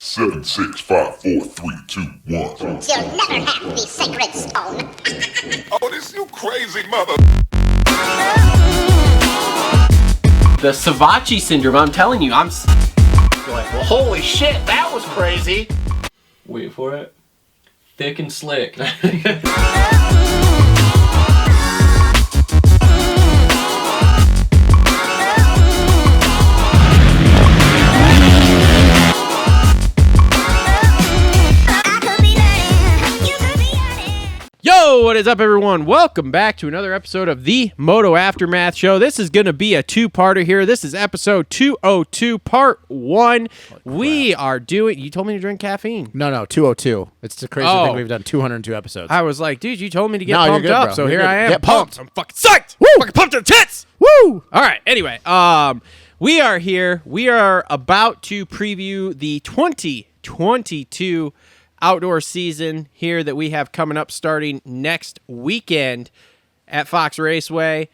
7, 6, 5, 4, 3, 2, 1. You'll never have the sacred stone. Oh, this you crazy mother. The Savachi syndrome, I'm telling you, I'm like, well, holy shit, that was crazy. Wait for it. Thick and slick. Yo, what is up, everyone? Welcome back to another episode of the Moto Aftermath Show. This is going to be a two-parter here. This is episode 202, part 1. We are doing... You told me to drink caffeine. No, 202. It's the crazy thing. We've done 202 episodes. I was like, dude, you told me to get No, you're pumped good, up, bro. so You're here good. I am. Get pumped. I'm fucking psyched. Woo! Fucking pumped to the tits. Woo! All right, anyway, we are here. We are about to preview the 2022 outdoor season here that we have coming up starting next weekend at Fox Raceway.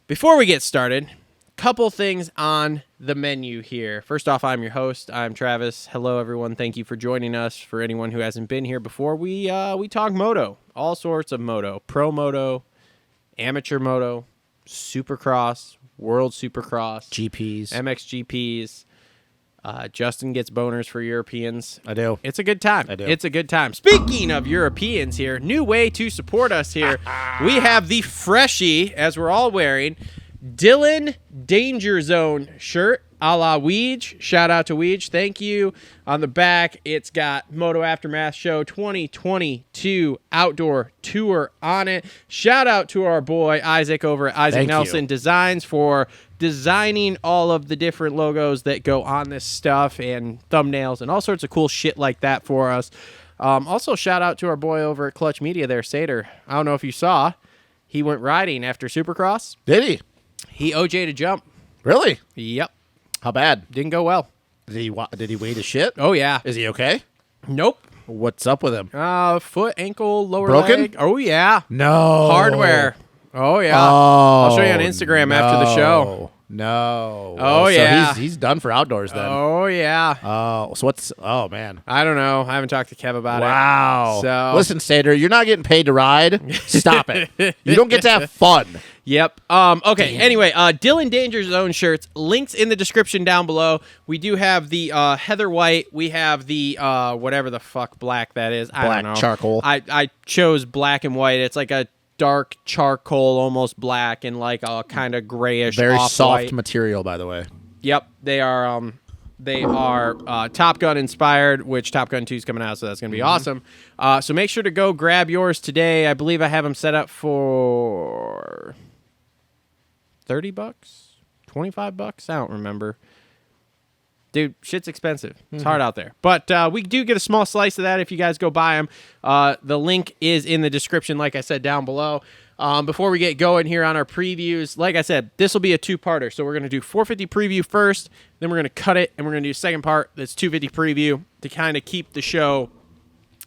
Before we get started, couple things on the menu here. First off, I'm your host. I'm Travis. Hello, everyone. Thank you for joining us. For anyone who hasn't been here before, we talk moto, all sorts of moto, pro moto, amateur moto, supercross, world supercross, GPs. MXGPs. Justin gets boners for Europeans. I do. It's a good time. I do. It's a good time. Speaking of Europeans here, new way to support us here. We have the freshie, as we're all wearing, Dylan Danger Zone shirt a la Weege. Shout out to Weege. Thank you. On the back, it's got Moto Aftermath Show 2022 Outdoor Tour on it. Shout out to our boy Isaac over at Isaac Thank Nelson you. Designs for designing all of the different logos that go on this stuff and thumbnails and all sorts of cool shit like that for us. Also, shout out to our boy over at Clutch Media there, Sater. I don't know if you saw, he went riding after Supercross. Did he? He OJ'd a jump. Really? Yep. How bad? Didn't go well. Did he weigh the shit? Oh, yeah. Is he okay? Nope. What's up with him? Foot, ankle, lower Broken? leg. Oh, yeah. No. Hardware. Oh, yeah. Oh, I'll show you on Instagram after the show. No. Oh, so yeah. He's done for outdoors then. Oh, yeah. So what's... Oh, man. I don't know. I haven't talked to Kev about Wow. it. So Listen, Sater, you're not getting paid to ride. Stop it. You don't get to have fun. Yep. Okay. Damn. Anyway, Dylan Danger Zone shirts. Links in the description down below. We do have the heather white. We have the whatever the fuck black that is. I Black don't know. charcoal. I chose black and white. It's like a dark charcoal, almost black, and like a kind of grayish, Very off-white. soft material, by the way. Yep. They are. They are Top Gun inspired, which Top Gun 2 is coming out, so that's going to be awesome. So make sure to go grab yours today. I believe I have them set up for $30, $25. I don't remember. Dude, shit's expensive. It's hard out there. But we do get a small slice of that if you guys go buy them. The link is in the description, like I said, down below. Before we get going here on our previews, like I said, this will be a two-parter. So we're going to do 450 preview first, then we're going to cut it, and we're going to do a second part that's 250 preview to kind of keep the show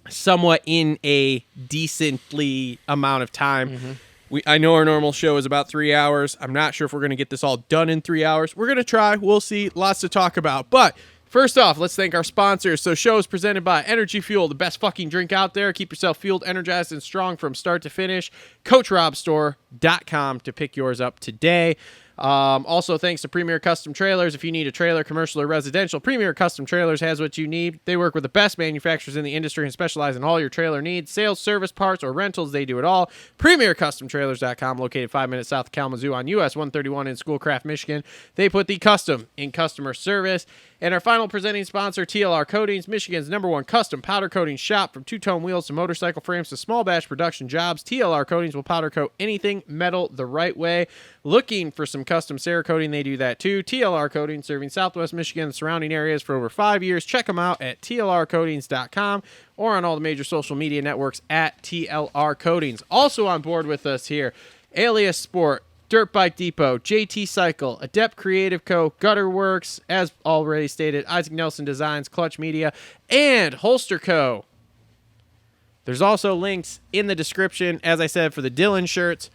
somewhat in a decently amount of time. I know our normal show is about 3 hours. I'm not sure if we're going to get this all done in 3 hours. We're going to try. We'll see. Lots to talk about. But first off, let's thank our sponsors. So show is presented by Energy Fuel, the best fucking drink out there. Keep yourself fueled, energized, and strong from start to finish. CoachRobStore.com to pick yours up today. Also, thanks to Premier Custom Trailers. If you need a trailer, commercial or residential, Premier Custom Trailers has what you need. They work with the best manufacturers in the industry and specialize in all your trailer needs. Sales, service, parts, or rentals, they do it all. PremierCustomTrailers.com, located 5 minutes south of Kalamazoo on US 131 in Schoolcraft, Michigan. They put the custom in customer service. And our final presenting sponsor, TLR Coatings, Michigan's #1 custom powder coating shop. From two-tone wheels to motorcycle frames to small batch production jobs, TLR Coatings will powder coat anything metal the right way. Looking for some custom Cerakoting, they do that too. TLR Coatings, serving Southwest Michigan and surrounding areas for over 5 years. Check them out at TLRcoatings.com or on all the major social media networks at TLR Coatings. Also on board with us here, Alias Sport, Dirt Bike Depot, JT Cycle, Adept Creative Co, Gutter Worx, as already stated, Isaac Nelson Designs, Clutch Media, and Holster Co. There's also links in the description, as I said, for the Dylan shirts.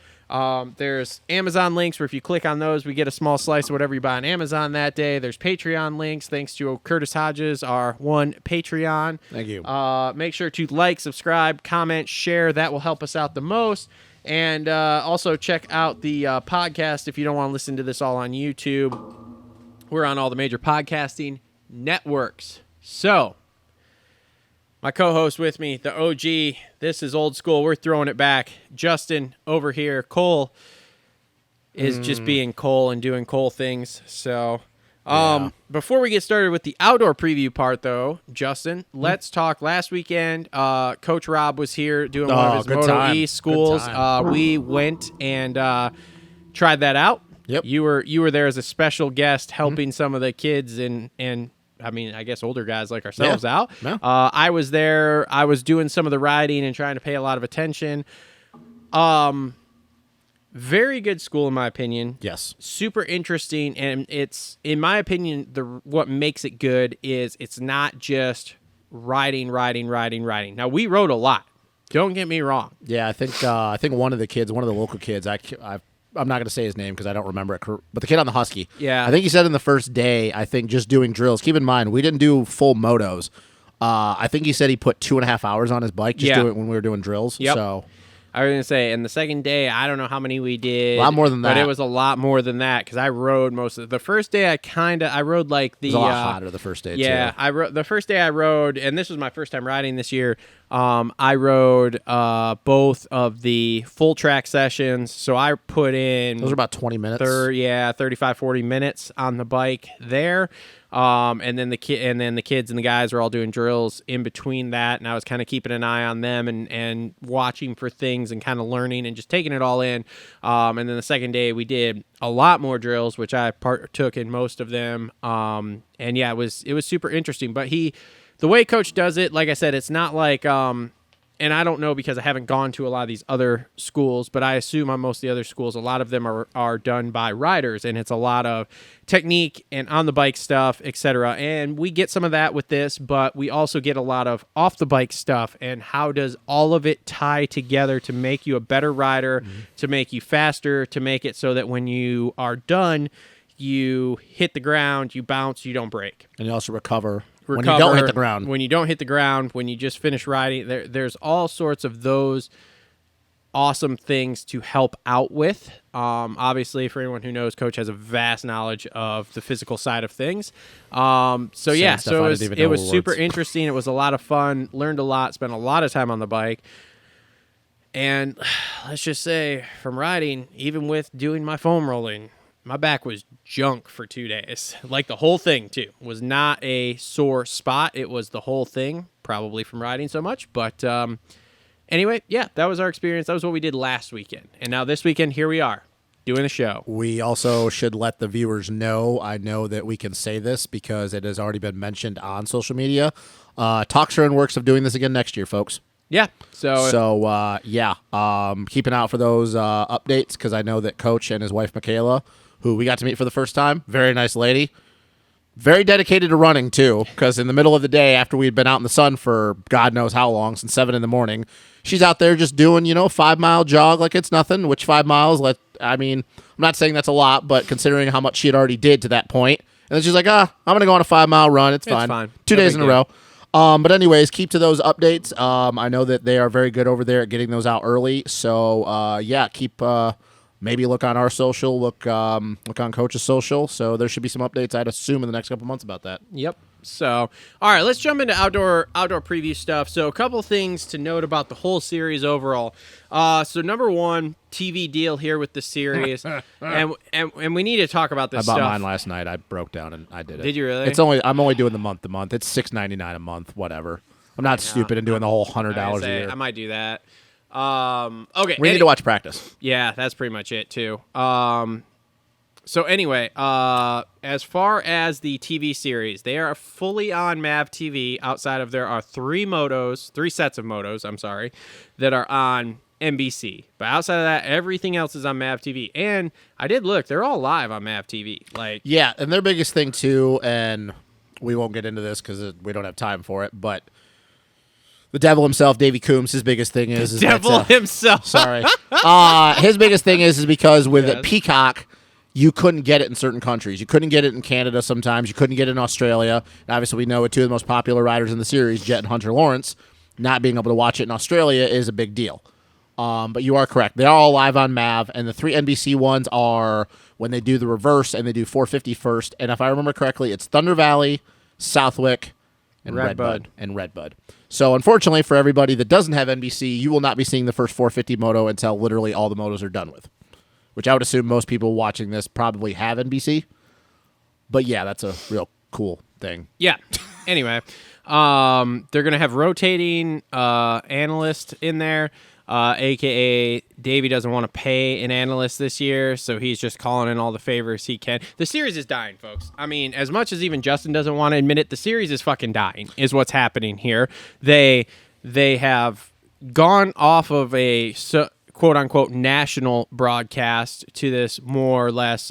There's Amazon links where if you click on those, we get a small slice of whatever you buy on Amazon that day. There's Patreon links. Thanks to Kurtis Hodges, our one Patreon. Thank you. Make sure to like, subscribe, comment, share. That will help us out the most. And also check out the podcast if you don't want to listen to this all on YouTube. We're on all the major podcasting networks. So, my co-host with me, the OG, this is old school. We're throwing it back. Justin over here. Cole is just being Cole and doing Cole things. So, before we get started with the outdoor preview part, though, Justin, let's talk. Last weekend, Coach Rob was here doing one of his good Moto time. E schools. Good time. We went and tried that out. Yep. You were there as a special guest helping some of the kids and I mean, I guess older guys like ourselves out. Yeah. I was there. I was doing some of the riding and trying to pay a lot of attention. Very good school, in my opinion. Yes. Super interesting, and it's, in my opinion, what makes it good is it's not just riding. Now, we rode a lot. Don't get me wrong. Yeah, I think one of the local kids, I'm not going to say his name because I don't remember it, but the kid on the Husky. Yeah. I think he said in the first day, I think just doing drills. Keep in mind, we didn't do full motos. I think he said he put 2.5 hours on his bike just doing when we were doing drills. Yep. So I was going to say, and the second day, I don't know how many we did. A lot more than But that. it was a lot more than that because I rode most of the first day. I rode like the. it was a lot hotter the first day, Yeah, too. the first day I rode, and this was my first time riding this year. I rode both of the full track sessions, so I put in. Those were about 20 minutes. 35, 40 minutes on the bike there. And then the kids and the guys were all doing drills in between that, and I was kind of keeping an eye on them and watching for things and kind of learning and just taking it all in. And then the second day we did a lot more drills, which I partook in most of them. And yeah, it was super interesting. But the way Coach does it, like I said, it's not like and I don't know because I haven't gone to a lot of these other schools, but I assume on most of the other schools, a lot of them are done by riders, and it's a lot of technique and on the bike stuff, etc. And we get some of that with this, but we also get a lot of off the bike stuff and how does all of it tie together to make you a better rider, to make you faster, to make it so that when you are done, you hit the ground, you bounce, you don't break. And you also recover when you don't hit the ground. When you don't hit the ground, when you just finish riding, there's all sorts of those awesome things to help out with. Obviously, for anyone who knows, Coach has a vast knowledge of the physical side of things. So it was super interesting. It was a lot of fun. Learned a lot. Spent a lot of time on the bike. And let's just say, from riding, even with doing my foam rolling, my back was junk for 2 days. Like the whole thing, too. Was not a sore spot. It was the whole thing, probably from riding so much. But anyway, yeah, that was our experience. That was what we did last weekend. And now this weekend, here we are, doing a show. We also should let the viewers know, I know that we can say this because it has already been mentioned on social media. Talks are in works of doing this again next year, folks. Yeah. So keep an eye out for those updates because I know that Coach and his wife, Michaela, who we got to meet for the first time, very nice lady, very dedicated to running, too, because in the middle of the day, after we'd been out in the sun for God knows how long, since 7 in the morning, she's out there just doing, 5-mile jog like it's nothing, which 5 miles, I'm not saying that's a lot, but considering how much she had already did to that point, and then she's like, I'm going to go on a 5-mile run. It's fine. 2 days in a row. But anyways, keep to those updates. I know that they are very good over there at getting those out early. So, keep maybe look on our social, look on Coach's social. So there should be some updates, I'd assume, in the next couple months about that. Yep. So, all right, let's jump into outdoor preview stuff. So a couple things to note about the whole series overall. So number one, TV deal here with the series, and we need to talk about this I bought stuff. mine last night. I broke down and I did it. Did you really? I'm only doing the month to month. It's $6.99 a month, whatever. I'm not stupid and doing the whole $100 a year. I might do that. Okay. We need to watch practice. Yeah, that's pretty much it too. So anyway, as far as the TV series, they are fully on MAV TV. Outside of there are three sets of motos, that are on NBC. But outside of that, everything else is on MAV TV. And I did look; they're all live on MAV TV. Yeah, and their biggest thing too, and we won't get into this because we don't have time for it, but The devil himself, Davey Coombs, his biggest thing is Devil himself. Sorry. His biggest thing is because with Peacock, you couldn't get it in certain countries. You couldn't get it in Canada sometimes. You couldn't get it in Australia. And obviously, we know with two of the most popular riders in the series, Jet and Hunter Lawrence, not being able to watch it in Australia is a big deal. But you are correct. They are all live on MAV, and the 3 NBC ones are when they do the reverse and they do 450 first. And if I remember correctly, it's Thunder Valley, Southwick, and Redbud. So unfortunately for everybody that doesn't have NBC, you will not be seeing the first 450 moto until literally all the motos are done with, which I would assume most people watching this probably have NBC. But yeah, that's a real cool thing. Yeah. Anyway, they're going to have rotating analyst in there, a.k.a. Davey doesn't want to pay an analyst this year, so he's just calling in all the favors he can. The series is dying, folks. I mean, as much as even Justin doesn't want to admit it, the series is fucking dying, is what's happening here. They have gone off of a quote-unquote national broadcast to this more or less,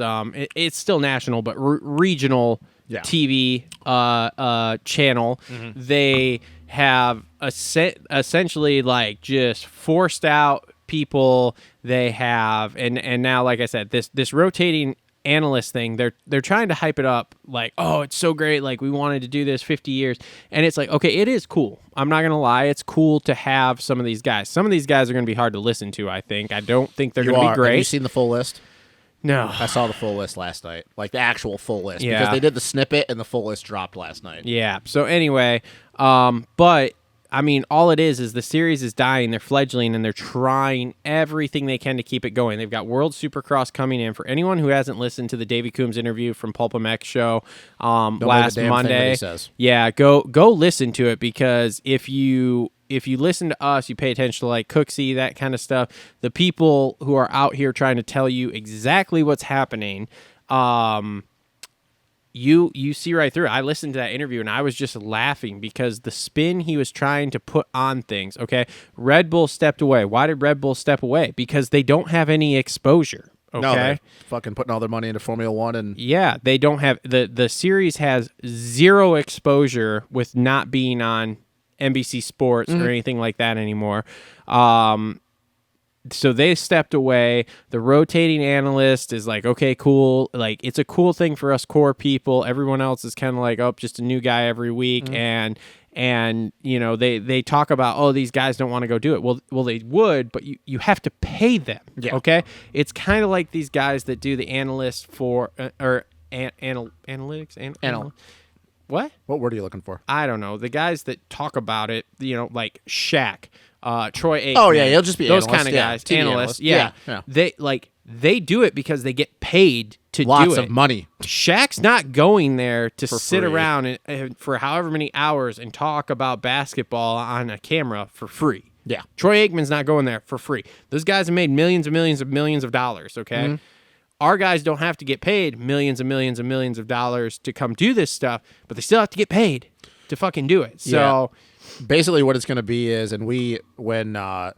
it's still national, but regional TV channel. They have essentially like just forced out people. They have and now, like I said, this rotating analyst thing, they're trying to hype it up like, oh, it's so great, like we wanted to do this 50 years, and it's like, okay, it is cool. I'm not gonna lie, it's cool to have some of these guys. Some of these guys are gonna be hard to listen to. I don't think they're gonna be great. Have you seen the full list? No. I saw the full list last night, like the actual full list, because they did the snippet and the full list dropped last night. Yeah. So anyway, but I mean, all it is the series is dying. They're fledgling, and they're trying everything they can to keep it going. They've got World Supercross coming in. For anyone who hasn't listened to the Davey Coombs interview from Pulp MX Show last Monday, yeah, go listen to it, because if you listen to us, you pay attention to like Cooksey, that kind of stuff, the people who are out here trying to tell you exactly what's happening, you see right through it. I listened to that interview and I was just laughing because the spin he was trying to put on things. Okay, Red Bull stepped away. Why did Red Bull step away? Because they don't have any exposure. Okay, no, they're fucking putting all their money into Formula One, and yeah, they don't have the series has zero exposure with not being on NBC Sports or anything like that anymore. So they stepped away. The rotating analyst is like, okay, cool. Like, it's a cool thing for us core people. Everyone else is kind of like, oh, just a new guy every week. And you know, they talk about, oh, these guys don't want to go do it. Well, they would, but you have to pay them. Yeah. Okay. It's kind of like these guys that do the analyst for analytics. What word are you looking for? I don't know. The guys that talk about it, you know, like Shaq, Troy Aikman. Oh yeah, he'll just be those kind of guys. Analysts. Yeah. They do it because they get paid to do it. Lots of money. Shaq's not going there to sit free. around and for however many hours and talk about basketball on a camera for free. Yeah. Troy Aikman's not going there for free. Those guys have made millions and millions of dollars. Okay. Our guys don't have to get paid millions and millions of dollars to come do this stuff, but they still have to get paid to fucking do it. So basically what it's going to be is, and when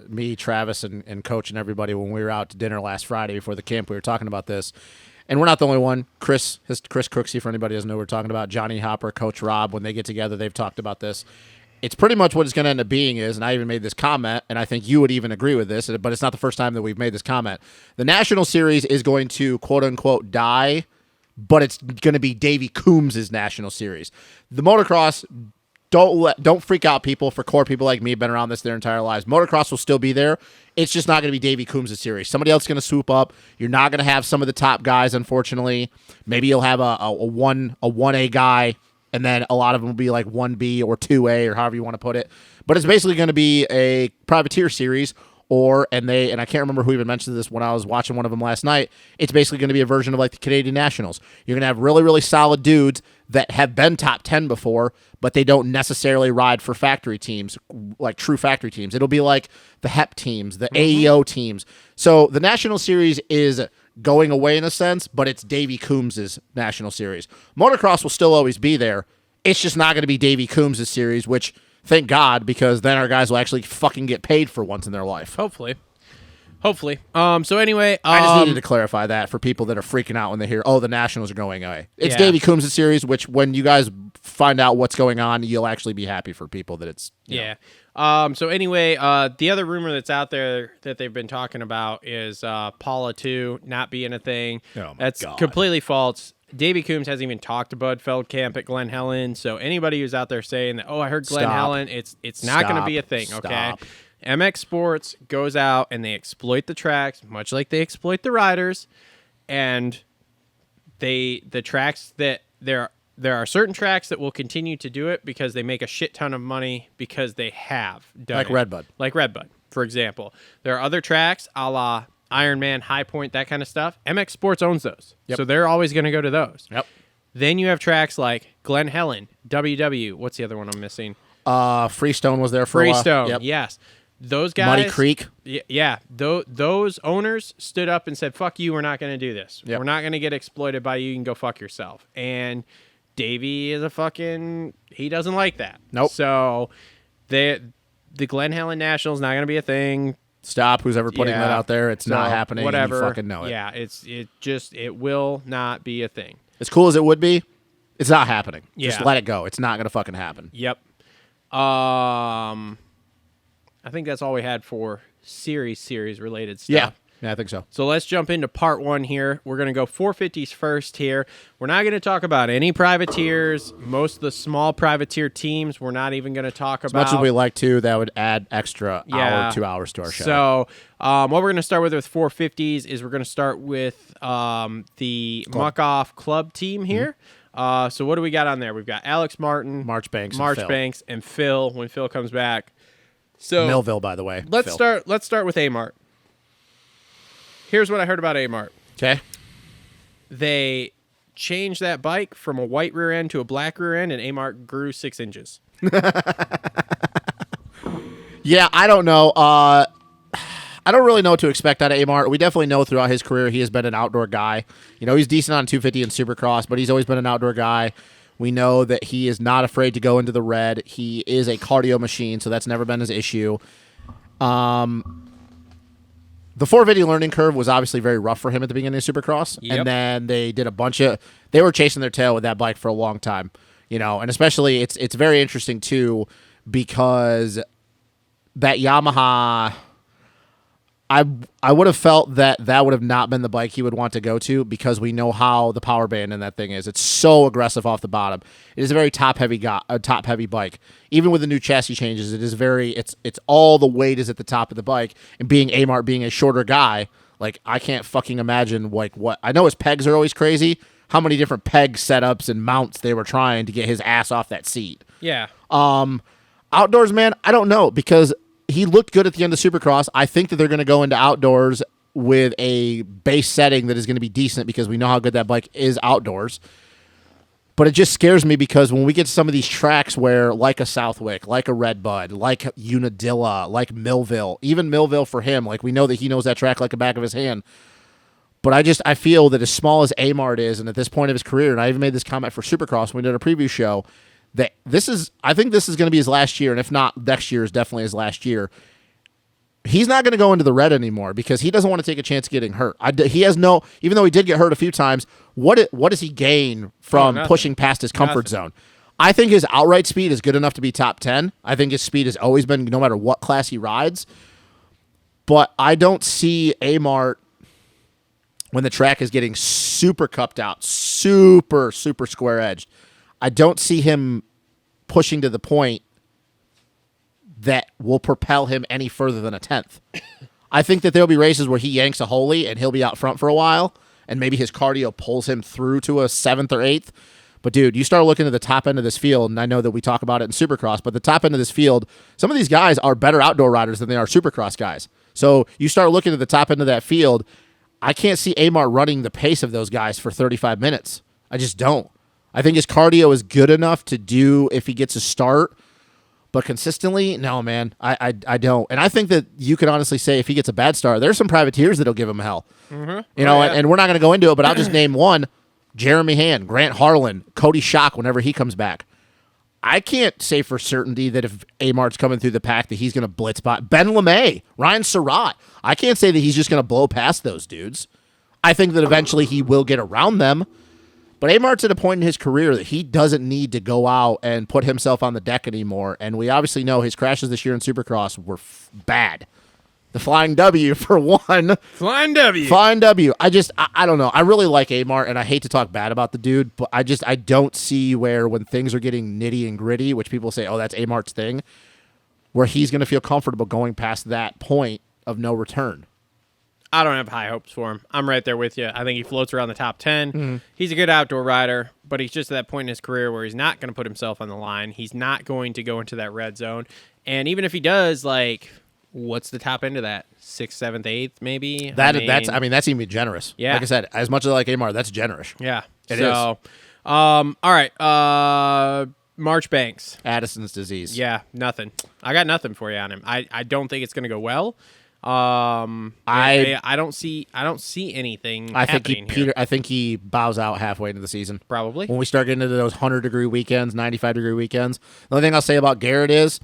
me, Travis, and Coach and everybody, when we were out to dinner last Friday before the camp, we were talking about this. And we're not the only one. Chris Crooksey, for anybody who doesn't know what we're talking about, Johnny Hopper, Coach Rob, when they get together, they've talked about this. It's pretty much what it's going to end up being is, and I even made this comment, and I think you would even agree with this, but it's not the first time that we've made this comment. The National Series is going to, quote-unquote, die, but it's going to be Davey Coombs' National Series. The motocross, don't freak out, people, for core people like me, been around this their entire lives. Motocross will still be there. It's just not going to be Davey Coombs' series. Somebody else is going to swoop up. You're not going to have some of the top guys, unfortunately. Maybe you'll have a 1A guy, and then a lot of them will be like 1B or 2A or however you want to put it. But it's basically going to be a privateer series, and I can't remember who even mentioned this when I was watching one of them last night. It's basically going to be a version of like the Canadian Nationals. You're going to have really, really solid dudes that have been top 10 before, but they don't necessarily ride for factory teams, like true factory teams. It'll be like the HEP teams, the AEO teams. So the National Series is going away in a sense, but it's Davey Coombs' National Series. Motocross will still always be there. It's just not going to be Davey Coombs' series, which, thank God, because then our guys will actually fucking get paid for once in their life. Hopefully. Hopefully. So anyway, I just needed to clarify that for people that are freaking out when they hear, oh, the Nationals are going away. It's Yeah. Davey Coombs' series, which when you guys find out what's going on, you'll actually be happy for people that it's you know. Yeah. So anyway, the other rumor that's out there that they've been talking about is Paula 2 not being a thing. Oh, my That's God. completely false. Davey Coombs hasn't even talked to Bud Feldkamp at Glen Helen. So anybody who's out there saying that, oh, I heard Glen Stop. Helen, it's not going to Stop. be a thing. Okay. Stop. MX Sports goes out and they exploit the tracks, much like they exploit the riders, and the tracks that there are certain tracks that will continue to do it because they make a shit ton of money because they have done Like it. Redbud. Like Redbud, for example. There are other tracks, a la Ironman, High Point, that kind of stuff. MX Sports owns those, Yep. so they're always going to go to those. Yep. Then you have tracks like Glen Helen, WW. What's the other one I'm missing? Freestone was there for a while. Freestone. Yep. Yes. Those guys. Muddy Creek. Yeah. Those owners stood up and said, fuck you, we're not going to do this. Yep. We're not going to get exploited by you. You can go fuck yourself. And Davey is he doesn't like that. Nope. So the Glen Helen Nationals not going to be a thing. Stop. Who's ever putting that out there? It's not So, happening. Whatever. And you fucking know it. Yeah. It will not be a thing. As cool as it would be, it's not happening. Just Yeah. let it go. It's not going to fucking happen. Yep. I think that's all we had for series related stuff. Yeah. Yeah, I think so. So let's jump into part one here. We're going to go 450s first here. We're not going to talk about any privateers. Most of the small privateer teams, we're not even going to talk As about. much as we like to, that would add extra Yeah. hour, 2 hours to our show. So what we're going to start with 450s is we're going to start with the Muck Off Club team here. So what do we got on there? We've got Alex Martin, Marchbanks, and Phil when Phil comes back. So Millville, by the way. Let's Phil. start with A-Mart. Here's what I heard about A-Mart. Okay. They changed that bike from a white rear end to a black rear end, and A-Mart grew 6 inches. Yeah, I don't know. I don't really know what to expect out of Amart. We definitely know throughout his career he has been an outdoor guy. You know, he's decent on 250 and Supercross, but he's always been an outdoor guy. We know that he is not afraid to go into the red. He is a cardio machine, so that's never been his issue. The 450 learning curve was obviously very rough for him at the beginning of Supercross, Yep. and then they did a bunch of. They were chasing their tail with that bike for a long time, you know, and especially it's very interesting too because that Yamaha. I would have felt that would have not been the bike he would want to go to because we know how the power band in that thing is. It's so aggressive off the bottom. It is a very top heavy bike. Even with the new chassis changes, it is it's all the weight is at the top of the bike. And being Amart being a shorter guy, like I can't fucking imagine like what I know his pegs are always crazy. How many different peg setups and mounts they were trying to get his ass off that seat. Yeah. Outdoors, man, I don't know because he looked good at the end of Supercross. I think that they're going to go into outdoors with a base setting that is going to be decent because we know how good that bike is outdoors. But it just scares me because when we get to some of these tracks where, like a Southwick, like a Redbud, like Unadilla, like Millville, even Millville for him, like we know that he knows that track like the back of his hand. But I feel that as small as Amart is, and at this point of his career, and I even made this comment for Supercross when we did a preview show, that I think this is going to be his last year, and if not, next year is definitely his last year. He's not going to go into the red anymore because he doesn't want to take a chance of getting hurt. He has no, even though he did get hurt a few times, what does he gain from nothing. pushing past his comfort zone? I think his outright speed is good enough to be top 10. I think his speed has always been, no matter what class he rides. But I don't see Amart when the track is getting super cupped out, super, super square edged. I don't see him pushing to the point that will propel him any further than a 10th. I think that there'll be races where he yanks a holy and he'll be out front for a while, and maybe his cardio pulls him through to a 7th or 8th. But, dude, you start looking at the top end of this field, and I know that we talk about it in Supercross, but the top end of this field, some of these guys are better outdoor riders than they are Supercross guys. So you start looking at the top end of that field, I can't see Amart running the pace of those guys for 35 minutes. I just don't. I think his cardio is good enough to do if he gets a start, but consistently, no, man, I don't. And I think that you can honestly say if he gets a bad start, there's some privateers that'll give him hell. Mm-hmm. You know, and we're not going to go into it, but I'll just name one: Jeremy Hand, Grant Harlan, Cody Schock whenever he comes back. I can't say for certainty that if Amart's coming through the pack that he's going to blitz by Ben LeMay, Ryan Surratt. I can't say that he's just going to blow past those dudes. I think that eventually he will get around them. But Amart's at a point in his career that he doesn't need to go out and put himself on the deck anymore. And we obviously know his crashes this year in Supercross were bad. The Flying W for one. Flying W. Flying W. I don't know. I really like Amart, and I hate to talk bad about the dude, but I don't see where when things are getting nitty and gritty, which people say, oh, that's Amart's thing, where he's going to feel comfortable going past that point of no return. I don't have high hopes for him. I'm right there with you. I think he floats around the top 10. Mm-hmm. He's a good outdoor rider, but he's just at that point in his career where he's not going to put himself on the line. He's not going to go into that red zone. And even if he does, like, what's the top end of that? 6th, 7th, 8th, maybe? That's even generous. Yeah. Like I said, as much as I like Amart, that's generous. Yeah. It is. All right. Marchbanks. Addison's disease. Yeah, nothing. I got nothing for you on him. I don't think it's going to go well. I don't see anything. I think here. I think he bows out halfway into the season. Probably. When we start getting into those 100-degree weekends, 95-degree weekends. The only thing I'll say about Garrett is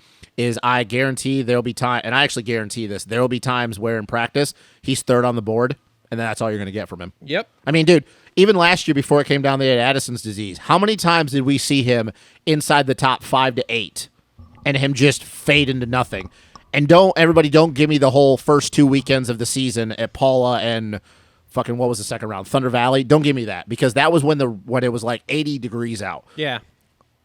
I guarantee there'll be time, and I actually guarantee this, there will be times where in practice he's third on the board, and that's all you're going to get from him. Yep. I mean, dude, even last year before it came down, they had Addison's disease. How many times did we see him inside the top 5 to 8 and him just fade into nothing? And don't give me the whole first 2 weekends of the season at Paula and fucking what was the second round? Thunder Valley. Don't give me that because that was when it was like 80 degrees out. Yeah.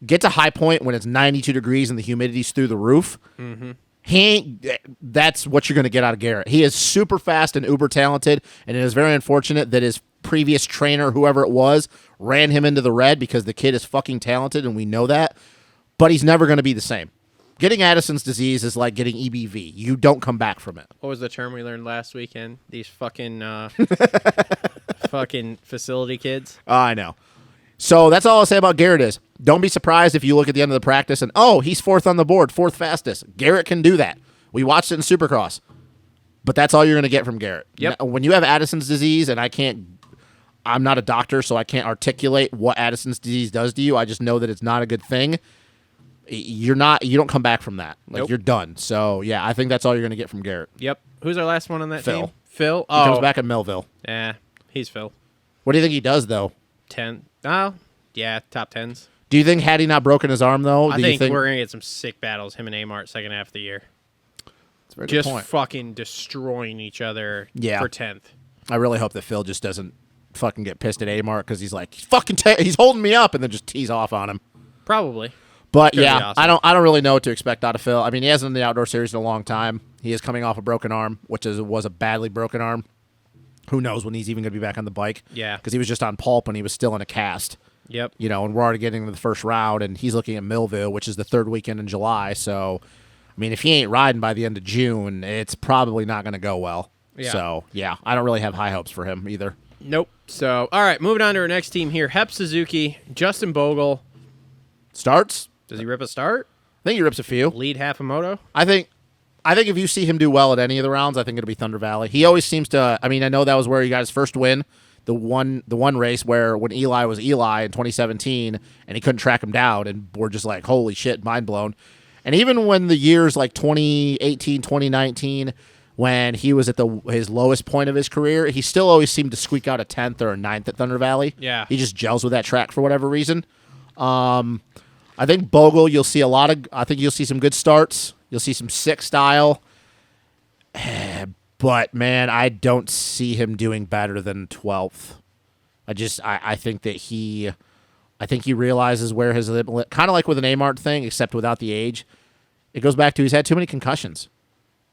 Get to high point when it's 92 degrees and the humidity's through the roof. Mm-hmm. That's what you're going to get out of Garrett. He is super fast and uber talented, and it is very unfortunate that his previous trainer, whoever it was, ran him into the red because the kid is fucking talented, and we know that. But he's never going to be the same. Getting Addison's disease is like getting EBV. You don't come back from it. What was the term we learned last weekend? These fucking fucking facility kids. I know. So that's all I'll say about Garrett is don't be surprised if you look at the end of the practice and, oh, he's 4th on the board, 4th fastest. Garrett can do that. We watched it in Supercross. But that's all you're going to get from Garrett. Yep. Now, when you have Addison's disease, and I'm not a doctor, so I can't articulate what Addison's disease does to you. I just know that it's not a good thing. You don't come back from that. Like, Nope. You're done. So, yeah, I think that's all you're going to get from Garrett. Yep. Who's our last one on that Phil. team? Phil? He comes back at Melville. Yeah, he's Phil. What do you think he does, though? 10. Oh, yeah, top 10s. Do you think had he not broken his arm, though? I think we're going to get some sick battles, him and Amart, second half of the year. That's a very Just good point. fucking destroying each other for 10th. I really hope that Phil just doesn't fucking get pissed at Amart because he's like, he's holding me up, and then just tease off on him. Probably. But Could be yeah, awesome. I don't really know what to expect out of Phil. I mean, he hasn't in the outdoor series in a long time. He is coming off a broken arm, was a badly broken arm. Who knows when he's even going to be back on the bike? Yeah. Because he was just on pulp and he was still in a cast. Yep. And we're already getting into the first round, and he's looking at Millville, which is the 3rd weekend in July. So, I mean, if he ain't riding by the end of June, it's probably not going to go well. Yeah. So, yeah, I don't really have high hopes for him either. Nope. So, all right, moving on to our next team here. Hep Suzuki, Justin Bogle. Starts? Does he rip a start? I think he rips a few. Lead half a moto? I think if you see him do well at any of the rounds, I think it'll be Thunder Valley. He always seems to. I mean, I know that was where he got his first win, the one race where when Eli was Eli in 2017, and he couldn't track him down, and we're just like, holy shit, mind blown. And even when the years like 2018, 2019, when he was at his lowest point of his career, he still always seemed to squeak out a 10th or a 9th at Thunder Valley. Yeah, he just gels with that track for whatever reason. I think Bogle, you'll see some good starts. You'll see some sick style. But, man, I don't see him doing better than 12th. I think that he realizes where his limit, kind of like with an Amart thing, except without the age. It goes back to he's had too many concussions.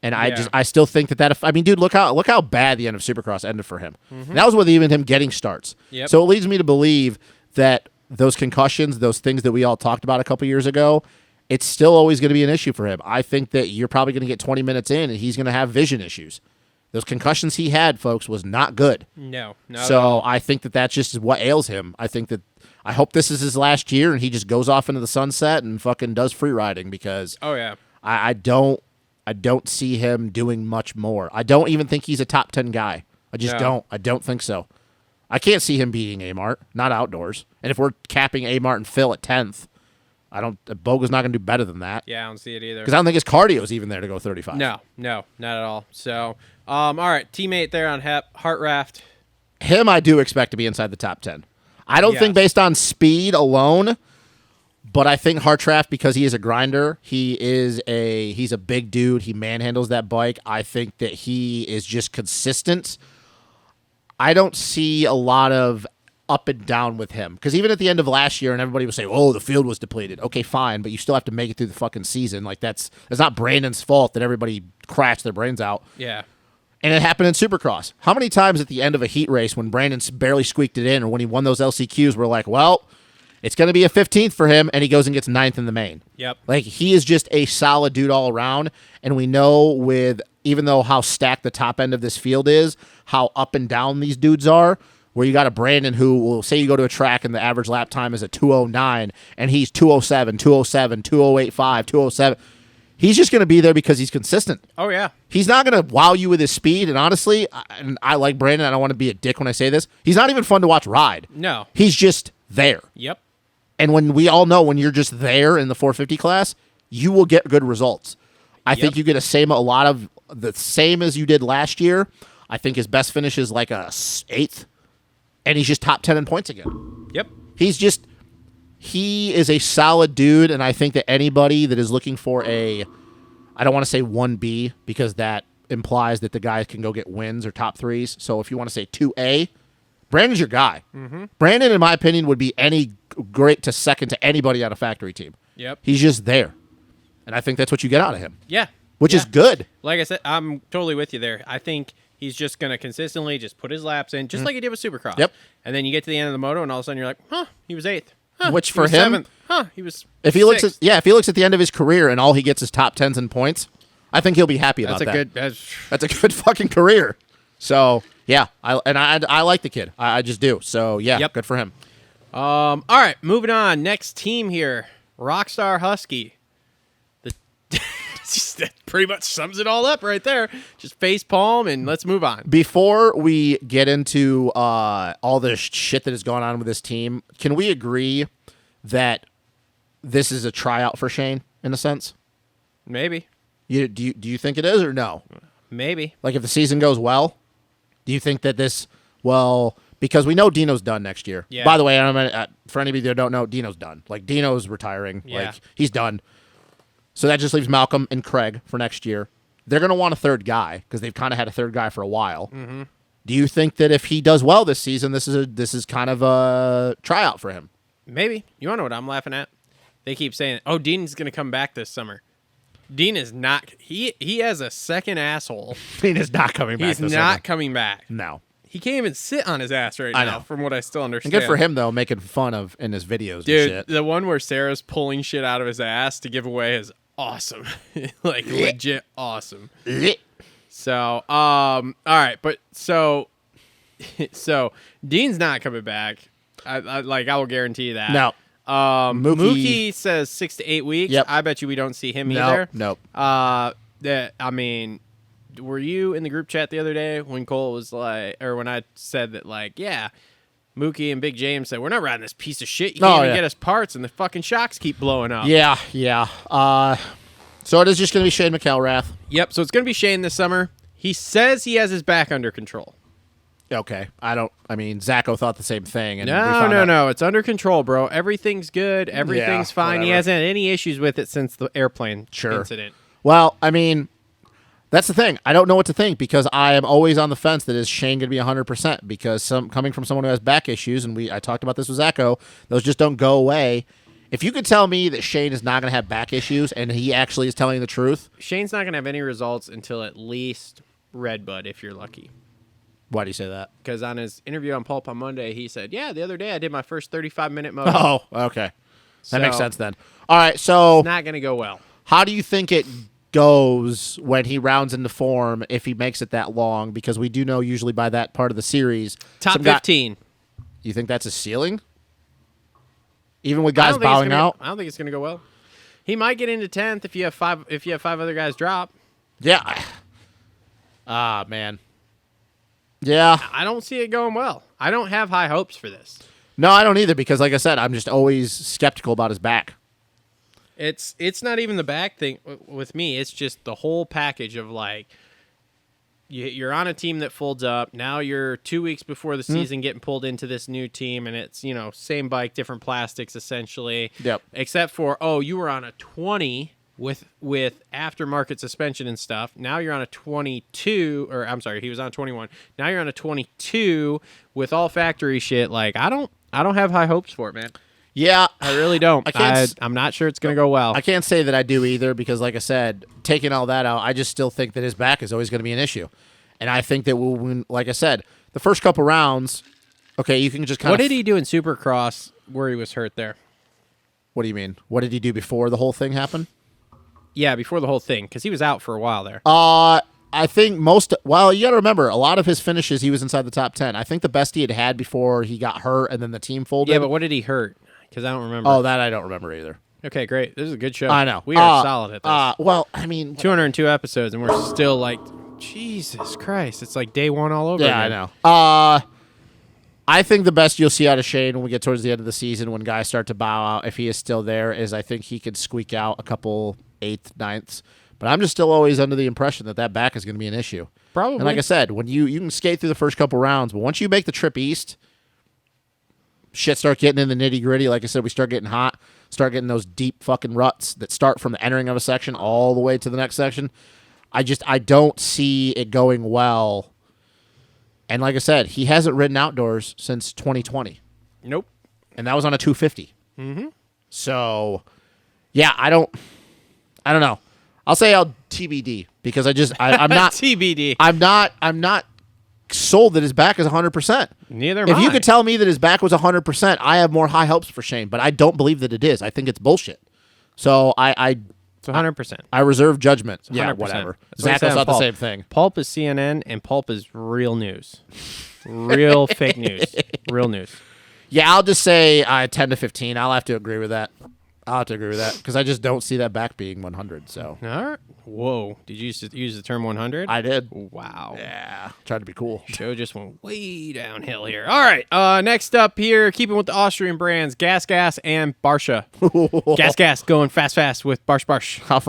And I still think that I mean, dude, look how bad the end of Supercross ended for him. Mm-hmm. And that was with even him getting starts. Yep. So it leads me to believe that those concussions, those things that we all talked about a couple years ago, it's still always going to be an issue for him. I think that you're probably going to get 20 minutes in and he's going to have vision issues. Those concussions he had, folks, was not good. No. So I think that that's just what ails him. I hope this is his last year and he just goes off into the sunset and fucking does free riding because I don't see him doing much more. I don't even think he's a top 10 guy. I just don't. I don't think so. I can't see him beating Amart, not outdoors. And if we're capping Amart and Phil at 10th, Boga's not going to do better than that. Yeah, I don't see it either. Because I don't think his cardio is even there to go 35. No, not at all. So, all right, teammate there on Heart Raft. Him, I do expect to be inside the top 10. I don't Yes. think based on speed alone, but I think Hartraft, because he is a grinder, he's a big dude. He manhandles that bike. I think that he is just consistent. I don't see a lot of up and down with him. Because even at the end of last year, and everybody was saying, oh, the field was depleted. Okay, fine, but you still have to make it through the fucking season. Like, it's not Brandon's fault that everybody crashed their brains out. Yeah. And it happened in Supercross. How many times at the end of a heat race when Brandon barely squeaked it in, or when he won those LCQs, we're like, well, it's going to be a 15th for him, and he goes and gets 9th in the main. Yep. Like, he is just a solid dude all around, and we know even though how stacked the top end of this field is, how up and down these dudes are, where you got a Brandon who will say you go to a track and the average lap time is a 2:09, and he's 2:07, 2:07, 2:08.5, 2:07. He's just going to be there because he's consistent. Oh, yeah. He's not going to wow you with his speed, and honestly, I like Brandon. I don't want to be a dick when I say this. He's not even fun to watch ride. No. He's just there. Yep. And when we all know when you're just there in the 450 class, you will get good results. I think you get a lot of the same as you did last year. I think his best finish is like a 8th, and he's just top 10 in points again. Yep. He is a solid dude, and I think that anybody that is looking for I don't want to say 1B because that implies that the guys can go get wins or top 3s. So if you want to say 2A, Brandon's your guy. Mm-hmm. Brandon, in my opinion, would be any great to second to anybody on a factory team. Yep. He's just there. And I think that's what you get out of him. Yeah. Which is good. Like I said, I'm totally with you there. I think he's just going to consistently just put his laps in, just like he did with Supercross. Yep. And then you get to the end of the moto, and all of a sudden you're like, huh, he was 8th. Huh, Which he for was him, 7th. Huh, he was if he 6th. looks at the end of his career and all he gets is top 10s and points, I think he'll be happy about that. That's a good fucking career. So yeah, I like the kid. I just do. So yeah, good for him. All right, moving on. Next team here, Rockstar Husky. That pretty much sums it all up right there. Just face palm and let's move on. Before we get into all the shit that has gone on with this team, can we agree that this is a tryout for Shane in a sense? Maybe. Do you think it is or no? Maybe. Like if the season goes well, do you think that because we know Dino's done next year. Yeah. By the way, for anybody that don't know, Dino's done. Like Dino's retiring. Yeah. Like he's done. So that just leaves Malcolm and Craig for next year. They're going to want a third guy because they've kind of had a third guy for a while. Mm-hmm. Do you think that if he does well this season, this is kind of a tryout for him? Maybe. You want to know what I'm laughing at? They keep saying, "Oh, Dean's going to come back this summer." Dean is not. He has a second asshole. Dean is not coming back. He's this not summer. coming back. No. He can't even sit on his ass right I now, know. from what I still understand. And good for him though, making fun of in his videos. Dude, and shit. the one where Sarah's pulling shit out of his ass to give away is awesome. Like legit awesome. So, all right, but so Dean's not coming back. I will guarantee you that. No. Mookie says 6 to 8 weeks. Yep. I bet you we don't see him Nope, either. nope. Were you in the group chat the other day when Cole was like, or when I said that, like, yeah, Mookie and Big James said, we're not riding this piece of shit. You can't even get us parts, and the fucking shocks keep blowing up. Yeah. So it is just going to be Shane McElrath. Yep, so it's going to be Shane this summer. He says he has his back under control. Okay. Zacho thought the same thing. And No. It's under control, bro. Everything's good. Everything's fine. He whatever. hasn't had any issues with it since the airplane Sure. incident. Well, that's the thing. I don't know what to think because I am always on the fence that is Shane going to be 100% because coming from someone who has back issues, and I talked about this with Zacho, those just don't go away. If you could tell me that Shane is not going to have back issues and he actually is telling the truth. Shane's not going to have any results until at least Redbud, if you're lucky. Why do you say that? Because on his interview on Pulp on Monday, he said, yeah, the other day I did my first 35-minute moto. Oh, okay. That makes So- sense then. All right, so It's not going to go well. how do you think it goes when he rounds into form if he makes it that long? Because we do know usually by that part of the series. Top some guy- 15. You think that's a ceiling? Even with guys bowing out? I don't think it's going to go well. He might get into 10th if you have five other guys drop. Yeah. Ah, man. Yeah. I don't see it going well. I don't have high hopes for this. No, I don't either because, like I said, I'm just always skeptical about his back. It's not even the back thing with me. It's just the whole package of like you're on a team that folds up. Now you're 2 weeks before the season getting pulled into this new team, and it's same bike, different plastics essentially. Yep. Except for you were on a 20 with aftermarket suspension and stuff. Now you're on a 22, or I'm sorry, he was on 21. Now you're on a 22 with all factory shit. Like I don't have high hopes for it, man. Yeah, I really don't. can't I'm not sure it's going to go well. I can't say that I do either because, like I said, taking all that out, I just still think that his back is always going to be an issue. And I think that we'll win, like I said, the first couple rounds, okay, you can just kind of... What did he do in Supercross where he was hurt there? What do you mean? What did he do before the whole thing happened? Yeah, before the whole thing, because he was out for a while there. I think you got to remember, a lot of his finishes, he was inside the top 10. I think the best he had before he got hurt and then the team folded. Yeah, but what did he hurt? Because I don't remember. Oh, that I don't remember either. Okay, great. This is a good show. I know. We are solid at this. Well, I mean... 202 episodes, and we're still like, Jesus Christ. It's like day one all over Yeah, again. I know. I think the best you'll see out of Shane when we get towards the end of the season, when guys start to bow out, if he is still there, is I think he could squeak out a couple 8th, 9ths. But I'm just still always under the impression that back is going to be an issue. Probably. And like I said, when you can skate through the first couple rounds, but once you make the trip east... shit start getting in the nitty-gritty. Like I said, we start getting hot, start getting those deep fucking ruts that start from the entering of a section all the way to the next section. I don't see it going well. And like I said, he hasn't ridden outdoors since 2020. Nope. And that was on a 250. Mm-hmm. So, yeah, I don't know. I'll say I'll TBD because I'm not... TBD. I'm not sold that his back is 100%. Neither am If I. you could tell me that his back was 100%, I have more high hopes for Shane, but I don't believe that it is. I think it's bullshit. So It's 100%. I reserve judgment. It's 100%. Yeah, whatever. That's what I Zach said on thought the Pulp. same thing. Pulp is CNN, and Pulp is real news. Real fake news. Real news. Yeah, I'll just say 10 to 15. I'll have to agree with that. Because I just don't see that back being 100. So All right. Whoa. Did you use the term 100? I did. Wow. Yeah, tried to be cool. Show just went way downhill here. All right. Next up here, keeping with the Austrian brands, Gas and Barsha. Gas going fast with Barsh. How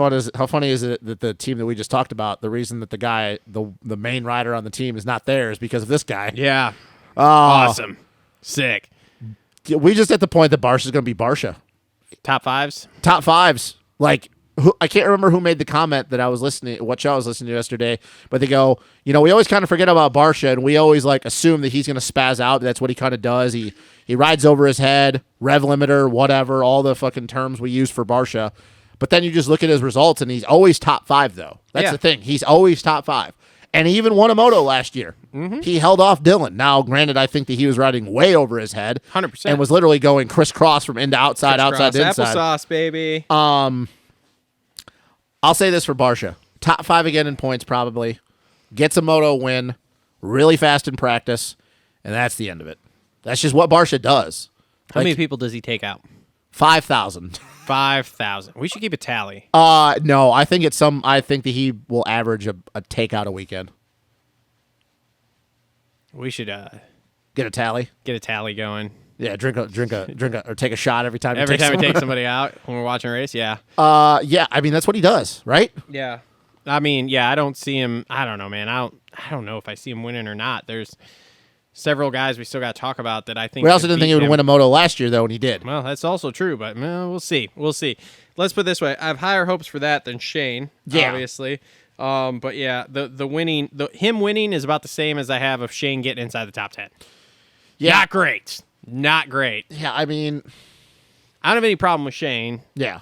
funny is it that the team that we just talked about, the reason that the guy, the main rider on the team is not there is because of this guy. Yeah. Awesome. Sick. We just at the point that Barsha is going to be Barsha. Top fives? Top fives. Like, I can't remember who made the comment that I was listening, what show I was listening to yesterday, but they go, we always kind of forget about Barsha, and we always like assume that he's going to spaz out. That's what he kind of does. He rides over his head, rev limiter, whatever, all the fucking terms we use for Barsha. But then you just look at his results, and he's always top 5, though. That's the thing. He's always top 5. And he even won a moto last year. Mm-hmm. He held off Dylan. Now, granted, I think that he was riding way over his head. 100%. And was literally going crisscross from in to outside, outside to inside. Applesauce, baby. I'll say this for Barsha. Top 5 again in points, probably. Gets a moto win. Really fast in practice. And that's the end of it. That's just what Barsha does. How many people does he take out? 5,000. 5,000. We should keep a tally. No, I think I think that he will average a takeout a weekend. We should Get a tally. get a tally going. Yeah, drink a, or take a shot every time. Every he takes time we take someone. somebody out when we're watching a race, yeah. Yeah. I mean, that's what he does, right? Yeah. I mean, yeah, I don't see him. I don't know, man. I don't know if I see him winning or not. There's several guys we still got to talk about that I think. We also could didn't think beat he would him. win a moto last year, though, and he did. Well, that's also true, but we'll see. We'll see. Let's put it this way: I have higher hopes for that than Shane, obviously. But yeah, him winning is about the same as I have of Shane getting inside the top 10. Yeah. Not great. Not great. Yeah, I mean, I don't have any problem with Shane. yeah.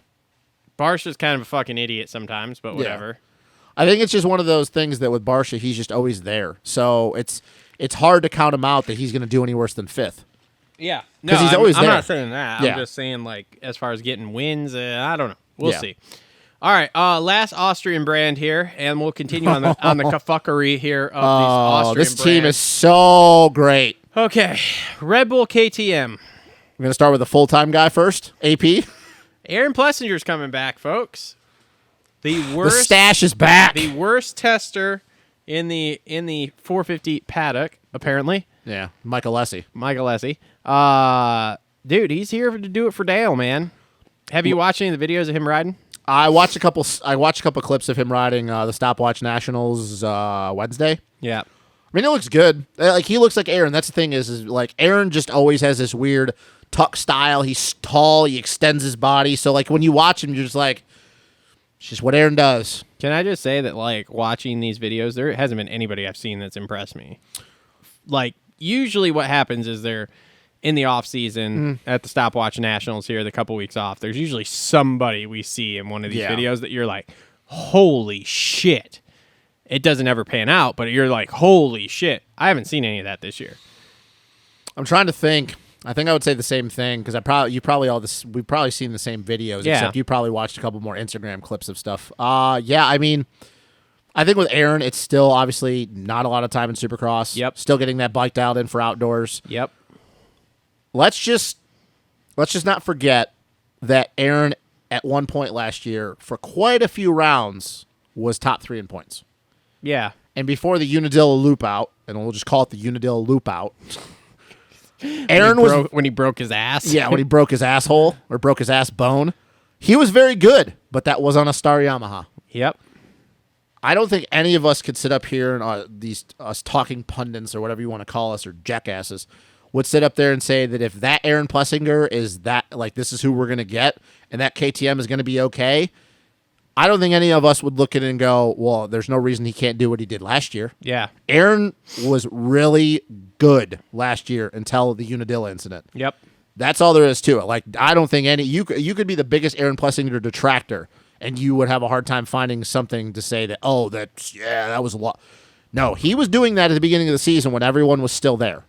Barsha's kind of a fucking idiot sometimes, but whatever. I think it's just one of those things that with Barsha, he's just always there. So it's hard to count him out that he's going to do any worse than 5th. Yeah. 'Cause he's always I'm there. not saying that. Yeah. I'm just saying, like, as far as getting wins, I don't know. We'll Yeah. see. All right. Last Austrian brand here, and we'll continue on the kafuckery here of these Austrian this team brands. is so great. Okay. Red Bull KTM. We're going to start with the full-time guy first, AP. Aaron Plessinger's coming back, folks. The The worst stash is back. the worst tester in the 450 paddock, apparently. Yeah, Michael Lessie. Michael Essie. Dude, he's here to do it for Dale, man. Have you watched any of the videos of him riding? I watched a couple clips of him riding the Stopwatch Nationals Wednesday. Yeah. I mean, it looks good. Like, he looks like Aaron. That's the thing is like Aaron just always has this weird tuck style. He's tall. He extends his body. So like when you watch him, you're just like, it's just what Aaron does. Can I just say that, like, watching these videos, there hasn't been anybody I've seen that's impressed me. Like, usually what happens is they're in the off season at the Stopwatch Nationals here, the couple weeks off. There's usually somebody we see in one of these videos that you're like, holy shit. It doesn't ever pan out, but you're like, holy shit. I haven't seen any of that this year. I'm trying to think. I think I would say the same thing because we've probably seen the same videos, except you probably watched a couple more Instagram clips of stuff. Yeah, I mean, I think with Aaron, it's still obviously not a lot of time in Supercross. Yep. Still getting that bike dialed in for outdoors. Yep. Let's just not forget that Aaron at one point last year for quite a few rounds was top 3 in points. Yeah. And before the Unadilla loop out, and we'll just call it the Unadilla loop out. Aaron when he broke his ass. Yeah, when he broke his asshole or broke his ass bone. He was very good, but that was on a Star Yamaha. Yep. I don't think any of us could sit up here and us talking pundits or whatever you want to call us or jackasses would sit up there and say that if that Aaron Plessinger is that, like, this is who we're going to get and that KTM is going to be okay. I don't think any of us would look at it and go, well, there's no reason he can't do what he did last year. Yeah. Aaron was really good last year until the Unadilla incident. Yep. That's all there is to it. Like, I don't think you could be the biggest Aaron Plessinger detractor, and you would have a hard time finding something to say that, that was a lot. No, he was doing that at the beginning of the season when everyone was still there.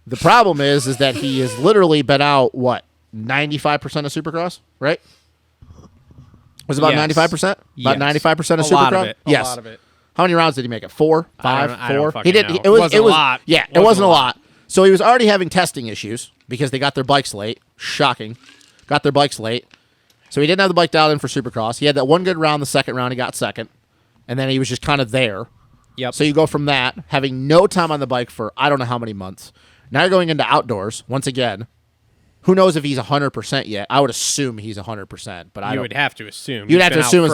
The problem is that he has literally been out, 95% of Supercross, right? Was it about 95%? About 95% of Supercross? A lot of it. Yes. A lot of it. How many rounds did he make it? 4? 5? 4? I don't fucking He did. know. It was Wasn't a lot. Yeah, it wasn't a lot. So he was already having testing issues because they got their bikes late. Shocking. Got their bikes late. So he didn't have the bike dialed in for Supercross. He had that one good round. The second round, he got second. And then he was just kind of there. Yep. So you go from that, having no time on the bike for I don't know how many months. Now you're going into outdoors once again. Who knows if he's 100% yet? I would assume he's 100%, but you would have to assume. You'd have to assume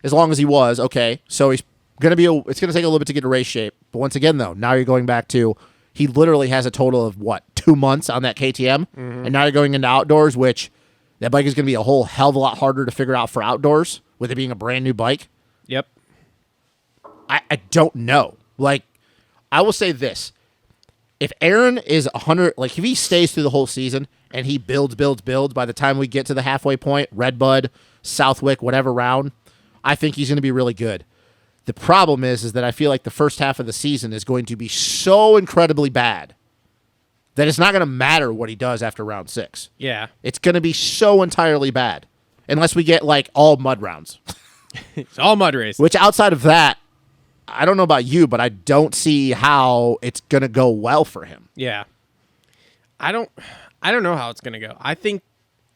as long as he was okay. So he's gonna be. It's gonna take a little bit to get to race shape. But once again, though, now you're going back to he literally has a total of 2 months on that KTM, and now you're going into outdoors, which that bike is gonna be a whole hell of a lot harder to figure out for outdoors with it being a brand new bike. Yep. I don't know. Like, I will say this. If Aaron is 100, like if he stays through the whole season and he builds, by the time we get to the halfway point, Redbud, Southwick, whatever round, I think he's going to be really good. The problem is that I feel like the first half of the season is going to be so incredibly bad that it's not going to matter what he does after round 6. Yeah. It's going to be so entirely bad unless we get like all mud rounds. It's all mud race. Which outside of that, I don't know about you, but I don't see how it's going to go well for him. Yeah. I don't know how it's going to go. I think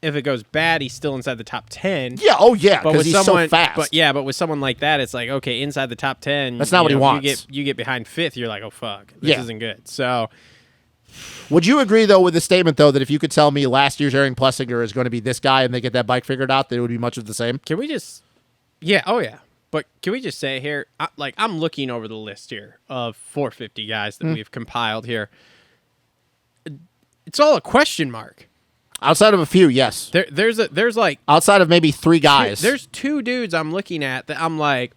if it goes bad, he's still inside the top 10. Yeah, because he's so fast. But with someone like that, it's like, okay, inside the top 10. That's not what he wants. You get behind 5th, you're like, oh, fuck. This isn't good. So, would you agree, though, with the statement, though, that if you could tell me last year's Aaron Plessinger is going to be this guy and they get that bike figured out, that it would be much of the same? Can we just... Yeah, oh, yeah. But can we just say here, I'm looking over the list here of 450 guys that we've compiled here. It's all a question mark. Outside of a few, yes. There's like outside of maybe 3 guys. There's 2 dudes I'm looking at that I'm like,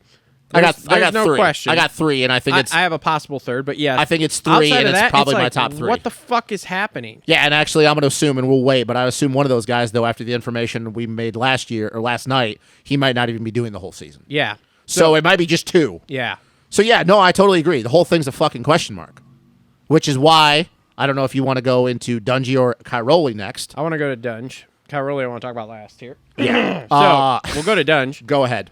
I got no 3. question. I got 3, and I think I have a possible third, but yeah, I think it's 3, and it's probably my top 3. What the fuck is happening? Yeah, and actually, I'm going to assume, and we'll wait, but I assume one of those guys, though, after the information we made last night, he might not even be doing the whole season. Yeah. So it might be just 2. Yeah. So yeah, no, I totally agree. The whole thing's a fucking question mark, which is why I don't know if you want to go into Dungey or Cairoli next. I want to go to Dunge. Cairoli I want to talk about last here. Yeah. So we'll go to Dunge. Go ahead.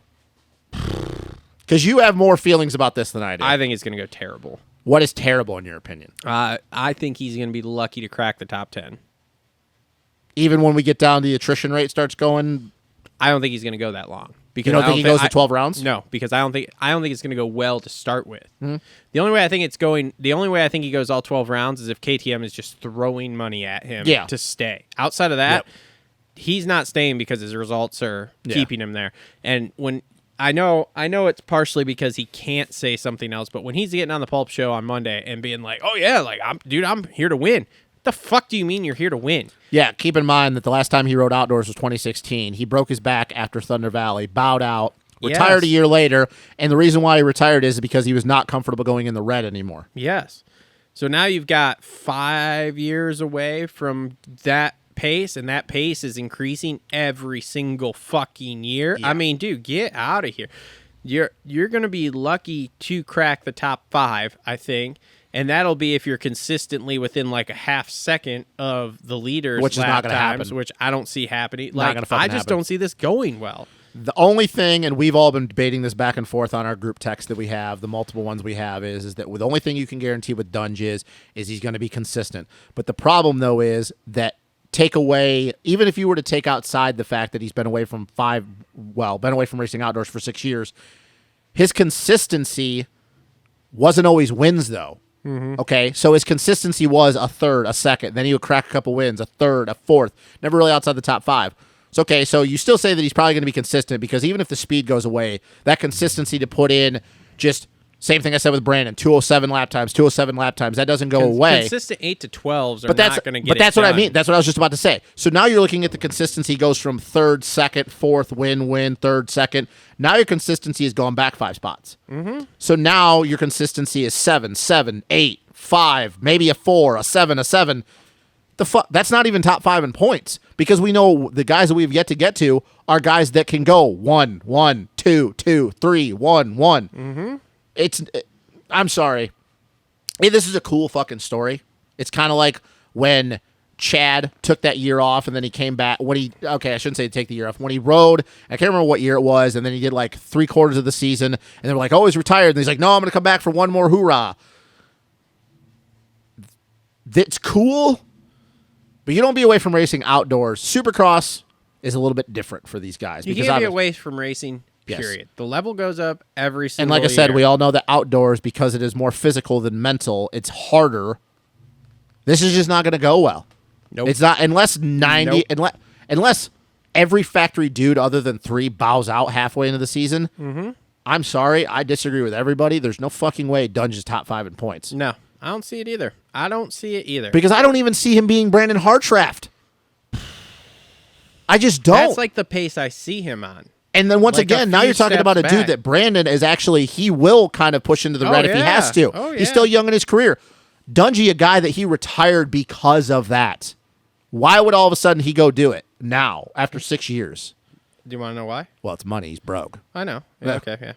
Because you have more feelings about this than I do. I think it's going to go terrible. What is terrible in your opinion? I think he's going to be lucky to crack the top 10. Even when we get down, the attrition rate starts going. I don't think he's going to go that long. Because you don't think he goes to 12 rounds? No, because I don't think it's going to go well to start with. Mm-hmm. The only way I think he goes all 12 rounds is if KTM is just throwing money at him to stay. Outside of that, he's not staying because his results are keeping him there. And when I know it's partially because he can't say something else, but when he's getting on the Pulp Show on Monday and being like, "Oh yeah, like I'm here to win." What the fuck do you mean you're here to win? Yeah, keep in mind that the last time he rode outdoors was 2016. He broke his back after Thunder Valley, bowed out, retired a year later, and the reason why he retired is because he was not comfortable going in the red anymore. Yes. So now you've got 5 years away from that pace, and that pace is increasing every single fucking year. Yeah. I mean, dude, get out of here. You're going to be lucky to crack the top 5, I think. And that'll be if you're consistently within like a half second of the leaders, which is not going to happen. Which I don't see happening. Not gonna fucking I just happen. don't see this going well. The only thing, and we've all been debating this back and forth on our group text that we have, the multiple ones we have, is that the only thing you can guarantee with Dunge is he's going to be consistent. But the problem, though, is that take away, even if you were to take outside the fact that he's been away from racing outdoors for 6 years, his consistency wasn't always wins, though. Okay, so his consistency was a third, a second. Then he would crack a couple wins, a third, a fourth. Never really outside the top 5. So, okay, so you still say that he's probably going to be consistent because even if the speed goes away, that consistency to put in just same thing I said with Brandon, 207 lap times, that doesn't go away. Consistent 8 to 12s are But that's not going to get But that's it what I done. mean. That's what I was just about to say. So now you're looking at the consistency goes from third, second, fourth, win, third, second. Now your consistency is going back 5 spots. Mm-hmm. So now your consistency is 7, 8, 5, maybe a 4, a 7, a 7. That's not even top 5 in points because we know the guys that we've yet to get to are guys that can go 1, 1, 2, 2, 3, 1, 1. Mm-hmm. I'm sorry. Hey, this is a cool fucking story. It's kind of like when Chad took that year off and then he came back I shouldn't say take the year off. When he rode, I can't remember what year it was, and then he did like 3/4 of the season, and they were like, "Oh, he's retired." And he's like, "No, I'm going to come back for one more hoorah." That's cool, but you don't be away from racing outdoors. Supercross is a little bit different for these guys. You because can't be away from racing, Yes. period. The level goes up every single And like I said, year. we all know that outdoors, because it is more physical than mental, it's harder. This is just not going to go well. Nope. It's not unless unless every factory dude other than 3 bows out halfway into the season. Mm-hmm. I'm sorry, I disagree with everybody. There's no fucking way Dunge is top 5 in points. No, I don't see it either. Because I don't even see him being Brandon Hartranft. I just don't. That's like the pace I see him on. And then once like again, a now few you're talking steps about a back. dude that Brandon is actually, he will kind of push into the red if he has to. Oh, yeah. He's still young in his career. Dungy, a guy that he retired because of that. Why would all of a sudden he go do it now after 6 years? Do you want to know why? Well, it's money. He's broke. I know. Yeah. Okay, yeah.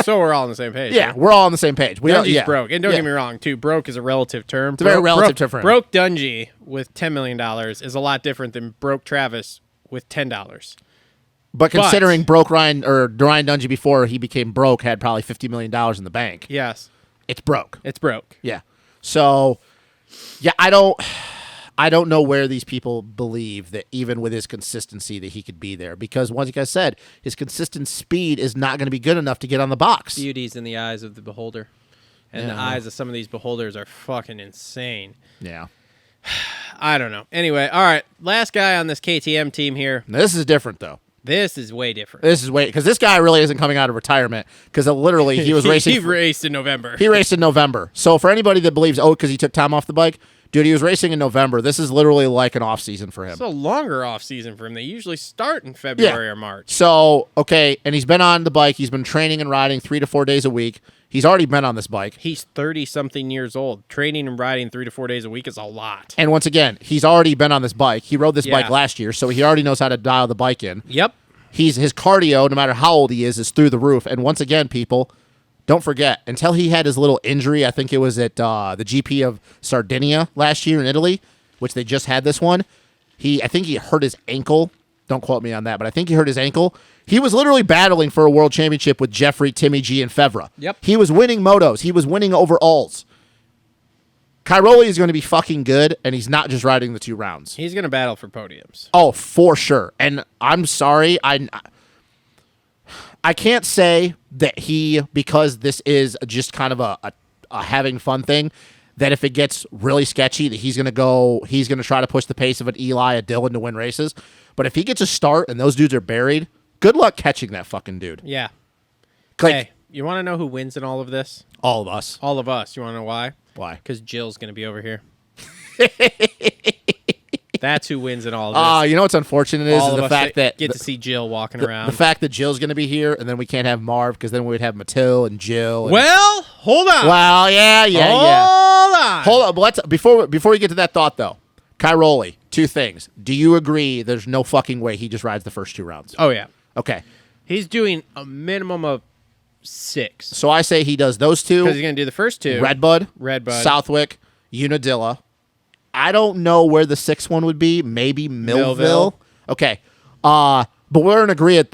So we're all on the same page. Yeah, right? we're all on the same page. We Dungy's yeah. broke. And don't Yeah. get me wrong, too. Broke is a relative term. It's a very relative term for him. Broke Dungy with $10 million is a lot different than broke Travis with $10. But considering Ryan Dungey before he became broke had probably $50 million in the bank. Yes. It's broke. It's broke. Yeah. So, yeah, I don't know where these people believe that even with his consistency that he could be there. Because, once like I said, his consistent speed is not going to be good enough to get on the box. Beauty's in the eyes of the beholder. And the eyes of some of these beholders are fucking insane. Yeah. I don't know. Anyway, all right. Last guy on this KTM team here. Now, this is different, though. This is way different. Because this guy really isn't coming out of retirement. Because literally he was racing. He raced in November. He raced in November. So for anybody that believes, because he took time off the bike, dude, he was racing in November. This is literally like an off season for him. It's a longer off season for him. They usually start in February or March. So, okay, and he's been on the bike. He's been training and riding 3 to 4 days a week. He's already been on this bike. He's 30-something years old. Training and riding 3 to 4 days a week is a lot. And once again, he's already been on this bike. He rode this bike Yeah. last year, so he already knows how to dial the bike in. Yep. His cardio, no matter how old he is through the roof. And once again, people, don't forget, until he had his little injury, I think it was at the GP of Sardinia last year in Italy, which they just had this one. I think he hurt his ankle. Don't quote me on that, but I think he hurt his ankle. He was literally battling for a world championship with Jeffrey, Timmy G, and Fevra. Yep. He was winning motos. He was winning overalls. Cairoli is going to be fucking good, and he's not just riding the 2 rounds. He's going to battle for podiums. Oh, for sure. And I'm sorry, I can't say that because this is just kind of a having fun thing, that if it gets really sketchy, that he's going to try to push the pace of an Eli, a Dylan to win races. But if he gets a start and those dudes are buried, good luck catching that fucking dude. Yeah. Like, Hey, you want to know who wins in all of this? all of us. All of us. You want to know why? Why? Because Jill's going to be over here. That's who wins in all of this. You know what's unfortunate is All of the us fact that get to see Jill walking the around. fact that Jill's going to be here, and then we can't have Marv because then we would have Matil and Jill. And, Well, hold on. well, yeah. Hold on. Hold on, but let's before we get to that thought though. Cairoli, 2 things. Do you agree there's no fucking way he just rides the first 2 rounds? Oh, yeah. Okay. He's doing a minimum of 6. So I say he does those 2. Because he's going to do the first 2. Redbud, Southwick, Unadilla. I don't know where the 6th one would be. Maybe Millville. Okay. But we're in agreement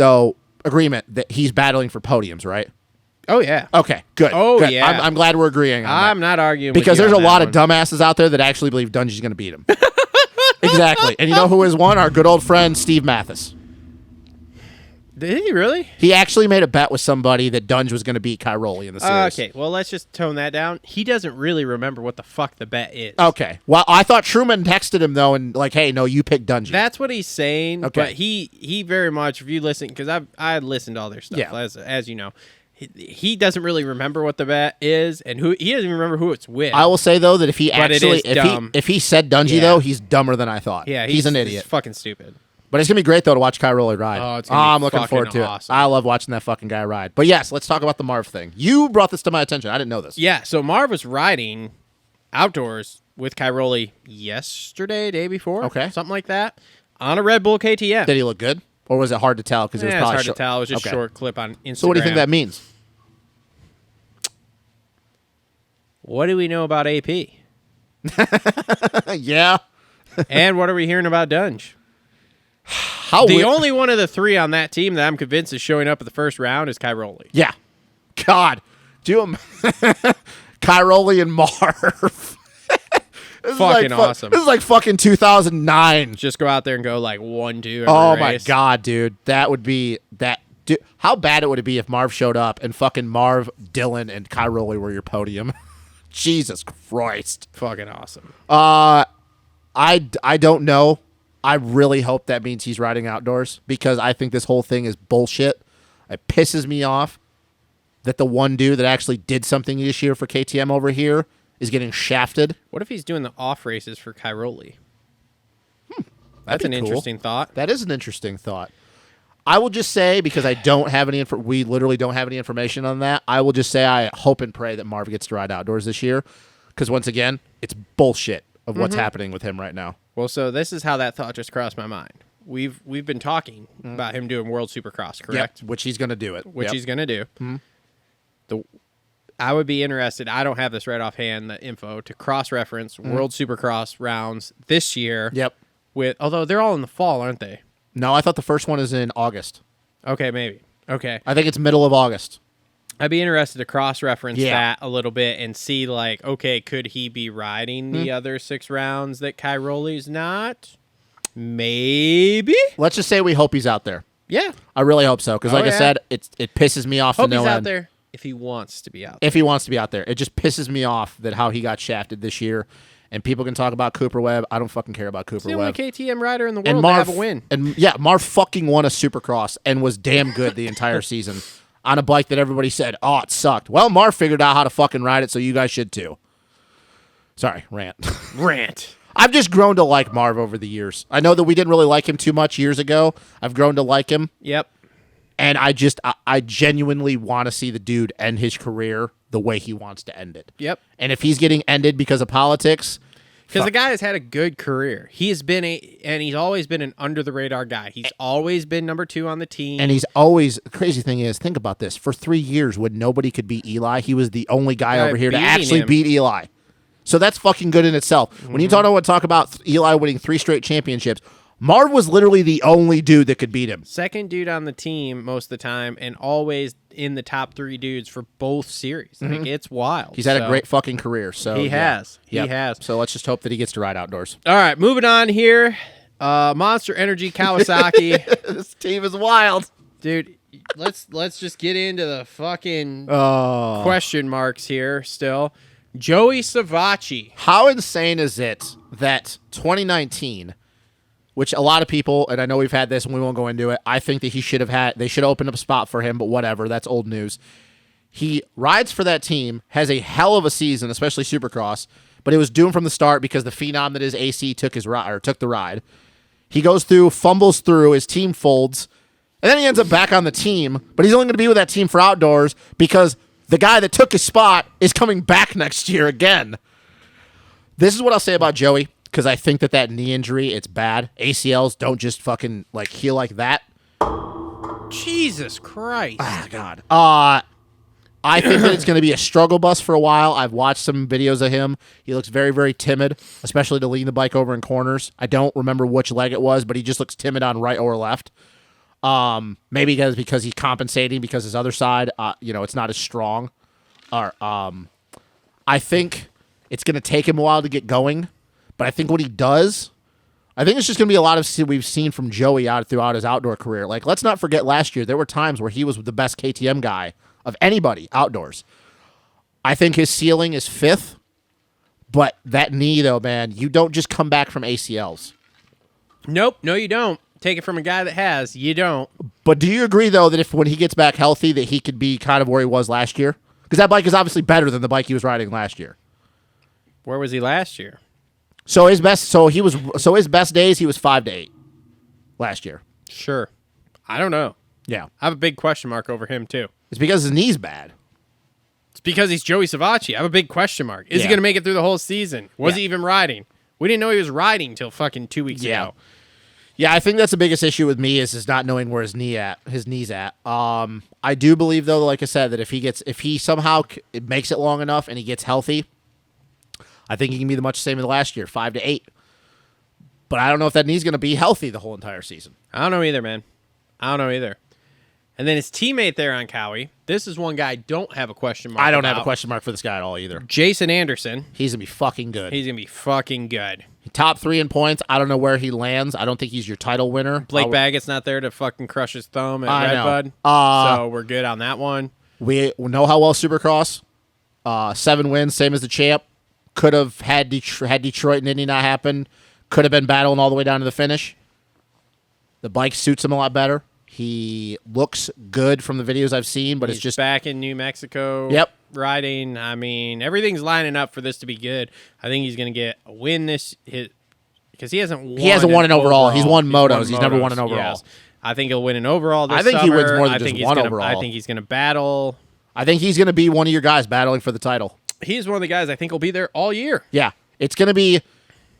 that he's battling for podiums, right? Oh, yeah. Okay, good. Oh, good. yeah. I'm glad we're agreeing on I'm that. not arguing Because with you there's a on lot that of one. dumbasses out there that actually believe Dungy's going to beat him. Exactly. And you know who is one? Our good old friend, Steve Mathis. Did he really? He actually made a bet with somebody that Dunge was going to beat Cairoli in the series. Okay, well, let's just tone that down. He doesn't really remember what the fuck the bet is. Okay. Well, I thought Truman texted him, though, and like, hey, no, you picked Dungy. That's what he's saying. Okay. But he very much, if you listen, because I listened to all their stuff, Yeah. as you know. He doesn't really remember what the bet is, and he doesn't even remember who it's with. I will say, though, that if he But it actually, is dumb. if he said Dungy, Yeah. though, he's dumber than I thought. Yeah, he's an He's idiot. fucking stupid. But it's going to be great, though, to watch Cairoli ride. Oh, it's gonna be I'm looking fucking forward to awesome. it. I love watching that fucking guy ride. But yes, let's talk about the Marv thing. You brought this to my attention. I didn't know this. Yeah, so Marv was riding outdoors with Cairoli yesterday, day before, Okay. something like that, on a Red Bull KTM. Did he look good? Or was it hard to tell because it was It's probably hard to tell. It was just a Okay. short clip on Instagram. So what do you think that means? What do we know about AP? Yeah. And what are we hearing about Dunge? How The weird- only one of the 3 on that team that I'm convinced is showing up at the first round is Cairoli. Yeah. God. Do him. Cairoli and Marv. This is Fucking like awesome. This is like fucking 2009. Just go out there and go like 1-2 every Oh my race. god, dude. That would be that. Dude, how bad it would it be if Marv showed up and fucking Marv, Dylan, and Cairoli were your podium? Jesus Christ. Fucking awesome. I don't know. I really hope that means he's riding outdoors because I think this whole thing is bullshit. It pisses me off that the one dude that actually did something this year for KTM over here is getting shafted. What if he's doing the off races for Cairoli? That's That'd an be cool. interesting thought. That is an interesting thought. I will just say, because I don't have any we literally don't have any information on that, I will just say I hope and pray that Marv gets to ride outdoors this year. Because once again, it's bullshit of what's happening with him right now. Well, so this is how that thought just crossed my mind. We've been talking about him doing World Supercross, correct? Yep, which he's going to do it. Which Yep. he's going to do. I would be interested, I don't have this right offhand, the info, to cross-reference World Supercross rounds this year. Yep. Although they're all in the fall, aren't they? No, I thought the first one is in August. Okay, maybe. Okay. I think it's middle of August. I'd be interested to cross-reference Yeah. that a little bit and see, like, okay, could he be riding the other 6 rounds that Cairoli's not? Maybe. Let's just say we hope he's out there. Yeah. I really hope so. Because Oh, like I yeah. said, it pisses me off Hope to no he's out end. there if he wants to be out there. If he wants to be out there. It just pisses me off that how he got shafted this year. And people can talk about Cooper Webb. I don't fucking care about He's Cooper the only Webb. KTM rider in the And world Marv to have a win. And yeah, Marv fucking won a Supercross and was damn good the entire season on a bike that everybody said, oh, it sucked. Well, Marv figured out how to fucking ride it, so you guys should too. Sorry, rant. Rant. I've just grown to like Marv over the years. I know that we didn't really like him too much years ago. I've grown to like him. Yep. And I genuinely want to see the dude end his career the way he wants to end it. Yep. And if he's getting ended because of politics, Because the guy has had a good career. He's always been an under the radar guy. He's always been number 2 on the team. and he's always, the crazy thing is, think about this. For 3 years, when nobody could beat Eli, he was the only guy Yeah, over here to beating actually him. beat Eli. So that's fucking good in itself. When you talk about Eli winning 3 straight championships, Marv was literally the only dude that could beat him. Second dude on the team most of the time, and always in the top 3 dudes for both series. Like, it's wild. He's had So, a great fucking career. So He yeah. has. Yep. He has. So let's just hope that he gets to ride outdoors. All right, moving on here. Monster Energy Kawasaki. This team is wild. Dude, let's just get into the fucking Oh. question marks here still. Joey Savacci. How insane is it that 2019, which a lot of people, and I know we've had this and we won't go into it, I think that they should have opened up a spot for him, but whatever, that's old news. He rides for that team, has a hell of a season, especially Supercross, but it was doomed from the start because the phenom that is AC took the ride. He goes through, fumbles through, his team folds, and then he ends up back on the team, but he's only going to be with that team for outdoors because the guy that took his spot is coming back next year again. This is what I'll say about Joey, because I think that knee injury, it's bad. ACLs don't just fucking heal like that. Jesus Christ. Ah, God. I think that it's going to be a struggle bus for a while. I've watched some videos of him. He looks very, very timid, especially to lean the bike over in corners. I don't remember which leg it was, but he just looks timid on right or left. Maybe because he's compensating because his other side, it's not as strong. I think it's going to take him a while to get going, but I think what he does, I think it's just going to be a lot of we've seen from Joey throughout his outdoor career. Let's not forget last year, there were times where he was the best KTM guy of anybody outdoors. I think his ceiling is 5th, but that knee, though, man, you don't just come back from ACLs. Nope, no, you don't. Take it from a guy that has. You don't. But do you agree, though, that when he gets back healthy, that he could be kind of where he was last year? Because that bike is obviously better than the bike he was riding last year. Where was he last year? So his best days, he was 5 to 8 last year. Sure. I don't know. Yeah. I have a big question mark over him, too. It's because his knee's bad. It's because he's Joey Savacci. I have a big question mark. Is he going to make it through the whole season? Was he even riding? We didn't know he was riding till fucking 2 weeks ago. Yeah, I think that's the biggest issue with me is not knowing where his knee's at. I do believe, though, like I said, that if he somehow makes it long enough and he gets healthy, I think he can be the much same as last year, 5 to 8. But I don't know if that knee's going to be healthy the whole entire season. I don't know either, man. I don't know either. And then his teammate there on Cowie, this is one guy I don't have a question mark I don't about. have a question mark for this guy at all either. Jason Anderson. He's going to be fucking good. He's going to be fucking good. Top 3 in points. I don't know where he lands. I don't think he's your title winner. Blake Baggett's not there to fucking crush his thumb at I know. Redbud. So we're good on that one. We know how well Supercross. 7 wins, same as the champ. Could have had Detroit and Indy not happen. Could have been battling all the way down to the finish. The bike suits him a lot better. He looks good from the videos I've seen, but He's it's just back in New Mexico. Yep. Riding. I mean, everything's lining up for this to be good. I think he's going to get a win because he hasn't won. He hasn't won an overall. He's won motos. He's never won an motos, overall. yes. I think he'll win an overall this I think he summer. wins more than I just think one he's gonna, overall. I think he's going to battle. I think he's going to be one of your guys battling for the title. He's one of the guys I think will be there all year. Yeah. It's going to be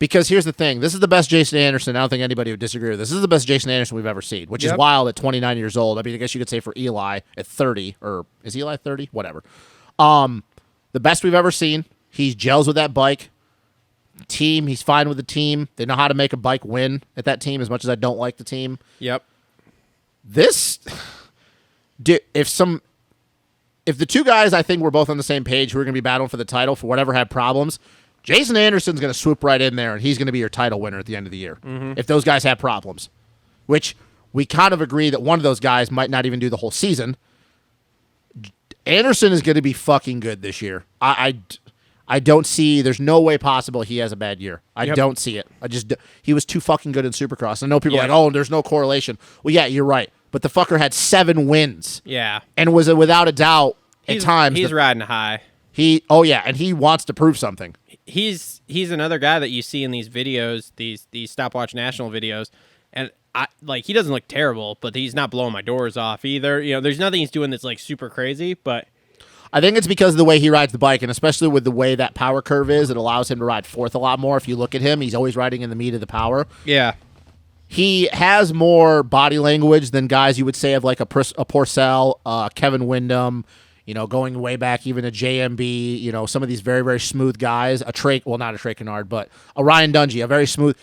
because here's the thing. This is the best Jason Anderson. I don't think anybody would disagree with this. This is the best Jason Anderson we've ever seen, which is wild at 29 years old. I mean, I guess you could say for Eli at 30, or is Eli 30? Whatever. The best we've ever seen. He gels with that bike. Team, he's fine with the team. They know how to make a bike win at that team as much as I don't like the team. Yep. If the two guys I think we're both on the same page who are going to be battling for the title for whatever had problems, Jason Anderson's going to swoop right in there and he's going to be your title winner at the end of the year. Mm-hmm. If those guys have problems, which we kind of agree that one of those guys might not even do the whole season. Anderson is going to be fucking good this year. I don't see. There's no way possible he has a bad year. I don't see it. He was too fucking good in Supercross. I know people are like, oh, there's no correlation. Well, yeah, you're right. But the fucker had 7 wins. Yeah, and was without a doubt at times. He's riding high. And he wants to prove something. He's another guy that you see in these videos, these Stopwatch National videos, and he doesn't look terrible, but he's not blowing my doors off either. You know, there's nothing he's doing that's like super crazy, but I think it's because of the way he rides the bike, and especially with the way that power curve is, it allows him to ride fourth a lot more. If you look at him, he's always riding in the meat of the power. Yeah. He has more body language than guys you would say of like a Porcel, Kevin Windham, going way back even to JMB, some of these very, very smooth guys. Not a Trey Kennard, but a Ryan Dungey, a very smooth.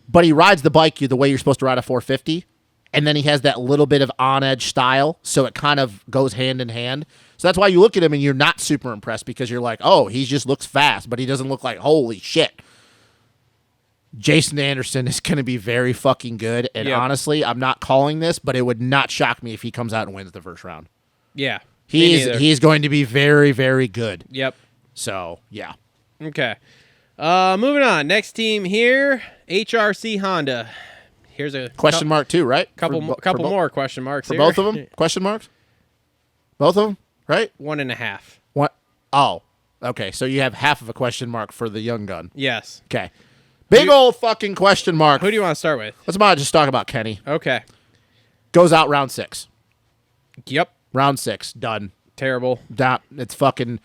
But he rides the bike the way you're supposed to ride a 450, and then he has that little bit of on-edge style, so it kind of goes hand in hand. So that's why you look at him and you're not super impressed because you're like, oh, he just looks fast, but he doesn't look like, holy shit. Jason Anderson is going to be very fucking good, and honestly, I'm not calling this, but it would not shock me if he comes out and wins the first round. Yeah. He's going to be very, very good. Yep. So, yeah. Okay. Moving on. Next team here, HRC Honda. Here's a Question mark too, right? Couple more question marks for here. both of them. Question marks. Both of them, right? 1.5. What? Oh, okay. So you have half of a question mark for the young gun. Yes. Okay. Big old fucking question mark. Who do you want to start with? Let's about just talk about Kenny. Okay. Goes out round 6. Yep. Round 6, done. Terrible. It's fucking.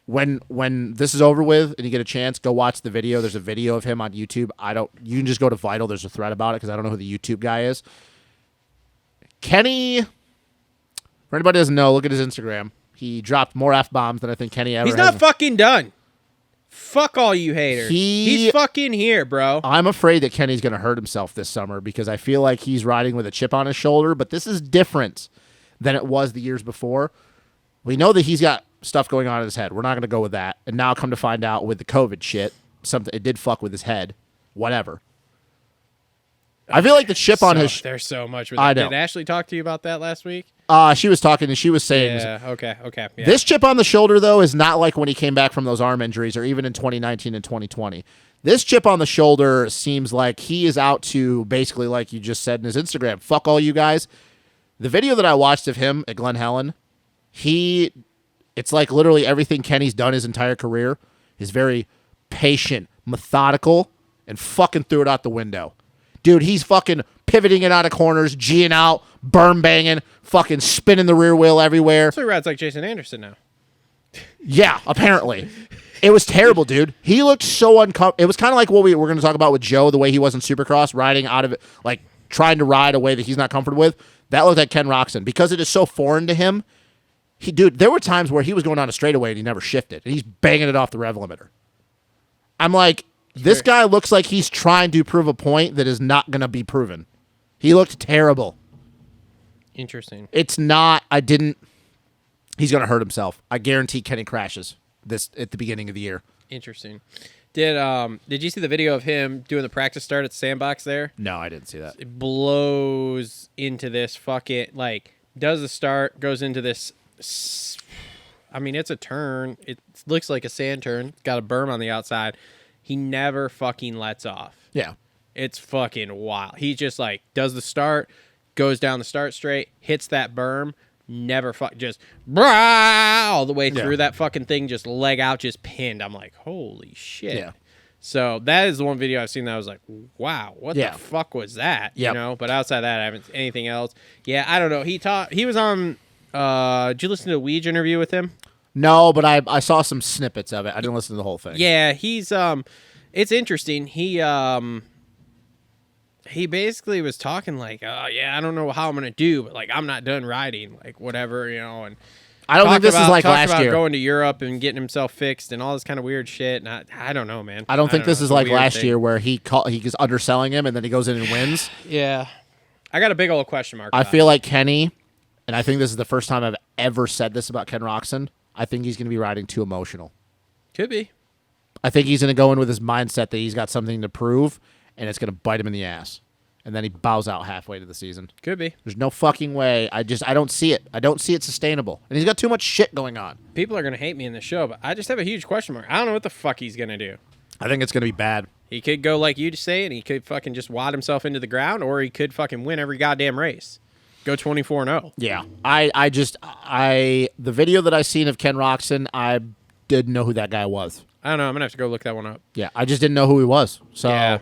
When this is over with and you get a chance, go watch the video. There's a video of him on YouTube. You can just go to Vital. There's a thread about it because I don't know who the YouTube guy is. Kenny, for anybody who doesn't know, look at his Instagram. He dropped more F-bombs than I think Kenny ever He's has. not fucking done. Fuck all you haters. He's fucking here, bro. I'm afraid that Kenny's going to hurt himself this summer because I feel like he's riding with a chip on his shoulder, but this is different than it was the years before. We know that he's got stuff going on in his head. We're not going to go with that. And now come to find out with the COVID shit, it did fuck with his head. Whatever. I feel like the chip on his... There's so much with I that. know. Did Ashley talk to you about that last week? She was talking and she was saying... Yeah, okay. Yeah. This chip on the shoulder, though, is not like when he came back from those arm injuries or even in 2019 and 2020. This chip on the shoulder seems like he is out to basically, like you just said in his Instagram, fuck all you guys. The video that I watched of him at Glen Helen, it's like literally everything Kenny's done his entire career is very patient, methodical, and fucking threw it out the window. Dude, he's fucking pivoting it out of corners, G'ing out, berm banging, fucking spinning the rear wheel everywhere. So he rides like Jason Anderson now. Yeah, apparently. It was terrible, dude. He looked so uncomfortable. It was kind of like what we're going to talk about with Joe, the way he was in Supercross, riding out of it, like trying to ride a way that he's not comfortable with. That looked like Ken Roczen. Because it is so foreign to him, dude, there were times where he was going down a straightaway and he never shifted, and he's banging it off the rev limiter. I'm like, this guy looks like he's trying to prove a point that is not going to be proven. He looked terrible. Interesting. It's not, he's going to hurt himself. I guarantee Kenny crashes this at the beginning of the year. Interesting. Did you see the video of him doing the practice start at the sandbox there? No, I didn't see that. It blows into this fucking, does the start, goes into this, I mean, it's a turn. It looks like a sand turn. It's got a berm on the outside. He never fucking lets off. Yeah. It's fucking wild. He just, does the start, goes down the start straight, hits that berm, just all the way through that fucking thing, just leg out, just pinned. I'm like, holy shit. Yeah. So that is the one video I've seen that I was like, wow, what the fuck was that? Yep. You know, but outside that, I haven't anything else. Yeah, I don't know. He was on, did you listen to a Weege interview with him? No, but I saw some snippets of it. I didn't listen to the whole thing. Yeah, he's, it's interesting. He basically was talking I don't know how I'm going to do, but I'm not done riding, whatever, and I don't think this is like last year. Going to Europe and getting himself fixed and all this kind of weird shit. And I don't know, man. I don't think this is like last year where he is underselling him and then he goes in and wins. Yeah. I got a big old question mark. I feel like Kenny, and I think this is the first time I've ever said this about Ken Roczen, I think he's going to be riding too emotional. Could be. I think he's going to go in with his mindset that he's got something to prove, and it's going to bite him in the ass. And then he bows out halfway to the season. Could be. There's no fucking way. I don't see it. I don't see it sustainable. And he's got too much shit going on. People are going to hate me in this show, but I just have a huge question mark. I don't know what the fuck he's going to do. I think it's going to be bad. He could go like you just say, and he could fucking just wad himself into the ground, or he could fucking win every goddamn race. Go 24-0. Yeah. The video that I seen of Ken Roczen, I didn't know who that guy was. I don't know. I'm going to have to go look that one up. Yeah, I just didn't know who he was. So,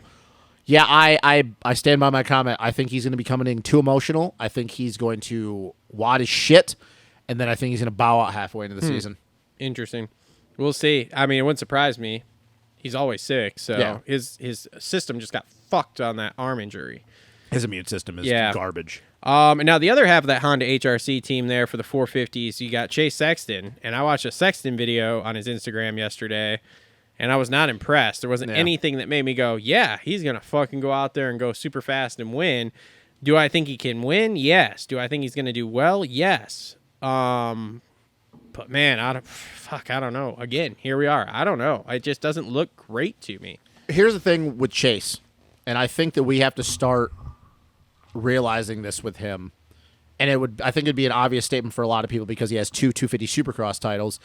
yeah, I stand by my comment. I think he's going to be coming in too emotional. I think he's going to wad his shit, and then I think he's going to bow out halfway into the season. Interesting. We'll see. I mean, it wouldn't surprise me. He's always sick, so his system just got fucked on that arm injury. His immune system is garbage. And now the other half of that Honda HRC team there for the 450s, you got Chase Sexton, and I watched a Sexton video on his Instagram yesterday, and I was not impressed. There wasn't anything that made me go, yeah, he's going to fucking go out there and go super fast and win. Do I think he can win? Yes. Do I think he's going to do well? Yes. But man, I don't know. Again, here we are. I don't know. It just doesn't look great to me. Here's the thing with Chase, and I think that we have to start realizing this with him. And I think it'd be an obvious statement for a lot of people because he has two 250 Supercross titles.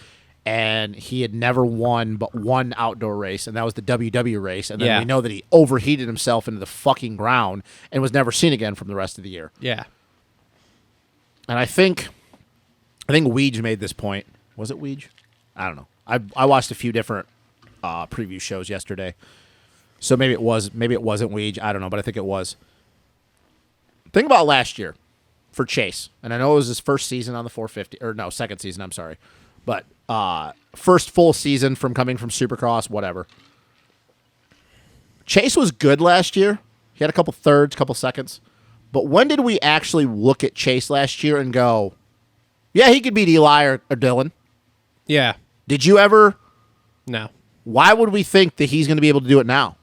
and he had never won but one outdoor race, and that was the WW race. And then Yeah. we know that he overheated himself into the fucking ground and was never seen again from the rest of the year. Yeah. And I think Weege made this point. Was it Weege? I don't know. I watched a few different preview shows yesterday, so maybe it wasn't Weege. I don't know, but I think it was. Think about last year for Chase, and I know it was his first season on the 450, or no, second season. I'm sorry, but first full season from coming from Supercross, whatever. Chase was good last year. He had a couple thirds, couple seconds. But when did we actually look at Chase last year and go, yeah, he could beat Eli or Dylan? Yeah. Did you ever? No. Why would we think that he's going to be able to do it now?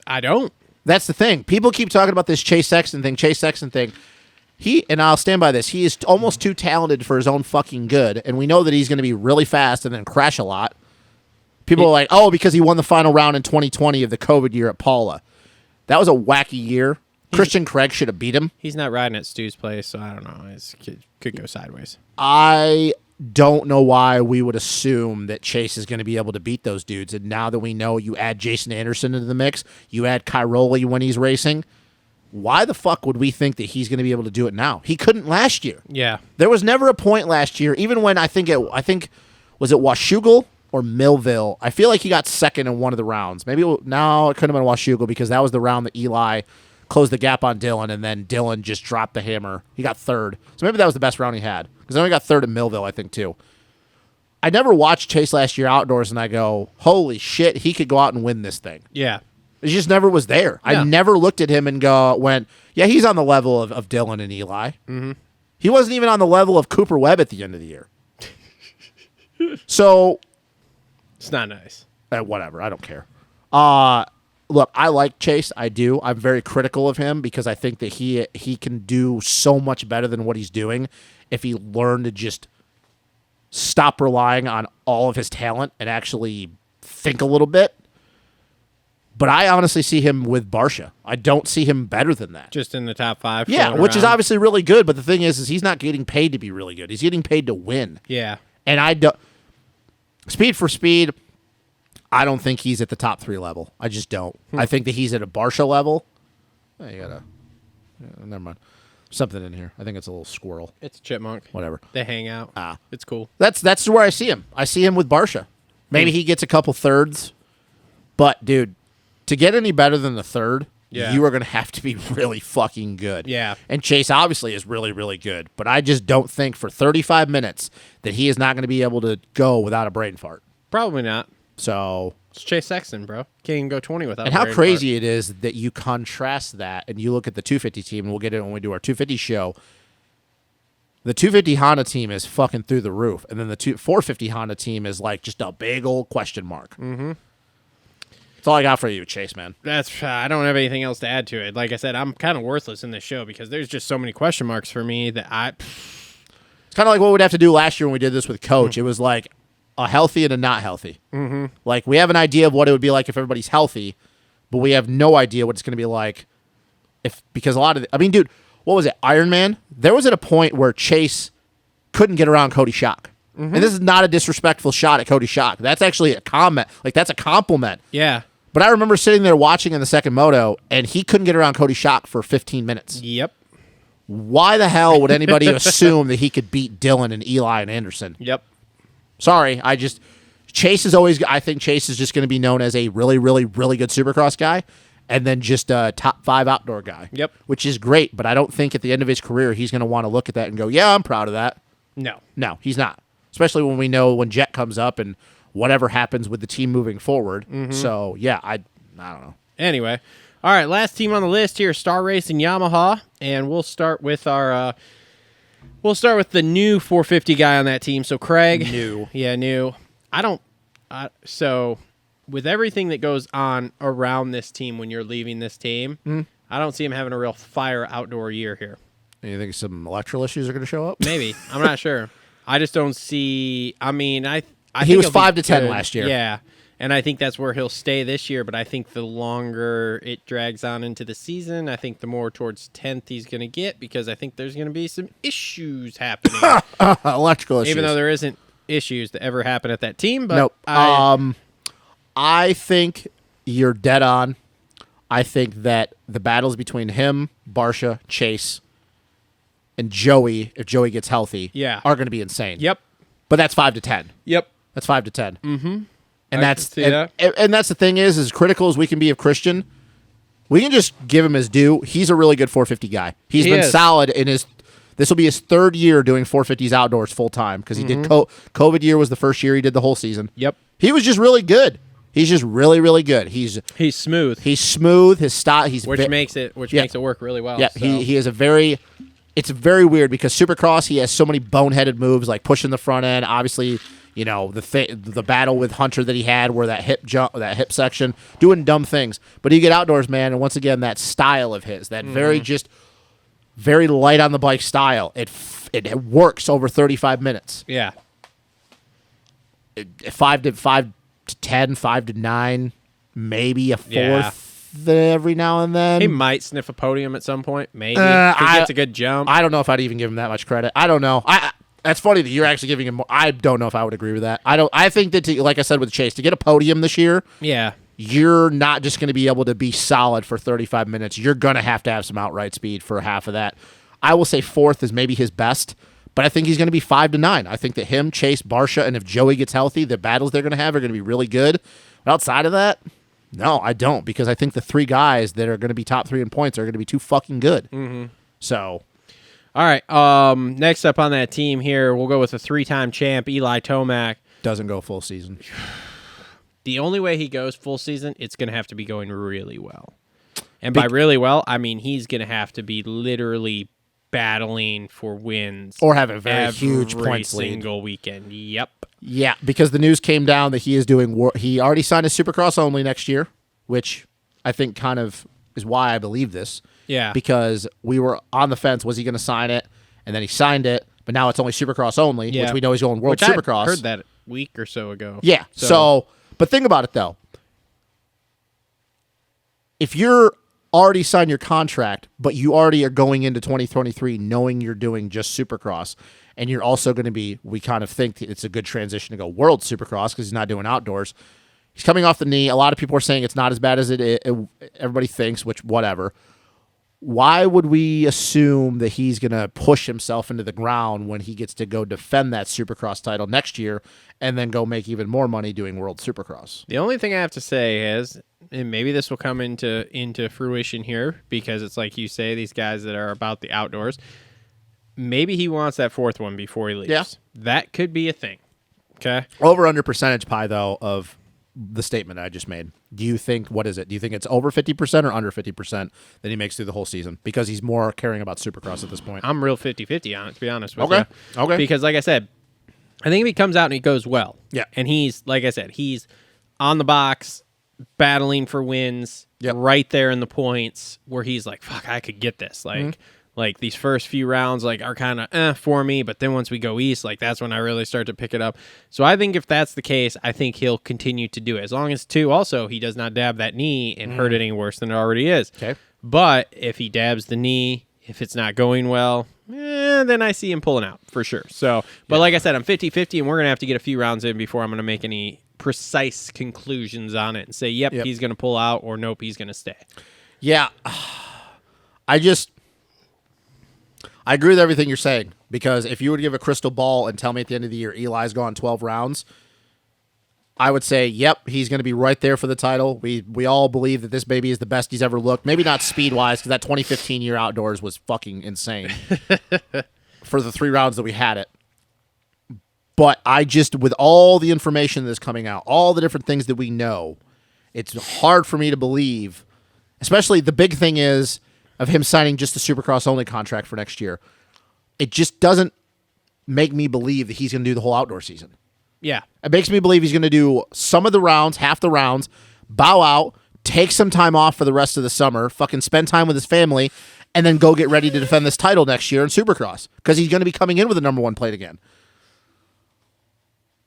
I don't. That's the thing. People keep talking about this Chase Sexton thing. And I'll stand by this, he is almost too talented for his own fucking good, and we know that he's going to be really fast and then crash a lot. People are like, oh, because he won the final round in 2020 of the COVID year at Paula. That was a wacky year. Christian Craig should have beat him. He's not riding at Stu's place, so I don't know. It could go sideways. I don't know why we would assume that Chase is going to be able to beat those dudes. And now that we know, you add Jason Anderson into the mix, you add Cairoli when he's racing. Why the fuck would we think that he's going to be able to do it now? He couldn't last year. Yeah. There was never a point last year, even when I think was it Washougal or Millville? I feel like he got second in one of the rounds. Maybe it couldn't have been Washougal because that was the round that Eli closed the gap on Dylan, and then Dylan just dropped the hammer. He got third. So maybe that was the best round he had. Because then we got third in Millville, I think, too. I never watched Chase last year outdoors, and I go, holy shit, he could go out and win this thing. Yeah. It just never was there. Yeah. I never looked at him and went, yeah, he's on the level of Dylan and Eli. Mm-hmm. He wasn't even on the level of Cooper Webb at the end of the year. So, It's not nice. whatever. I don't care. Look, I like Chase. I do. I'm very critical of him because I think that he can do so much better than what he's doing if he learned to just stop relying on all of his talent and actually think a little bit. But I honestly see him with Barsha. I don't see him better than that. Just in the top 5. Yeah, floating which is around. obviously really good. But the thing is he's not getting paid to be really good. He's getting paid to win. Yeah. And I don't. Speed for speed, I don't think he's at the top 3 level. I just don't. I think that he's at a Barsha level. Oh, you gotta. Never mind. Something in here. I think it's a little squirrel. It's a chipmunk. Whatever. They hang out. It's cool. That's where I see him. I see him with Barsha. Maybe he gets a couple thirds. But, dude, to get any better than the third, Yeah. you are going to have to be really fucking good. Yeah. And Chase obviously is really, really good. But I just don't think for 35 minutes that he is not going to be able to go without a brain fart. Probably not. So, It's Chase Sexton, bro. Can't even go 20 without. and how crazy it is that you contrast that and you look at the 250 team, and we'll get it when we do our 250 show. The 250 Honda team is fucking through the roof, and then the 450 Honda team is like just a big old question mark. Mm-hmm. That's all I got for you, Chase, man. I don't have anything else to add to it. Like I said, I'm kind of worthless in this show because there's just so many question marks for me that It's kind of like what we'd have to do last year when we did this with Coach. It was like a healthy and a not healthy. Mm-hmm. Like, we have an idea of what it would be like if everybody's healthy, but we have no idea what it's going to be like because a lot of I mean, dude, what was it? Iron Man? There was at a point where Chase couldn't get around Cody Schock. Mm-hmm. And this is not a disrespectful shot at Cody Schock. That's actually a comment. Like, that's a compliment. yeah. But I remember sitting there watching in the second moto, and he couldn't get around Cody Schock for 15 minutes. Yep. Why the hell would anybody assume that he could beat Dylan and Eli and Anderson? Yep. Sorry, Chase is always. I think Chase is just going to be known as a really, really, really good Supercross guy, and then just a top 5 outdoor guy. Yep. Which is great, but I don't think at the end of his career he's going to want to look at that and go, "Yeah, I'm proud of that." No, he's not. Especially when we know when Jet comes up and whatever happens with the team moving forward. Mm-hmm. So yeah, I don't know. Anyway, all right. Last team on the list here: Star Racing Yamaha, and we'll start with our. We'll start with the new 450 guy on that team. So Craig. New. Yeah, new. So with everything that goes on around this team when you're leaving this team, I don't see him having a real fire outdoor year here. You think some electrical issues are going to show up? Maybe. I'm not sure. I just don't see. I mean, I he think was he'll be 5 to 10 good. last year. Yeah. And I think that's where he'll stay this year. But I think the longer it drags on into the season, I think the more towards 10th he's going to get because I think there's going to be some issues happening. Electrical issues. Even though there isn't issues that ever happen at that team. But Nope. I think you're dead on. I think that the battles between him, Barsha, Chase, and Joey, if Joey gets healthy, are going to be insane. Yep. But that's 5 to 10. That's 5 to 10. Mm-hmm. And that's that's the thing is, as critical as we can be of Christian, we can just give him his due. He's a really good 450 guy. He's been solid in his. This will be his 3rd year doing 450s outdoors full time because he did COVID year was the first year he did the whole season. Yep. He was just really good. He's just really, really good. He's smooth. He's smooth. His style. Which makes it work really well. Yeah. So. He is a very. It's very weird because Supercross he has so many boneheaded moves like pushing the front end. Obviously, you know the battle with Hunter that he had where that hip jump, that hip section, doing dumb things. But you get outdoors, man, and once again that style of his, that very light on the bike style. It works over 35 minutes. Yeah. 5 to 10, 5 to 9, maybe a 4th every now and then. He might sniff a podium at some point. Maybe if he gets a good jump. I don't know if I'd even give him that much credit. I don't know. That's funny that you're actually giving him more. I don't know if I would agree with that. I think that like I said with Chase, to get a podium this year, you're not just going to be able to be solid for 35 minutes. You're going to have some outright speed for half of that. I will say 4th is maybe his best, but I think he's going to be 5 to 9. I think that him, Chase, Barsha, and if Joey gets healthy, the battles they're going to have are going to be really good. But outside of that, no, I don't, because I think the 3 guys that are going to be top 3 in points are going to be too fucking good. Mm-hmm. So, all right. Next up on that team here, we'll go with a 3-time champ, Eli Tomac. Doesn't go full season. The only way he goes full season, it's going to have to be going really well. And by really well, I mean he's going to have to be literally battling for wins. Or have a very huge points lead. Every single weekend. Yep. Yeah, because the news came down that he is doing. He already signed a Supercross only next year, which I think kind of is why I believe this. Yeah. Because we were on the fence. Was he going to sign it? And then he signed it, but now it's only Supercross only, which we know he's going World Supercross. I heard that a week or so ago. Yeah. So, but think about it though. If you're already signed your contract, but you already are going into 2023 knowing you're doing just Supercross, and you're also going to be, we kind of think it's a good transition to go World Supercross because he's not doing outdoors. He's coming off the knee. A lot of people are saying it's not as bad as everybody thinks, which whatever. Why would we assume that he's going to push himself into the ground when he gets to go defend that Supercross title next year and then go make even more money doing World Supercross? The only thing I have to say is, and maybe this will come into fruition here because it's like you say, these guys that are about the outdoors, maybe he wants that 4th one before he leaves. Yeah. That could be a thing. Okay. Over under percentage pie, though, of the statement I just made. Do you think, what is it? Do you think it's over 50% or under 50% that he makes through the whole season? Because he's more caring about Supercross at this point. I'm real 50-50 on it, to be honest with you. Okay. Because like I said, I think if he comes out and he goes well, and he's, like I said, he's on the box, battling for wins, right there in the points where he's like, fuck, I could get this. Like these first few rounds are kind of for me, but then once we go east, that's when I really start to pick it up. So I think if that's the case, I think he'll continue to do it. As long as, too, also, he does not dab that knee and hurt it any worse than it already is. Okay. But if he dabs the knee, if it's not going well, then I see him pulling out for sure. So, but like I said, I'm 50-50, and we're going to have to get a few rounds in before I'm going to make any precise conclusions on it and say, yep. He's going to pull out, or nope, he's going to stay. Yeah. I agree with everything you're saying, because if you were to give a crystal ball and tell me at the end of the year Eli's gone 12 rounds, I would say, yep, he's going to be right there for the title. We all believe that this baby is the best he's ever looked. Maybe not speed-wise, because that 2015 year outdoors was fucking insane for the 3 rounds that we had it. But with all the information that's coming out, all the different things that we know, it's hard for me to believe, especially the big thing is of him signing just the Supercross only contract for next year. It just doesn't make me believe that he's going to do the whole outdoor season. Yeah. It makes me believe he's going to do some of the rounds, half the rounds, bow out, take some time off for the rest of the summer, fucking spend time with his family, and then go get ready to defend this title next year in Supercross, because he's going to be coming in with the number 1 plate again.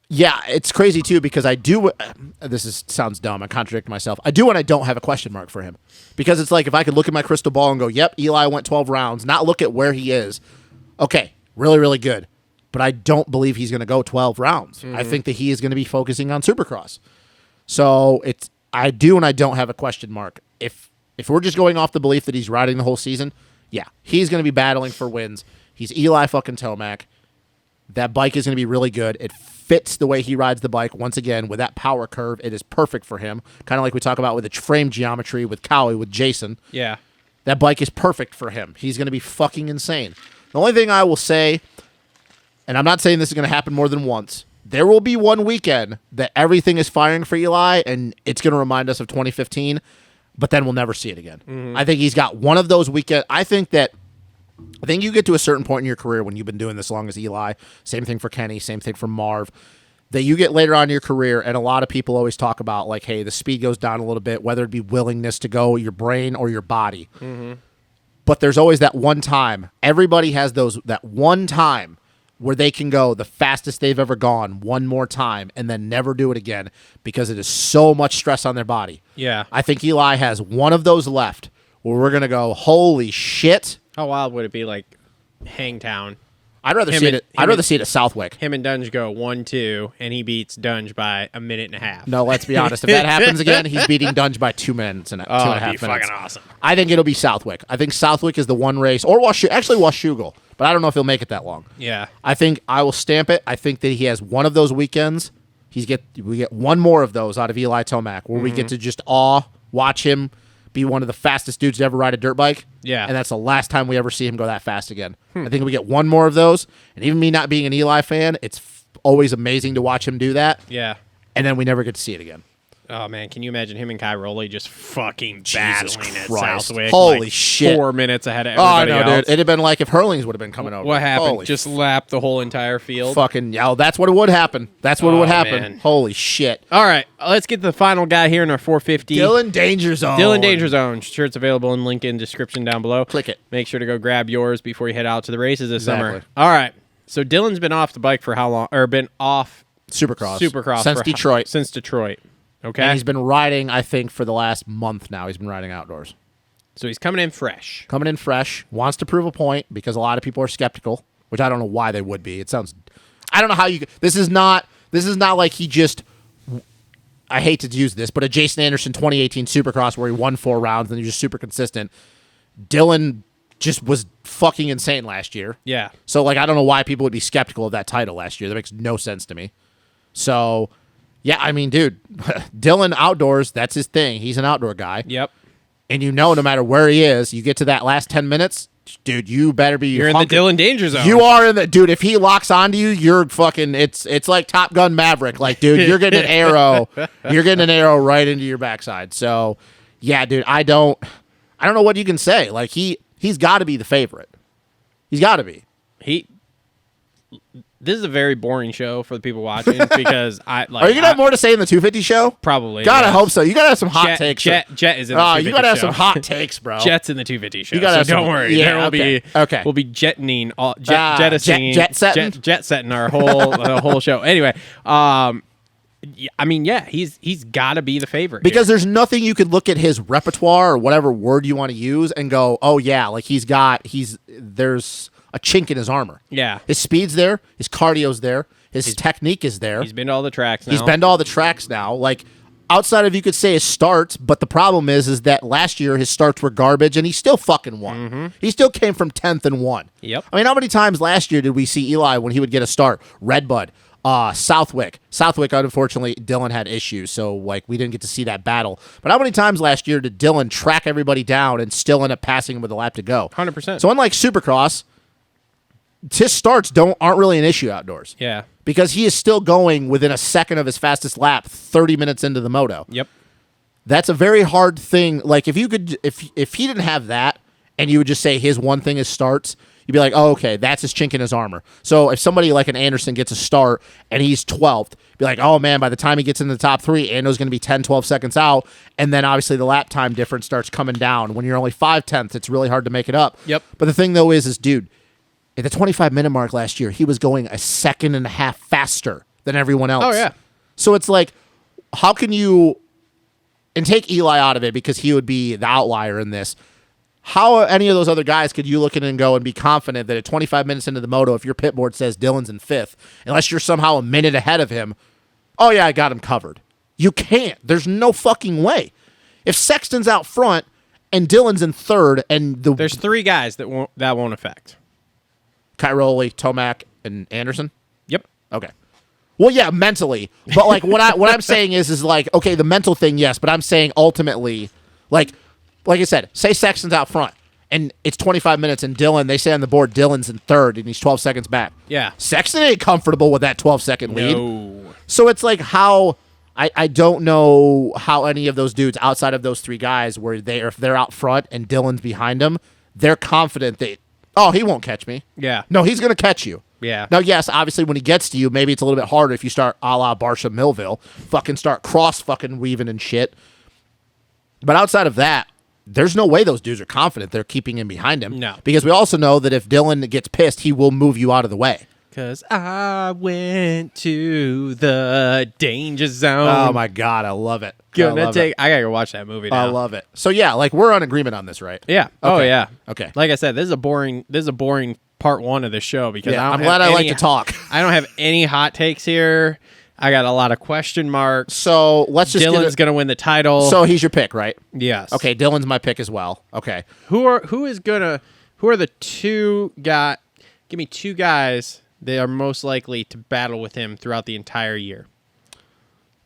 Yeah, it's crazy, too, because I do... sounds dumb. I contradict myself. I do when I don't have a question mark for him. Because it's like if I could look at my crystal ball and go, yep, Eli went 12 rounds, not look at where he is. Okay, really, really good. but I don't believe he's going to go 12 rounds. I think that he is going to be focusing on Supercross. So I do and I don't have a question mark. If we're just going off the belief that he's riding the whole season, yeah, he's going to be battling for wins. He's Eli fucking Tomac. That bike is going to be really good. It fits the way he rides the bike. Once again, with that power curve, it is perfect for him. Kind of like we talk about with the frame geometry with Cowie, with Jason. Yeah. That bike is perfect for him. He's going to be fucking insane. The only thing I will say, and I'm not saying this is going to happen more than once, there will be one weekend that everything is firing for Eli, and it's going to remind us of 2015, but then we'll never see it again. I think he's got one of those weekends. I think you get to a certain point in your career when you've been doing this long as Eli, same thing for Kenny, same thing for Marv, that you get later on in your career, and a lot of people always talk about, like, hey, the speed goes down a little bit, whether it be willingness to go, your brain, or your body. But there's always that one time. Everybody has that one time where they can go the fastest they've ever gone one more time and then never do it again because it is so much stress on their body. Yeah. I think Eli has one of those left where we're going to go, holy shit. How wild would it be, like, Hangtown? I'd rather see it at Southwick. Him and Dunge go 1-2, and he beats Dunge by a minute and a half. No, let's be honest. If that happens again, he's beating Dunge by 2 minutes and 2.5 minutes. Fucking awesome. I think it'll be Southwick. I think Southwick is the one race, or Washougal, but I don't know if he'll make it that long. Yeah. I think I will stamp it. I think that he has one of those weekends. We get one more of those out of Eli Tomac, where we get to just watch him be one of the fastest dudes to ever ride a dirt bike. Yeah. And that's the last time we ever see him go that fast again. I think we get one more of those. And even me not being an Eli fan, it's always amazing to watch him do that. Yeah. And then we never get to see it again. Oh, man. Can you imagine him and Kai Rowley just fucking battling at Christ. Southwick? Holy like shit. 4 minutes ahead of Oh, everybody no, else. dude. It'd have been like if Hurlings would have been coming over. What happened? Holy Just lap the whole entire field? fucking, yeah, that's what it would happen. That's what would happen. man. Holy shit. All right. Let's get to the final guy here in our 450. Dylan Danger Zone. Dylan Danger Zone. Shirt's available in link in description down below. Click it. Make sure to go grab yours before you head out to the races this summer. Exactly. All right. So Dylan's been off the bike for how long? Or been off Supercross. Since for Detroit. Since Detroit. Okay. And he's been riding, I think, for the last month now. He's been riding outdoors. So he's coming in fresh. Coming in fresh. Wants to prove a point because a lot of people are skeptical, which I don't know why they would be. It sounds... I don't know how you... This is not like he just... I hate to use this, but a Jason Anderson 2018 Supercross where he won 4 rounds and he's just super consistent. Dylan just was fucking insane last year. Yeah. So, like, I don't know why people would be skeptical of that title last year. That makes no sense to me. So... Yeah, I mean, dude, Dylan outdoors, that's his thing. He's an outdoor guy. Yep. And no matter where he is, you get to that last 10 minutes, dude, you better be... You're in the Dylan Danger Zone. You are in the... Dude, if he locks onto you, you're fucking... It's like Top Gun Maverick. Like, dude, you're getting an arrow. You're getting an arrow right into your backside. So, yeah, dude, I don't know what you can say. Like, he's got to be the favorite. He's got to be. This is a very boring show for the people watching because I like. Are you gonna have more to say in the 250 show? Probably. God, yes. I hope so. You gotta have some hot takes. Jet is in the 250 you gotta have show. some hot takes, bro. Jet's in the 250 show. You gotta have don't some- worry. yeah, There will okay. be. Okay. We'll be jettining all jettisoning jet setting our whole the whole show. Anyway, I mean, yeah, he's got to be the favorite because here. there's nothing you could look at his repertoire or whatever word you want to use and go, oh yeah, like there's a chink in his armor. Yeah. His speed's there, his cardio's there, his technique is there. He's been to all the tracks now. He's been to all the tracks now. Like outside of you could say his starts, but the problem is that last year his starts were garbage and he still fucking won. He still came from 10th and won. Yep. I mean, how many times last year did we see Eli when he would get a start? Redbud, Southwick, unfortunately, Dylan had issues, so like we didn't get to see that battle. But how many times last year did Dylan track everybody down and still end up passing him with a lap to go? 100%. So unlike Supercross, his starts aren't really an issue outdoors. Yeah. Because he is still going within a second of his fastest lap 30 minutes into the moto. Yep. That's a very hard thing. Like if he didn't have that and you would just say his one thing is starts, you'd be like, oh, okay, that's his chink in his armor. So if somebody like an Anderson gets a start and he's 12th, be like, oh man, by the time he gets in the top 3, Ando's going to be 10, 12 seconds out. And then obviously the lap time difference starts coming down. When you're only 5/10, it's really hard to make it up. Yep. But the thing though is dude, at the 25-minute mark last year, he was going a second and a half faster than everyone else. Oh, yeah. So it's like, how can you... And take Eli out of it because he would be the outlier in this. how any of those other guys could you look in and go and be confident that at 25 minutes into the moto, if your pit board says Dylan's in 5th, unless you're somehow a minute ahead of him, oh yeah, I got him covered. You can't. There's no fucking way. If Sexton's out front and Dylan's in 3rd, and There's 3 guys that won't affect. Cairoli, Tomac, and Anderson. Yep. Okay. Well, yeah, mentally, but like what I'm saying is like, okay, the mental thing, yes, but I'm saying ultimately, like I said, say Sexton's out front and it's 25 minutes and Dylan, they say on the board Dylan's in 3rd and he's 12 seconds back. Yeah. Sexton ain't comfortable with that 12-second lead. No. So it's like how I don't know how any of those dudes outside of those 3 guys where if they're out front and Dylan's behind them, they're confident that, oh, he won't catch me. Yeah. No, he's going to catch you. Yeah. Now, yes, obviously when he gets to you, maybe it's a little bit harder if you start a la Barsha Millville, fucking start cross fucking weaving and shit. But outside of that, there's no way those dudes are confident they're keeping him behind him. No. Because we also know that if Dylan gets pissed, he will move you out of the way. Because I went to the danger zone. Oh, my God. I love it. I gotta go watch that movie now. I love it. So, yeah, like we're on agreement on this, right? Yeah. Oh, Okay. yeah. Okay. Like I said, this is a boring part 1 of the show because Yeah, I don't I'm have glad I like any- to talk. I don't have any hot takes here. I got a lot of question marks. So, let's just Dylan's going to win the title. So, he's your pick, right? yes. Okay, Dylan's my pick as well. Okay. Who are the 2 guys? Give me 2 guys that are most likely to battle with him throughout the entire year.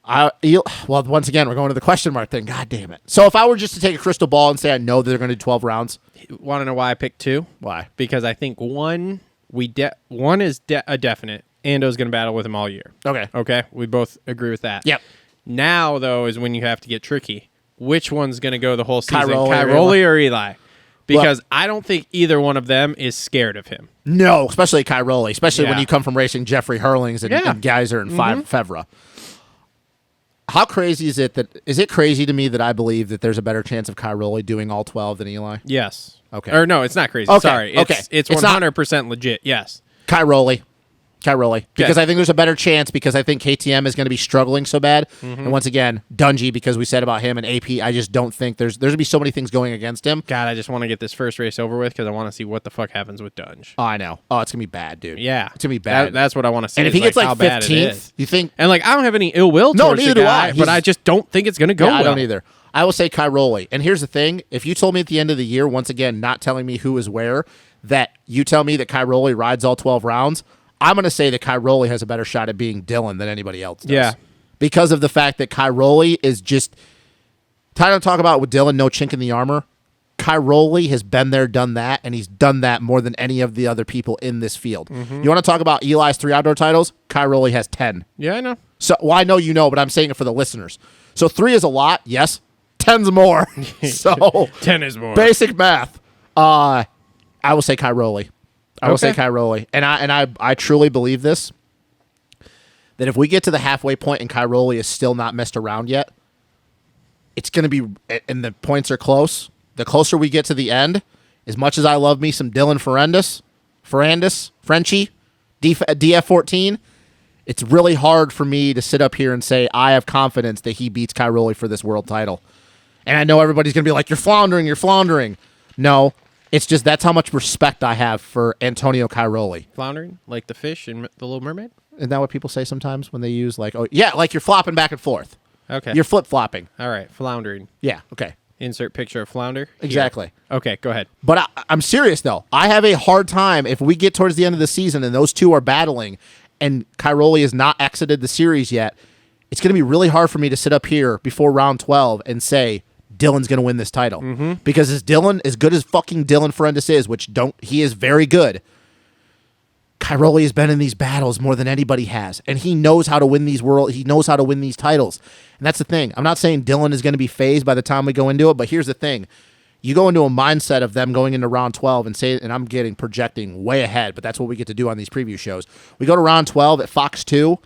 Well, once again, we're going to the question mark thing. God damn it. So if I were just to take a crystal ball and say I know that they're going to do 12 rounds. Want to know why I picked 2? Why? Because I think one is a definite. Ando's going to battle with him all year. Okay. Okay, we both agree with that. Yep. Now, though, is when you have to get tricky. Which one's going to go the whole season? Cairoli or Eli? Because I don't think either one of them is scared of him. No, especially Cairoli, especially when Yeah. you come from racing Jeffrey Hurlings and Geyser and Fevra. How crazy is it is it crazy to me that I believe that there's a better chance of Cairoli doing all 12 than Eli? Yes. Okay. Or no, it's not crazy. Okay, Sorry. It's It's not- 100% legit. Yes. Cairoli. Because Okay. I think there's a better chance because I think KTM is going to be struggling so bad. And once again, Dungy, because we said about him and AP, I just don't think there's going to be so many things going against him. God, I just want to get this first race over with because I want to see what the fuck happens with Dunge. Oh, I know. Oh, it's going to be bad, dude. Yeah. It's going to be bad. That's what I want to see. And if is, he gets how like bad it 15th, is. you think... And like I don't have any ill will No, towards neither the do guy, I. but I just don't think it's going to go Yeah, well. I don't either. I will say Cairoli. And here's the thing. If you told me at the end of the year, once again, not telling me who is where, that you tell me that Cairoli rides all 12 rounds, I'm going to say that Cairoli has a better shot at being Dylan than anybody else does. Yeah. Because of the fact that Cairoli is just... Time to talk about with Dylan, no chink in the armor. Cairoli has been there, done that, and he's done that more than any of the other people in this field. You want to talk about Eli's 3 outdoor titles? Cairoli has 10. Yeah, I know. So, well, I know you know, but I'm saying it for the listeners. So 3 is a lot, yes. 10's more. So 10 is more. basic math. I will say Cairoli. I will say Okay. Cairoli. And I truly believe this. That if we get to the halfway point and Cairoli is still not messed around yet, it's going to be, and the points are close. The closer we get to the end, as much as I love me some Dylan Frenchie, DF14, it's really hard for me to sit up here and say I have confidence that he beats Cairoli for this world title. And I know everybody's going to be like, you're floundering. No, it's just that's how much respect I have for Antonio Cairoli. Floundering? Like the fish in The Little Mermaid? Isn't that what people say sometimes when they use like, oh, yeah, like you're flopping back and forth. Okay. You're flip-flopping. All right. Floundering. Yeah, okay. Insert picture of flounder. Here. Exactly. Okay, go ahead. But I'm serious, though. I have a hard time if we get towards the end of the season and those two are battling and Cairoli has not exited the series yet, it's going to be really hard for me to sit up here before round 12 and say Dylan's going to win this title. Because as good as fucking Dylan Ferendis is, he is very good, Cairoli has been in these battles more than anybody has, and he knows how to win these titles. And that's the thing. I'm not saying Dylan is going to be phased by the time we go into it, but here's the thing. You go into a mindset of them going into round 12 and I'm projecting way ahead, but that's what we get to do on these preview shows. We go to round 12 at Fox 2,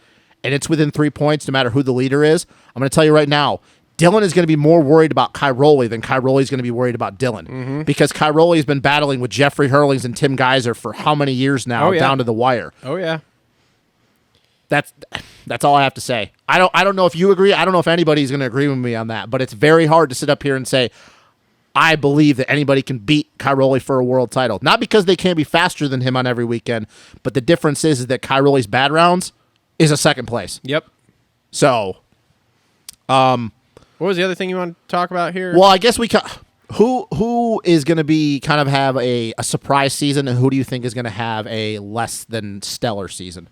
and it's within 3 points no matter who the leader is. I'm going to tell you right now, Dylan is going to be more worried about Cairoli than Cairoli is going to be worried about Dylan. Because Cairoli has been battling with Jeffrey Hurlings and Tim Geyser for how many years now, down to the wire. Oh, yeah. That's all I have to say. I don't know if you agree. I don't know if anybody's going to agree with me on that, but it's very hard to sit up here and say, I believe that anybody can beat Cairoli for a world title. Not because they can't be faster than him on every weekend, but the difference is that Cairoli's bad rounds is a second place. Yep. So, what was the other thing you want to talk about here? well, I guess who is going to be kind of have a surprise season, and who do you think is going to have a less than stellar season?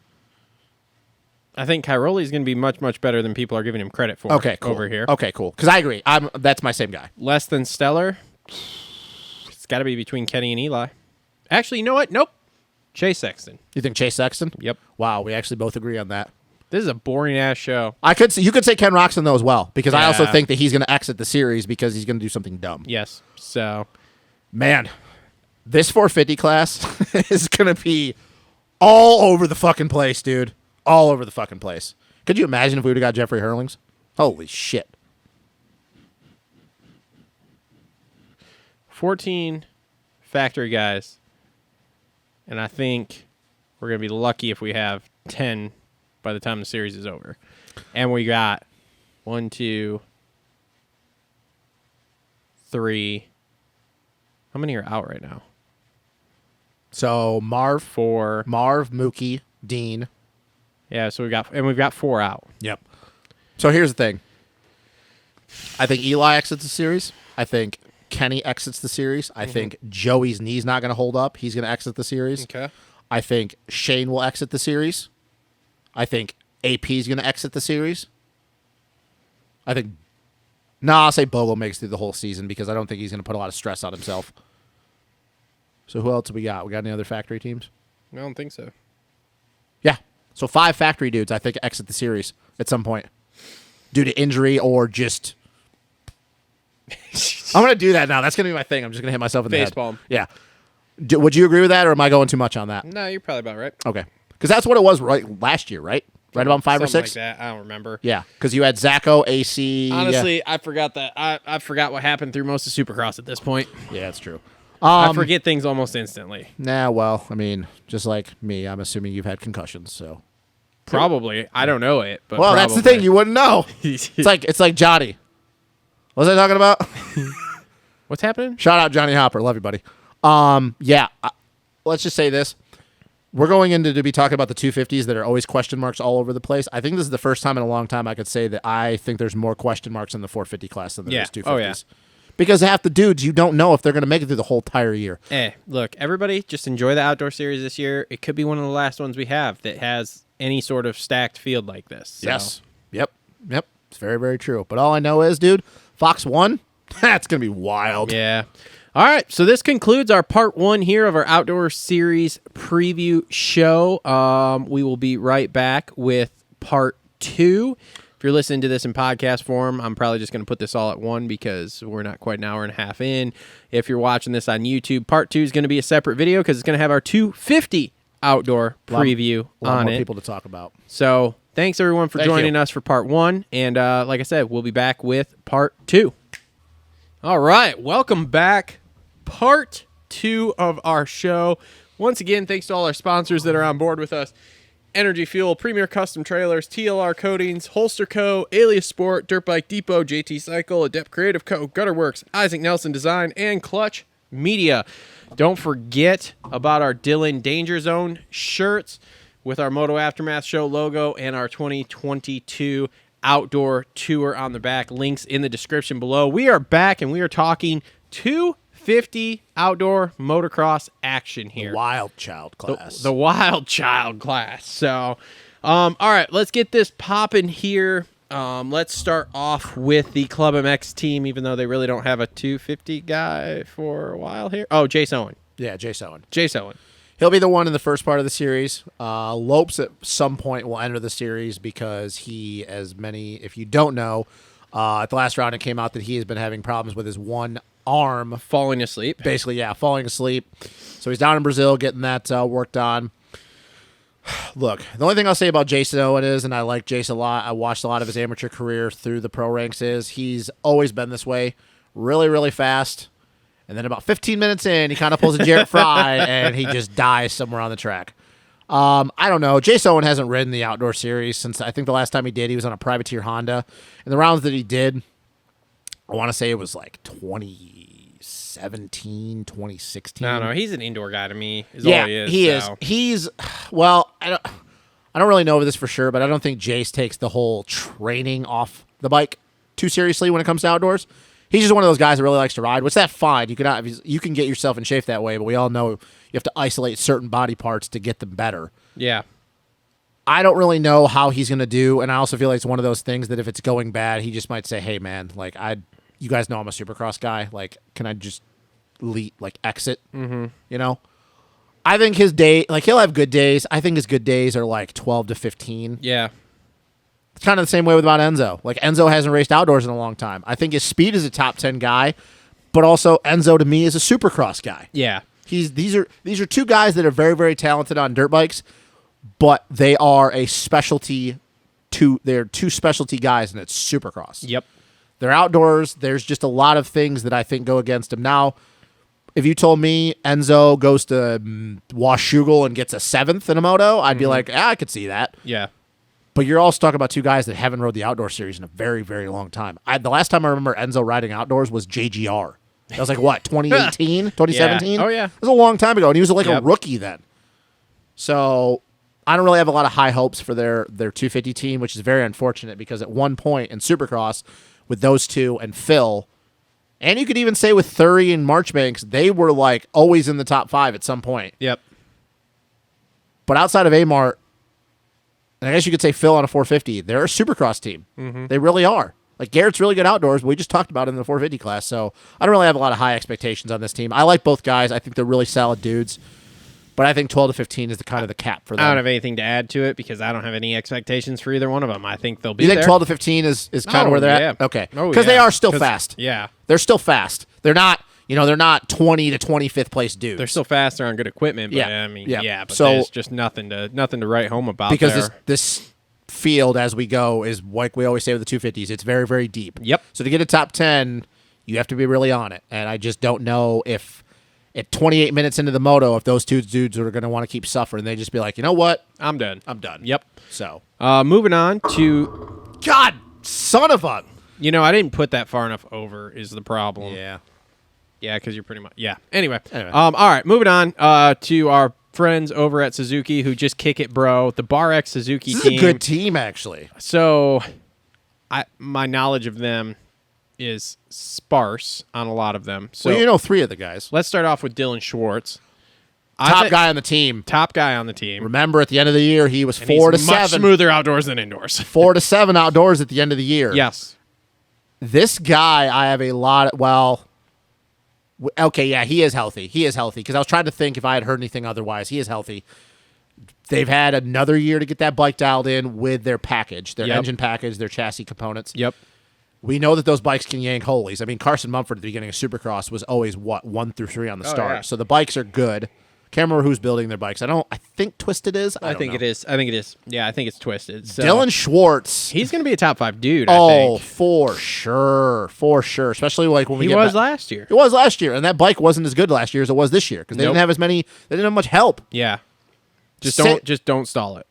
I think Cairoli is going to be much, much better than people are giving him credit for Okay, cool. over here. Okay, cool. Because I agree. That's my same guy. Less than stellar? It's got to be between Kenny and Eli. Actually, you know what? Nope. Chase Sexton. You think Chase Sexton? Yep. Wow, we actually both agree on that. This is a boring-ass show. You could say Ken Roxon, though, as well, because I also Yeah. think that he's going to exit the series because he's going to do something dumb. Yes. So, Man, this 450 class is going to be all over the fucking place, dude. All over the fucking place. Could you imagine if we would have got Jeffrey Hurlings? Holy shit. 14 factory guys. And I think we're going to be lucky if we have 10 by the time the series is over. And we got 1, 2, 3. How many are out right now? So Marv, 4. Mookie, Dean. Yeah, so we've got 4 out. Yep. So here's the thing. I think Eli exits the series. I think Kenny exits the series. I think Joey's knee's not going to hold up. He's going to exit the series. Okay. I think Shane will exit the series. I think AP's going to exit the series. I'll say Bogle makes it through the whole season because I don't think he's going to put a lot of stress on himself. So who else do we got? We got any other factory teams? I don't think so. Yeah. So 5 factory dudes, I think, exit the series at some point due to injury or just. I'm going to do that now. That's going to be my thing. I'm just going to hit myself in the head. Facepalm. Yeah. Would you agree with that, or am I going too much on that? No, you're probably about right. Okay. Because that's what it was last year, right? Right about 5 or Something 6? like that. I don't remember. Yeah. Because you had Zacho, AC. Honestly, I forgot that. I forgot what happened through most of Supercross at this point. Yeah, that's true. I forget things almost instantly. Nah, well, I mean, just like me, I'm assuming you've had concussions, so. Probably. I don't know it, but Well, that's the thing. You wouldn't know. It's like Johnny. What was I talking about? What's happening? Shout out Johnny Hopper. Love you, buddy. Let's just say this. We're going into to be talking about the 250s that are always question marks all over the place. I think this is the first time in a long time I could say that I think there's more question marks in the 450 class than there is 250s. Oh, yeah. Because half the dudes, you don't know if they're going to make it through the whole entire year. Look, everybody, just enjoy the outdoor series this year. It could be one of the last ones we have that has any sort of stacked field like this. So. Yes. Yep. It's very, very true. But all I know is, dude, Fox 1, that's going to be wild. Yeah. All right, so this concludes our part 1 here of our outdoor series preview show. We will be right back with part 2. If you're listening to this in podcast form, I'm probably just going to put this all at 1 because we're not quite an hour and a half in. If you're watching this on YouTube, part 2 is going to be a separate video because it's going to have our 250 outdoor preview a lot on more it. people to talk about. So thanks, everyone, for joining us for part 1. And like I said, we'll be back with part 2. All right, welcome back. Part 2 of our show. Once again, thanks to all our sponsors that are on board with us. Energy Fuel, Premier Custom Trailers, TLR Coatings, Holster Co., Alias Sport, Dirt Bike Depot, JT Cycle, Adept Creative Co., Gutter Works, Isaac Nelson Design, and Clutch Media. Don't forget about our Dylan Danger Zone shirts with our Moto Aftermath Show logo and our 2022 outdoor tour on the back. Links in the description below. We are back and we are talking 250 outdoor motocross action here. Wild child class. The wild child class. So, all right, let's get this popping here. Let's start off with the Club MX team, even though they really don't have a 250 guy for a while here. Oh, Jace Owen. Yeah, Jace Owen. Jace Owen. He'll be the one in the first part of the series. Lopes at some point will enter the series because he, as many, if you don't know, at the last round it came out that he has been having problems with his one arm. Falling asleep. Basically, yeah, falling asleep. So he's down in Brazil getting that worked on. Look, the only thing I'll say about Jason Owen is, and I like Jason a lot, I watched a lot of his amateur career through the pro ranks, is he's always been this way. Really, really fast. And then about 15 minutes in, he kind of pulls a Jarrett Fry, and he just dies somewhere on the track. I don't know. Jason Owen hasn't ridden the outdoor series since I think the last time he did, he was on a privateer Honda. And the rounds that he did, I want to say it was like 20 2017, 2016. No, he's an indoor guy to me. Is all he is. he is. He's well. I don't really know this for sure, but I don't think Jace takes the whole training off the bike too seriously when it comes to outdoors. He's just one of those guys that really likes to ride, which that's fine. You can get yourself in shape that way, but we all know you have to isolate certain body parts to get them better. Yeah. I don't really know how he's going to do, and I also feel like it's one of those things that if it's going bad, he just might say, "Hey, man, like you guys know I'm a Supercross guy. Like, can I just exit?" Mm-hmm. You know. I think his day, like he'll have good days. I think his good days are like 12 to 15. Yeah. It's kind of the same way about Enzo. Like Enzo hasn't raced outdoors in a long time. I think his speed is a top 10 guy, but also Enzo to me is a Supercross guy. Yeah. These are two guys that are very, very talented on dirt bikes, but they are a specialty. They're two specialty guys, and it's Supercross. Yep. They're outdoors. There's just a lot of things that I think go against him. Now, if you told me Enzo goes to Washougal and gets a 7th in a moto, I'd be like, I could see that. Yeah. But you're also talking about two guys that haven't rode the outdoor series in a very, very long time. The last time I remember Enzo riding outdoors was JGR. That was like, what, 2018, 2017? Yeah. Oh, yeah. It was a long time ago, and he was like Yep. a rookie then. So I don't really have a lot of high hopes for their 250 team, which is very unfortunate because at one point in Supercross, with those two and Phil, and you could even say with Thury and Marchbanks, they were like always in the top 5 at some point. Yep. But outside of Amart, and I guess you could say Phil on a 450, they're a Supercross team. Mm-hmm. They really are. Like Garrett's really good outdoors, but we just talked about it in the 450 class, so I don't really have a lot of high expectations on this team. I like both guys. I think they're really solid dudes, but I think 12 to 15 is the kind of the cap for them. I don't have anything to add to it because I don't have any expectations for either one of them. I think they'll be You think there. 12 to 15 is kind of where they're yeah. at? Okay. Oh, Because yeah. they are still fast. Yeah. They're still fast. They're not 20 to 25th place dudes. They're still fast. They're on good equipment. But, Yeah. I mean, Yeah. yeah. But So- there's just nothing to write home about because there. this field as we go is like we always say with the 250s, it's very, very deep. Yep. So to get a top 10, you have to be really on it. And I just don't know if at 28 minutes into the moto, if those two dudes are going to want to keep suffering, they just be like, you know what? I'm done. I'm done. Yep. So, Moving on to, God, son of a. I didn't put that far enough over is the problem. Yeah. Yeah, because you're pretty much, yeah. Anyway. All right, moving on to our friends over at Suzuki who just kick it, bro. The Bar X Suzuki This team. is a good team, actually. So, my knowledge of them is sparse on a lot of them. So, Well, you know 3 of the guys. let's start off with Dylan Schwartz. Top guy on the team. Top guy on the team. Remember, at the end of the year, he was And 4 to he's much 7. smoother outdoors than indoors. 4 to 7 outdoors at the end of the year. Yes. This guy, I have a lot of, okay, yeah, he is healthy. He is healthy because I was trying to think if I had heard anything otherwise. He is healthy. They've had another year to get that bike dialed in with their package, their Yep. engine package, their chassis components. Yep. We know that those bikes can yank holies. I mean, Carson Mumford at the beginning of Supercross was always, 1 through 3 on the start. yeah. So the bikes are good. Can't remember who's building their bikes. I think Twisted is. I think it is. I think it is. Yeah, I think it's Twisted. So Dylan Schwartz. he's going to be a top 5 dude, Oh, I think. for sure. For sure. Especially like when we He get was back- last year. It was last year, and that bike wasn't as good last year as it was this year because they Nope. didn't have as many. They didn't have much help. Yeah. Just Sit- don't stall it.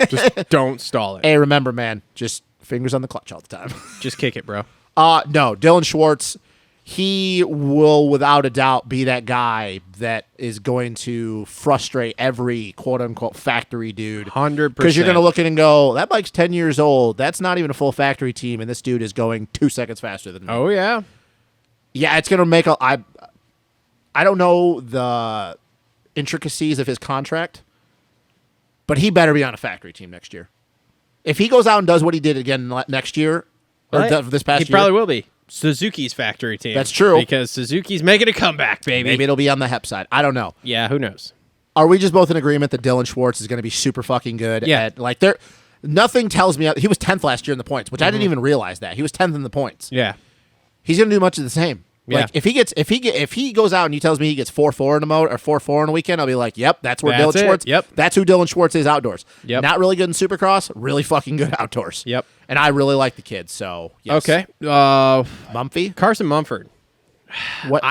Just don't stall it. Hey, remember, man, just fingers on the clutch all the time. Just kick it, bro. No, Dylan Schwartz. He will, without a doubt, be that guy that is going to frustrate every quote unquote factory dude. 100%. Because you're going to look at it and go, that bike's 10 years old. That's not even a full factory team, and this dude is going 2 seconds faster than me. Oh, yeah. Yeah, it's going to make a. I don't know the intricacies of his contract, but he better be on a factory team next year. If he goes out and does what he did again next year, or this past year, He probably will be. Suzuki's factory team. That's true. Because Suzuki's making a comeback, baby. maybe it'll be on the HEP side. I don't know. Yeah, who knows? Are we just both in agreement that Dylan Schwartz is going to be super fucking good? Yeah. Nothing tells me he was 10th last year in the points, which I didn't even realize that he was 10th in the points. Yeah. He's going to do much of the same. Yeah. Like if he goes out and he tells me he gets 4-4 in a mode or 4-4 in a weekend, I'll be like, yep, that's where That's Dylan it. Schwartz. Yep. That's who Dylan Schwartz is outdoors. Yep. Not really good in Supercross, really fucking good outdoors. Yep. And I really like the kid. So yes. Okay. Mumphy. Carson Mumford. What?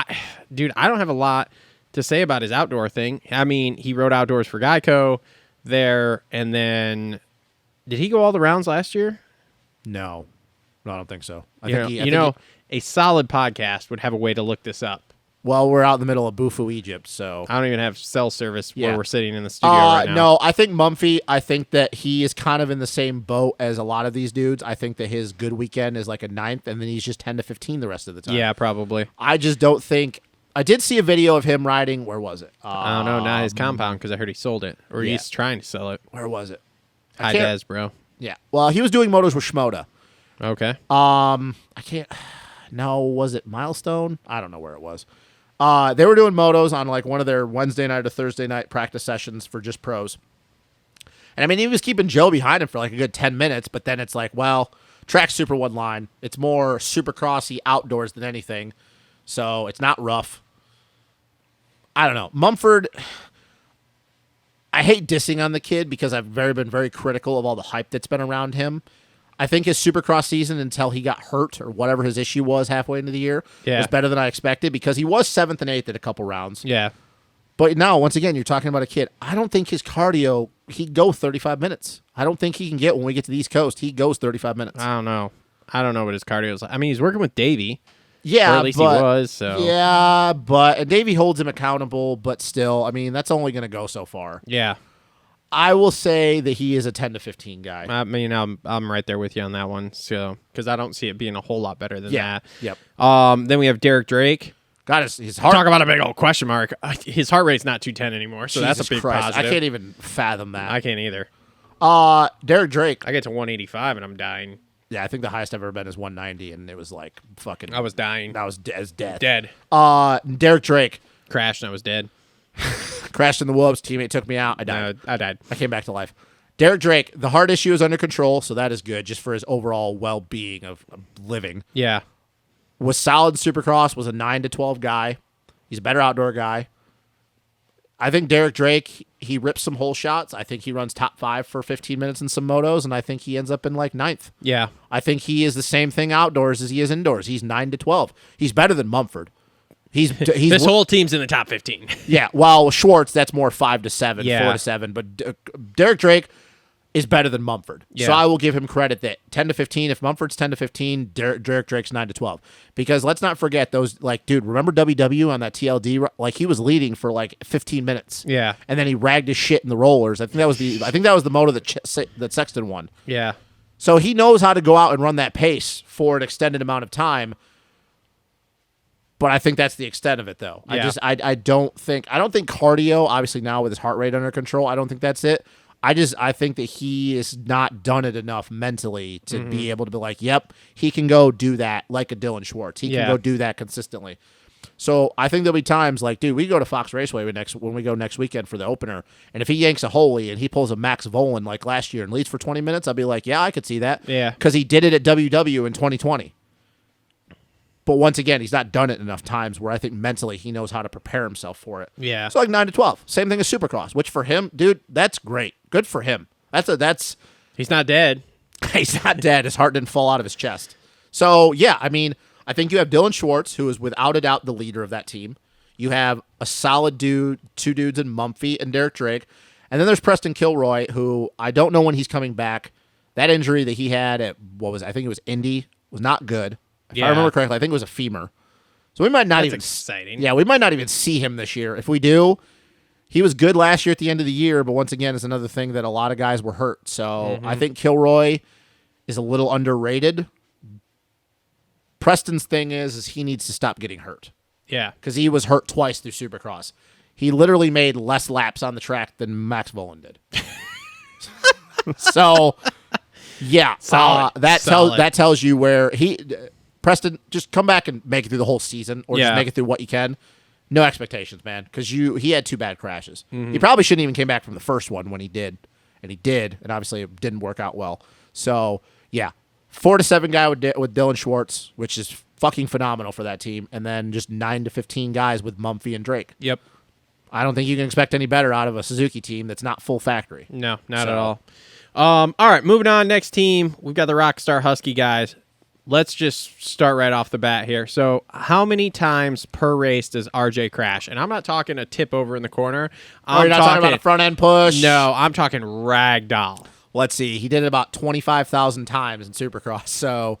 Dude, I don't have a lot to say about his outdoor thing. I mean, he rode outdoors for Geico there, and then did he go all the rounds last year? No, I don't think so. I You think a solid podcast would have a way to look this up. Well, we're out in the middle of Bufu, Egypt, so I don't even have cell service where Yeah. we're sitting in the studio right now. No, I think Mumphy, I think that he is kind of in the same boat as a lot of these dudes. I think that his good weekend is like a 9th, and then he's just 10 to 15 the rest of the time. Yeah, probably. I just don't think. I did see a video of him riding. Where was it? I don't know. Not his compound because I heard he sold it, or yeah. he's trying to sell it. Where was it? High can't- des, bro. Yeah. Well, he was doing motos with Shimoda. Okay. I can't. No, was it Milestone? I don't know where it was. They were doing motos on like one of their Wednesday night or Thursday night practice sessions for just pros. And I mean, he was keeping Joe behind him for like a good 10 minutes, but then it's like, well, track's super one line. It's more supercrossy outdoors than anything. So it's not rough. I don't know. Mumford, I hate dissing on the kid because I've been very critical of all the hype that's been around him. I think his Supercross season until he got hurt or whatever his issue was halfway into the year was better than I expected because he was 7th and 8th at a couple rounds. Yeah. But now, once again, you're talking about a kid. I don't think his cardio, he'd go 35 minutes. I don't think he can get when we get to the East Coast. He goes 35 minutes. I don't know. I don't know what his cardio is like. I mean, he's working with Davey. Yeah, Or at least but, he was. So Yeah, but and Davey holds him accountable, but still, I mean, that's only going to go so far. yeah. I will say that he is a 10 to 15 guy. I mean, I'm right there with you on that one. So because I don't see it being a whole lot better than that. Yep. Then we have Derek Drake. God, his heart. Talk about a big old question mark. His heart rate's not 210 anymore, so that's a Jesus big Christ, positive. I can't even fathom that. I can't either. Derek Drake. I get to 185 and I'm dying. Yeah, I think the highest I've ever been is 190, and it was like fucking. I was dying. That was as death. Dead. Derek Drake Crashed and I was dead. crashed in the whoops. Teammate took me out. I died. I died. I came back to life. Derek Drake, the heart issue is under control, so that is good, just for his overall well-being of living. Yeah. Was solid Supercross, was a 9 to 12 guy. He's a better outdoor guy. I think Derek Drake, he rips some hole shots. I think he runs top 5 for 15 minutes in some motos, and I think he ends up in like 9th. Yeah. I think he is the same thing outdoors as he is indoors. He's 9 to 12. He's better than Mumford. He's This whole team's in the top 15. yeah. While Schwartz, that's more 5 to 7, Yeah. 4 to 7. But Derek Drake is better than Mumford. Yeah. So I will give him credit that 10 to 15. If Mumford's 10 to 15, Derek Drake's 9 to 12. Because let's not forget those. Like, dude, remember WW on that TLD? Like, he was leading for like 15 minutes. Yeah. And then he ragged his shit in the rollers. I think that was the moto that Sexton won. Yeah. So he knows how to go out and run that pace for an extended amount of time. But I think that's the extent of it, though. Yeah. I don't think cardio, obviously now with his heart rate under control, I don't think that's it. I think that he is not done it enough mentally to be able to be like, yep, he can go do that like a Dylan Schwartz. He can go do that consistently. So I think there'll be times like, dude, we go to Fox Raceway when we go next weekend for the opener, and if he yanks a Holy and he pulls a Max Volan like last year and leads for 20 minutes, I'll be like, yeah, I could see that. Yeah. Because he did it at WW in 2020. But once again, he's not done it enough times where I think mentally he knows how to prepare himself for it. Yeah. So like 9 to 12. Same thing as Supercross, which for him, dude, that's great. Good for him. He's not dead. He's not dead. His heart didn't fall out of his chest. So yeah, I mean, I think you have Dylan Schwartz, who is without a doubt the leader of that team. You have a solid dude, 2 dudes in Mumphy and Derek Drake. And then there's Preston Kilroy, who I don't know when he's coming back. That injury that he had at, I think it was Indy, was not good. If I remember correctly, I think it was a femur. So we might not even exciting. Yeah, we might not even see him this year. If we do, he was good last year at the end of the year, but once again, it's another thing that a lot of guys were hurt. So I think Kilroy is a little underrated. Preston's thing is he needs to stop getting hurt Yeah. because he was hurt twice through Supercross. He literally made less laps on the track than Max Volan did. So, yeah, Solid. that tells you where Preston, just come back and make it through the whole season, or Yeah. just make it through what you can. No expectations, man, because he had 2 bad crashes. He probably shouldn't even came back from the first one when he did, and obviously it didn't work out well. So yeah, 4 to 7 guy with Dylan Schwartz, which is fucking phenomenal for that team, and then just 9 to 15 guys with Mumphy and Drake. Yep. I don't think you can expect any better out of a Suzuki team that's not full factory. No, not at all. All right, moving on. Next team, we've got the Rockstar Husky guys. Let's just start right off the bat here. So, how many times per race does RJ crash? And I'm not talking a tip over in the corner. You're not talking about a front end push. No, I'm talking ragdoll. Let's see. He did it about 25,000 times in Supercross. So,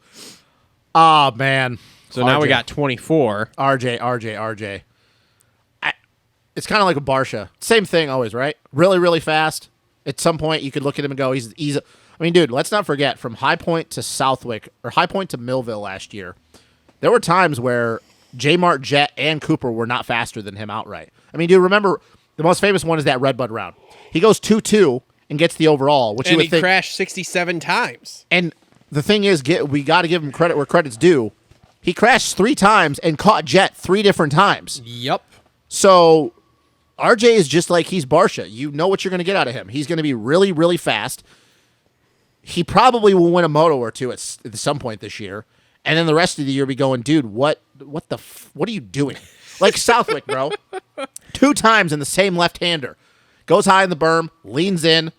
oh man, So now we RJ. got 24. RJ. It's kind of like a Barsha. Same thing always, right? Really, really fast. At some point, you could look at him and go, he's. I mean, dude, let's not forget, from High Point to Southwick, or High Point to Millville last year, there were times where J Mart, Jet, and Cooper were not faster than him outright. I mean, dude, remember, the most famous one is that Redbud round. He goes 2-2 and gets the overall, which you And would he think. crashed 67 times. And the thing is, we got to give him credit where credit's due. He crashed 3 times and caught Jet 3 different times. Yep. So RJ is just like he's Barsha. You know what you're going to get out of him. He's going to be really, really fast. He probably will win a moto or two at some point this year. And then the rest of the year be going, dude, what are you doing? Like Southwick, bro. 2 times in the same left-hander. Goes high in the berm, leans in,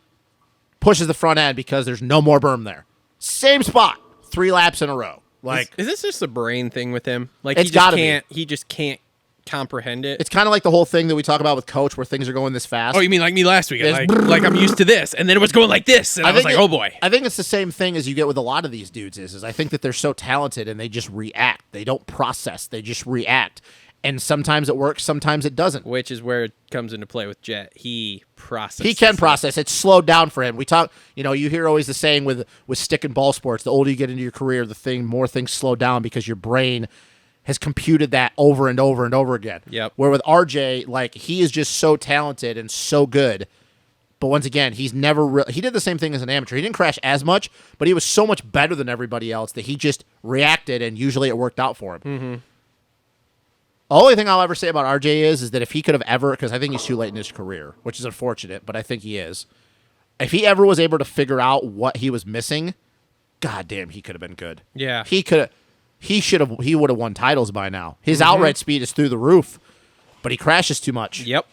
pushes the front end because there's no more berm there. Same spot, 3 laps in a row. Like, Is this just a brain thing with him? Like It's gotta be. he just can't comprehend it. it's kind of like the whole thing that we talk about with Coach where things are going this fast. Oh, you mean like me last week? It's Like I'm used to this, and then it was going like this, and I was like, oh boy. I think it's the same thing as you get with a lot of these dudes is I think that they're so talented and they just react. They don't process. They just react. And sometimes it works, sometimes it doesn't. Which is where it comes into play with Jet. He processes. He can process. It's slowed down for him. We talk, you hear always the saying with stick and ball sports, the older you get into your career, more things slow down because your brain has computed that over and over and over again. Yep. Where with RJ, like, he is just so talented and so good. But once again, he's never he did the same thing as an amateur. He didn't crash as much, but he was so much better than everybody else that he just reacted, and usually it worked out for him. Mm-hmm. The only thing I'll ever say about RJ is that if he could have ever, because I think he's too late in his career, which is unfortunate, but I think he is. If he ever was able to figure out what he was missing, goddamn, he could have been good. Yeah. He would have won titles by now. His outright speed is through the roof, but he crashes too much. Yep.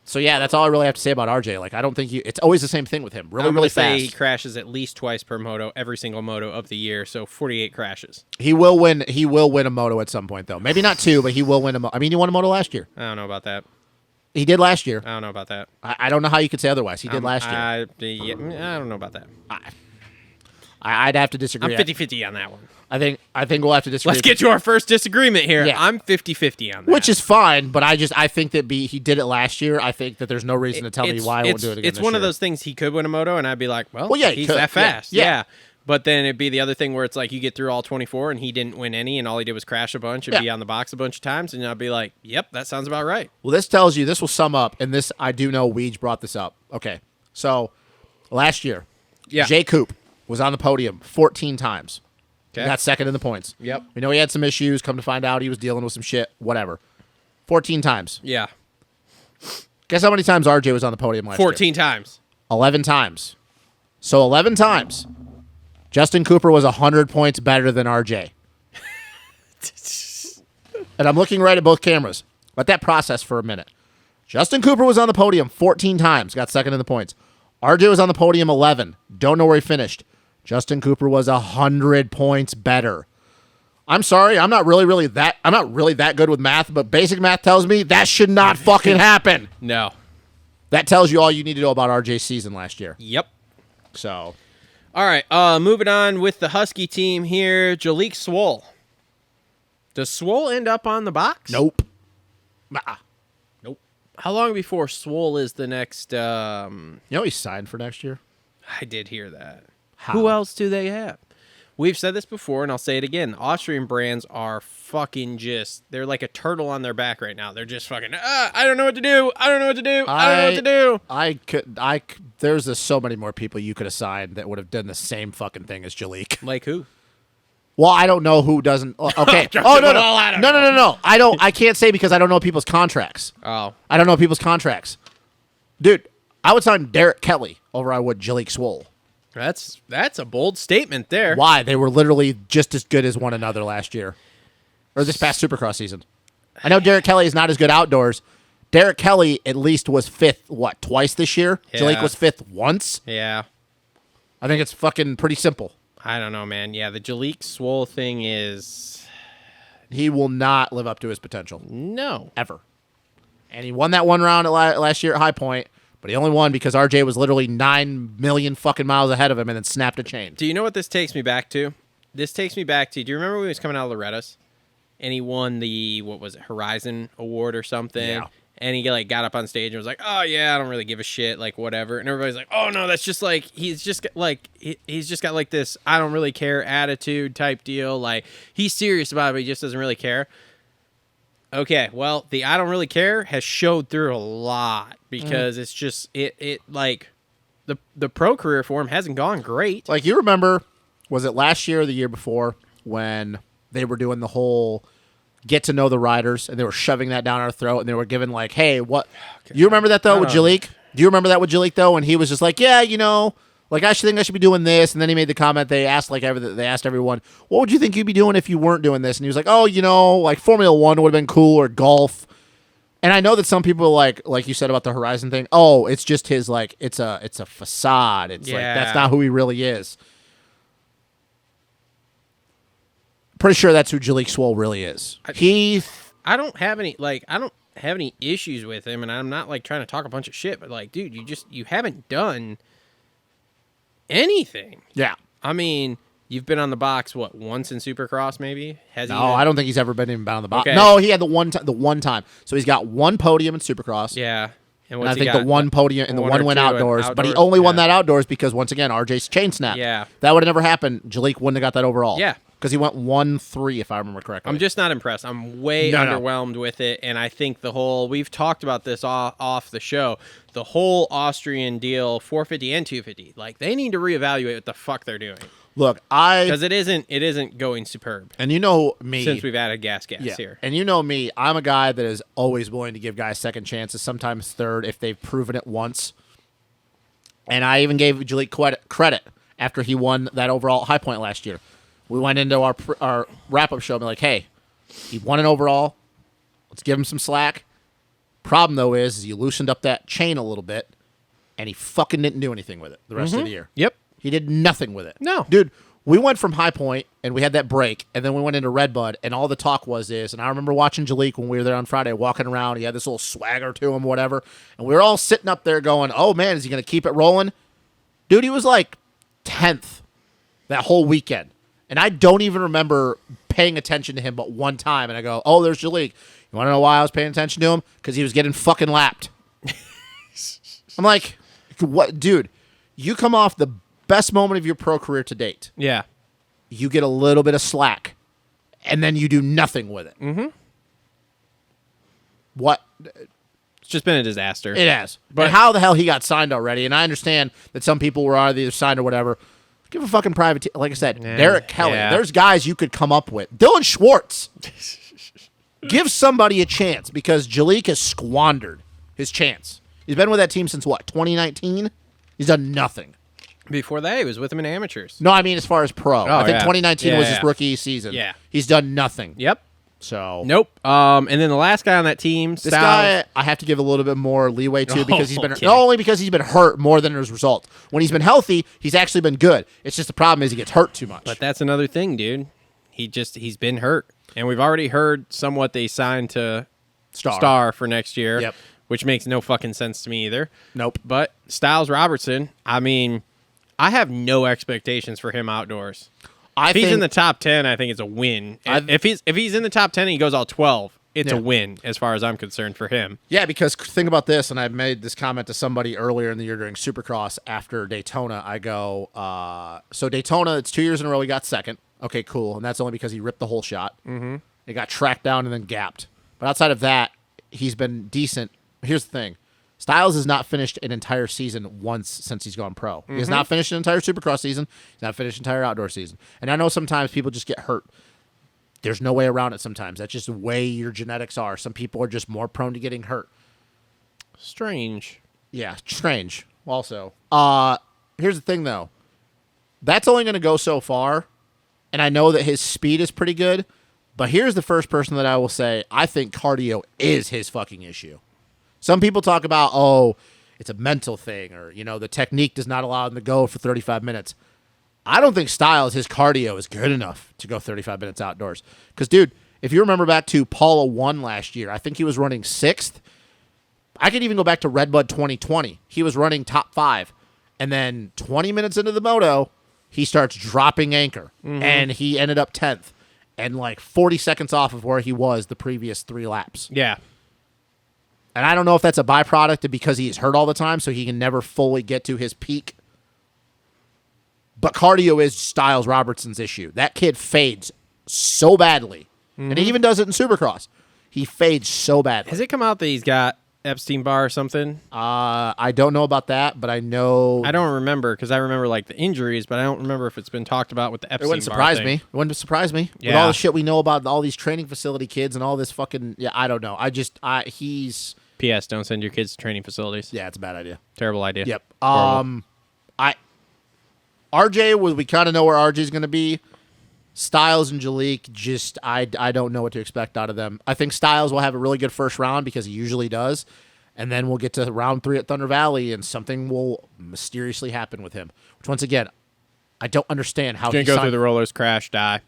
So yeah, that's all I really have to say about RJ. Like, I don't think it's always the same thing with him. Really, I'm really gonna say fast. he crashes at least twice per moto, every single moto of the year. So 48 crashes. He will win a moto at some point though. Maybe not 2, but he will win a moto. I mean, he won a moto last year. I don't know about that. He did last year. I don't know about that. I don't know how you could say otherwise. He did last year. I don't know about that. I'd have to disagree. I'm 50-50 on that one. I think we'll have to disagree. Let's get to our first disagreement here. Yeah. I'm 50-50 on that. Which is fine, but I think that he did it last year. I think that there's no reason to tell me why I won't do it again. It's this one of year. those things he could win a moto, and I'd be like, well yeah, he's could. that fast. Yeah. But then it'd be the other thing where it's like you get through all 24 and he didn't win any, and all he did was crash a bunch and be on the box a bunch of times, and I'd be like, yep, that sounds about right. Well, this will sum up, and this, I do know Weege brought this up. Okay, so last year, Jay Coop was on the podium 14 times. Okay. He got second in the points. Yep. We know he had some issues. Come to find out, he was dealing with some shit. Whatever. 14 times. Yeah. Guess how many times RJ was on the podium last year? 14 times. 11 times. So 11 times. Justin Cooper was 100 points better than RJ. And I'm looking right at both cameras. Let that process for a minute. Justin Cooper was on the podium 14 times, got second in the points. RJ was on the podium 11. Don't know where he finished. Justin Cooper was 100 points better. I'm sorry, I'm not really that good with math, but basic math tells me that should not fucking happen. No. That tells you all you need to know about RJ's season last year. Yep. So, All right, moving on with the Husky team here, Jalik Swole. Does Swole end up on the box? nope. Nope. How long before Swole is the next... You know he's signed for next year? I did hear that. How? Who else do they have? We've said this before, and I'll say it again. Austrian brands are fucking they're like a turtle on their back right now. They're just fucking, I don't know what to do. I don't know what to do. I don't know what to do. There's so many more people you could have signed that would have done the same fucking thing as Jalik. Like who? Well, I don't know who doesn't. Okay. Oh, no. No. I can't say because I don't know people's contracts. Oh. I don't know people's contracts. Dude, I would sign Derek Kelly over I would Jalik Swole. That's a bold statement there. Why? They were literally just as good as one another last year. Or this past Supercross season. I know Derek Kelly is not as good outdoors. Derek Kelly at least was fifth, twice this year? Yeah. Jalik was fifth once? Yeah. I think it's fucking pretty simple. I don't know, man. Yeah, the Jalik Swole thing is... He will not live up to his potential. No. Ever. And he won that one round last year at High Point, but he only won because RJ was literally 9 million fucking miles ahead of him and then snapped a chain. Do you know what this takes me back to? This takes me back to... Do you remember when he was coming out of Loretta's? and he won the, what was it, Horizon Award or something. Yeah. And he like got up on stage and was like, "Oh yeah, I don't really give a shit, like whatever." And everybody's like, "Oh no, that's just like he's just got like this I don't really care attitude type deal. Like he's serious about it, but he just doesn't really care." Okay, well, the I don't really care has showed through a lot because it's just it like the pro career for him hasn't gone great. Like, you remember, was it last year or the year before when they were doing the whole get to know the riders, and they were shoving that down our throat, and they were giving like, "Hey, what?" You remember that though with Jalik? Do you remember that with Jalik though? And he was just like, "Yeah, like I should be doing this." And then he made the comment. They asked everyone, "What would you think you'd be doing if you weren't doing this?" And he was like, "Oh, like Formula One would have been cool, or golf." And I know that some people like you said about the Horizon thing. Oh, it's just his like it's a facade. It's like that's not who he really is. Pretty sure that's who Jalik Swole really is. I don't have any issues with him, and I'm not like trying to talk a bunch of shit, but like, dude, you haven't done anything. Yeah. I mean, you've been on the box once in Supercross, maybe? No, I don't think he's ever been even on the box. Okay. No, he had the one time. So he's got one podium in Supercross. Yeah. And I think the one podium and the one went outdoors, but he only won that outdoors because, once again, RJ's chain snap. Yeah. That would have never happened. Jalik wouldn't have got that overall. Yeah. Because he went 1-3, if I remember correctly. I'm just not impressed. I'm way underwhelmed with it, and I think we've talked about this off the show, the whole Austrian deal, 450 and 250, like, they need to reevaluate what the fuck they're doing. Look, because it isn't going superb. And you know me. Since we've added gas here. And you know me, I'm a guy that is always willing to give guys second chances, sometimes third, if they've proven it once. And I even gave Jalik credit after he won that overall high point last year. We went into our wrap-up show and be like, hey, he won an overall. Let's give him some slack. Problem, though, is you loosened up that chain a little bit, and he fucking didn't do anything with it the rest of the year. Yep. He did nothing with it. No. Dude, we went from High Point, and we had that break, and then we went into Redbud, and all the talk was and I remember watching Jalik when we were there on Friday, walking around. He had this little swagger to him, whatever, and we were all sitting up there going, oh, man, is he going to keep it rolling? Dude, he was like 10th that whole weekend. And I don't even remember paying attention to him but one time. And I go, oh, there's Jalik. You want to know why I was paying attention to him? Because he was getting fucking lapped. I'm like, what? Dude, you come off the best moment of your pro career to date. Yeah. You get a little bit of slack. And then you do nothing with it. Mm-hmm. What? It's just been a disaster. It has. But how the hell he got signed already? And I understand that some people were either signed or whatever. Give a fucking private like I said, Derek Kelly. Yeah. There's guys you could come up with. Dylan Schwartz. Give somebody a chance because Jalik has squandered his chance. He's been with that team since what, 2019? He's done nothing. Before that, he was with them in amateurs. No, I mean as far as pro. I think 2019 was his rookie season. Yeah. He's done nothing. Yep. So nope. And then the last guy on that team, this guy, I have to give a little bit more leeway to because he's been not only because he's been hurt more than his result. When he's been healthy, he's actually been good. It's just the problem is he gets hurt too much. But that's another thing, dude. He's been hurt, and we've already heard somewhat they signed to Star for next year. Yep. Which makes no fucking sense to me either. Nope. But Styles Robertson, I mean, I have no expectations for him outdoors. If he's in the top 10, I think it's a win. If he's in the top 10 and he goes all 12, it's a win as far as I'm concerned for him. Yeah, because think about this, and I made this comment to somebody earlier in the year during Supercross after Daytona. I go, so Daytona, it's 2 years in a row he got second. Okay, cool. And that's only because he ripped the whole shot. Mm-hmm. He got tracked down and then gapped. But outside of that, he's been decent. Here's the thing. Styles has not finished an entire season once since he's gone pro. Mm-hmm. He has not finished an entire Supercross season. He's not finished an entire outdoor season. And I know sometimes people just get hurt. There's no way around it sometimes. That's just the way your genetics are. Some people are just more prone to getting hurt. Strange. Yeah, strange. Also, here's the thing, though. That's only going to go so far. And I know that his speed is pretty good. But here's the first person that I will say, I think cardio is his fucking issue. Some people talk about, oh, it's a mental thing, or, the technique does not allow him to go for 35 minutes. I don't think Styles, his cardio is good enough to go 35 minutes outdoors. Because, dude, if you remember back to Paula 1 last year, I think he was running 6th. I could even go back to Redbud 2020. He was running top 5. And then 20 minutes into the moto, he starts dropping anchor. Mm-hmm. And he ended up 10th. and like 40 seconds off of where he was the previous 3 laps. Yeah. And I don't know if that's a byproduct of because he's hurt all the time, so he can never fully get to his peak. But cardio is Styles Robertson's issue. That kid fades so badly. And he even does it in Supercross. He fades so badly. Has it come out that he's got Epstein-Barr or something? I don't know about that, but I know... I don't remember, because I remember like the injuries, but I don't remember if it's been talked about with the Epstein-Barr It wouldn't surprise thing. me. It wouldn't surprise me. With Yeah. all the shit we know about all these training facility kids and all this fucking... Yeah, I don't know. He's... P.S. Don't send your kids to training facilities. Yeah, it's a bad idea. Terrible idea. Yep. Horrible. RJ, we kind of know where RJ's going to be. Styles and Jalik, just I don't know what to expect out of them. I think Styles will have a really good first round because he usually does. And then we'll get to round 3 at Thunder Valley, and something will mysteriously happen with him. Which, once again, I don't understand how He's going to go through the rollers, crash, die.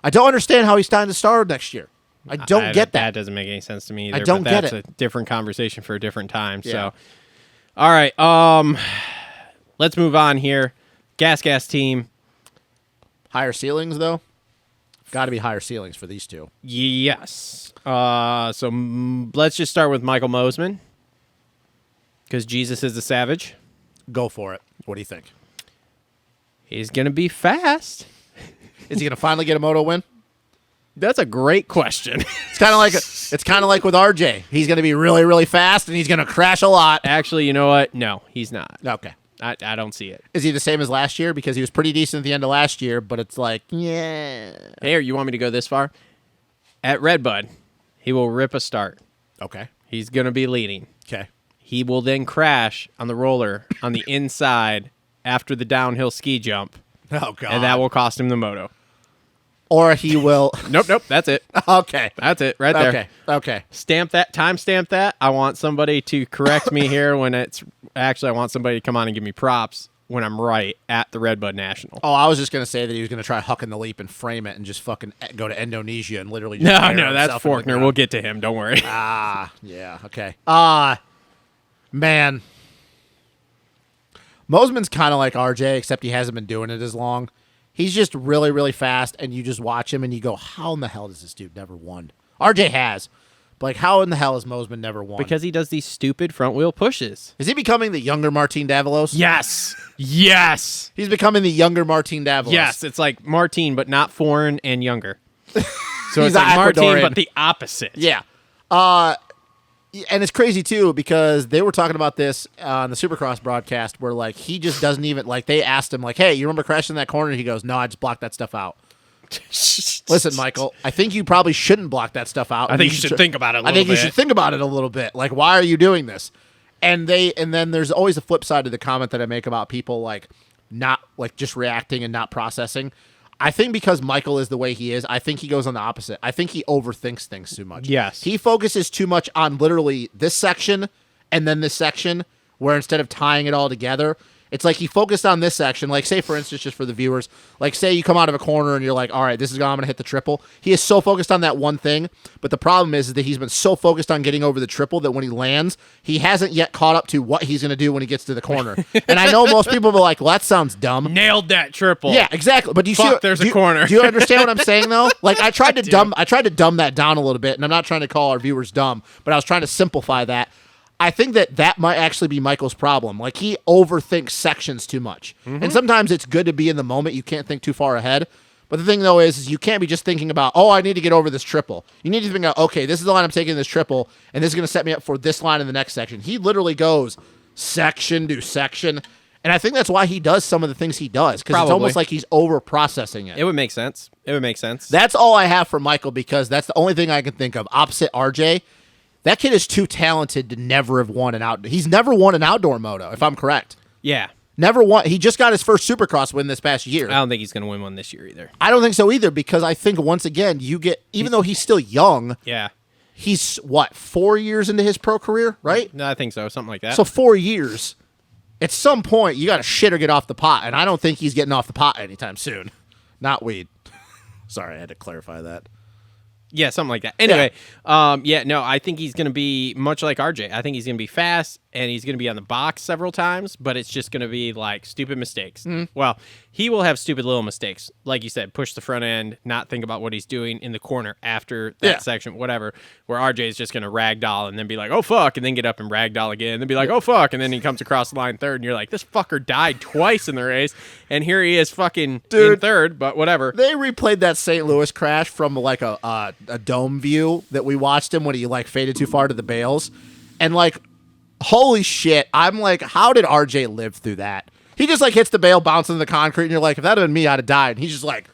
I don't understand how he's signed to star next year. I don't get that. That doesn't make any sense to me either. I don't but get that's it. a different conversation for a different time. Yeah. So, all right. Let's move on here. Gas team. Higher ceilings, though? Got to be higher ceilings for these two. Yes. Let's just start with Michael Mosman. Because Jesus is a savage. Go for it. What do you think? He's going to be fast. Is he going to finally get a moto win? That's a great question. It's kind of like with RJ. He's going to be really, really fast, and he's going to crash a lot. Actually, you know what? No, he's not. Okay. I don't see it. Is he the same as last year? Because he was pretty decent at the end of last year, but it's like, yeah. Hey, you want me to go this far? At Redbud, he will rip a start. Okay. He's going to be leading. Okay. He will then crash on the roller on the inside after the downhill ski jump, Oh, God. and that will cost him the moto. Or he will. Nope. That's it. Okay. That's it right there. Okay. Timestamp that. I want somebody to correct me here when it's actually, I want somebody to come on and give me props when I'm right at the Redbud National. Oh, I was just going to say that he was going to try hucking the leap and frame it and just fucking go to Indonesia and literally just No, bury that's himself in the Faulkner. ground. We'll get to him. Don't worry. Yeah, okay. Man. Mosman's kind of like RJ, except he hasn't been doing it as long. He's just really, really fast, and you just watch him, and you go, how in the hell does this dude never won? RJ has. But, like, how in the hell has Mosman never won? Because he does these stupid front wheel pushes. Is he becoming the younger Martin Davalos? Yes. Yes. He's becoming the younger Martin Davalos. Yes. It's like Martin, but not foreign and younger. So He's it's like Martin, Ecuadorian. but the opposite. Yeah. And it's crazy, too, because they were talking about this on the Supercross broadcast where, like, he just doesn't even, like, they asked him, like, hey, you remember crashing that corner? He goes, no, I just blocked that stuff out. Listen, Michael, I think you probably shouldn't block that stuff out. I think you should think about it a little bit. I think you should think about it a little bit. Like, why are you doing this? And then there's always a flip side to the comment that I make about people, like, not, like, just reacting and not processing. I think because Michael is the way he is, I think he goes on the opposite. I think he overthinks things too much. Yes. He focuses too much on literally this section and then this section, where instead of tying it all together, it's like he focused on this section. Like, say, for instance, just for the viewers, like, say you come out of a corner and you're like, all right, this is how I'm going to hit the triple. He is so focused on that one thing, but the problem is that he's been so focused on getting over the triple that when he lands, he hasn't yet caught up to what he's going to do when he gets to the corner. And I know most people will be like, well, that sounds dumb. Nailed that triple. Yeah, exactly. But do you see? Fuck, there's a corner. Do you understand what I'm saying though? Like I tried to dumb that down a little bit, and I'm not trying to call our viewers dumb, but I was trying to simplify that. I think that might actually be Michael's problem. Like he overthinks sections too much, and sometimes it's good to be in the moment. You can't think too far ahead. But the thing though is you can't be just thinking about, oh, I need to get over this triple. You need to think about, okay, this is the line I'm taking in this triple, and this is going to set me up for this line in the next section. He literally goes section to section. And I think that's why he does some of the things he does, because it's almost like he's over-processing it. It would make sense. That's all I have for Michael, because that's the only thing I can think of. Opposite RJ, that kid is too talented to never have won an outdoor. He's never won an outdoor moto, if I'm correct. Yeah. Never won. He just got his first Supercross win this past year. I don't think he's going to win one this year either. I don't think so either, because I think, once again, even though he's still young, Yeah. he's, 4 years into his pro career, right? No, I think so. Something like that. So 4 years. At some point, you got to shit or get off the pot, and I don't think he's getting off the pot anytime soon. Not weed. Sorry, I had to clarify that. Yeah, something like that. Anyway, I think he's going to be much like RJ. I think he's going to be fast. and he's going to be on the box several times, but it's just going to be like stupid mistakes. Well, he will have stupid little mistakes. Like you said, push the front end, not think about what he's doing in the corner after that section, whatever, where RJ is just going to ragdoll and then be like, oh, fuck, and then get up and ragdoll again, and then be like, oh, fuck, and then he comes across the line third, and you're like, this fucker died twice in the race, and here he is fucking in third, but whatever. They replayed that St. Louis crash from like a dome view that we watched him when he like faded too far to the bales, and like, holy shit, I'm like, how did RJ live through that? He just like hits the bale, bounces in the concrete, and you're like, if that had been me, I'd have died. And he's just like,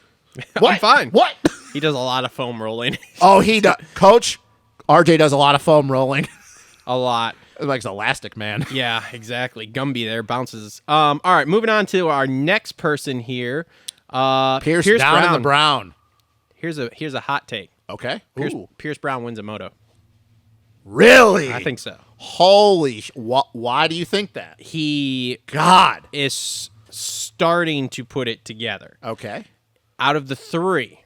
what? I'm fine. What? He does a lot of foam rolling. Oh, he does. Coach, RJ does a lot of foam rolling. A lot. Like elastic, man. Yeah, exactly. Gumby there bounces. All right, moving on to our next person here. Pierce down Brown. in the brown. Here's a hot take. Okay. Pierce Brown wins a moto. Really? I think so. Holy why do you think that? He God is starting to put it together. Okay. Out of the three,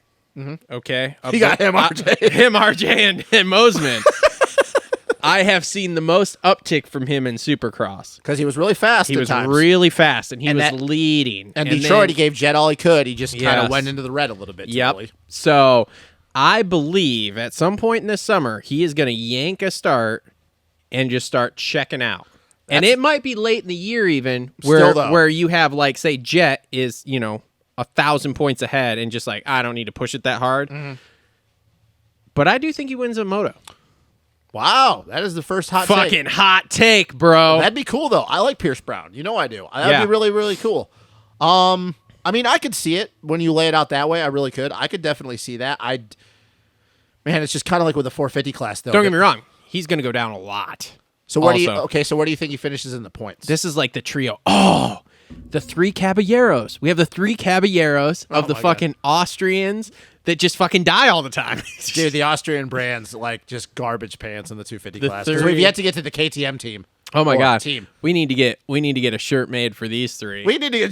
okay? You got him, RJ. Him, RJ, and Mosman. I have seen the most uptick from him in Supercross. Because he was really fast He at was times. really fast, and he And was that- leading. And then- Detroit, he gave Jet all he could. He just kind Yes. of went into the red a little bit. Yep. Really. So I believe at some point in this summer, he is going to yank a start and just start checking out. And it might be late in the year even Still, though. where you have like, say, Jet is, 1,000 points ahead and just like, I don't need to push it that hard. But I do think he wins a moto. Wow, that is the first hot take. Fucking hot take, bro. That'd be cool, though. I like Pierce Brown. You know I do. That'd Yeah. be really, really cool. I mean, I could see it when you lay it out that way. I really could. I could definitely see that. Man, it's just kind of like with the 450 class, though. Don't get me wrong. He's going to go down a lot. So where also. so where do you think he finishes in the points? This is like the trio. Oh, the three Caballeros. We have the three Caballeros of the my fucking Austrians that just fucking die all the time. Dude, the Austrian brands, like, just garbage pants in the 250 The class. Because three- we've yet to get to the KTM team. Oh my Or god, team. we need to get a shirt made for these three. We need to get,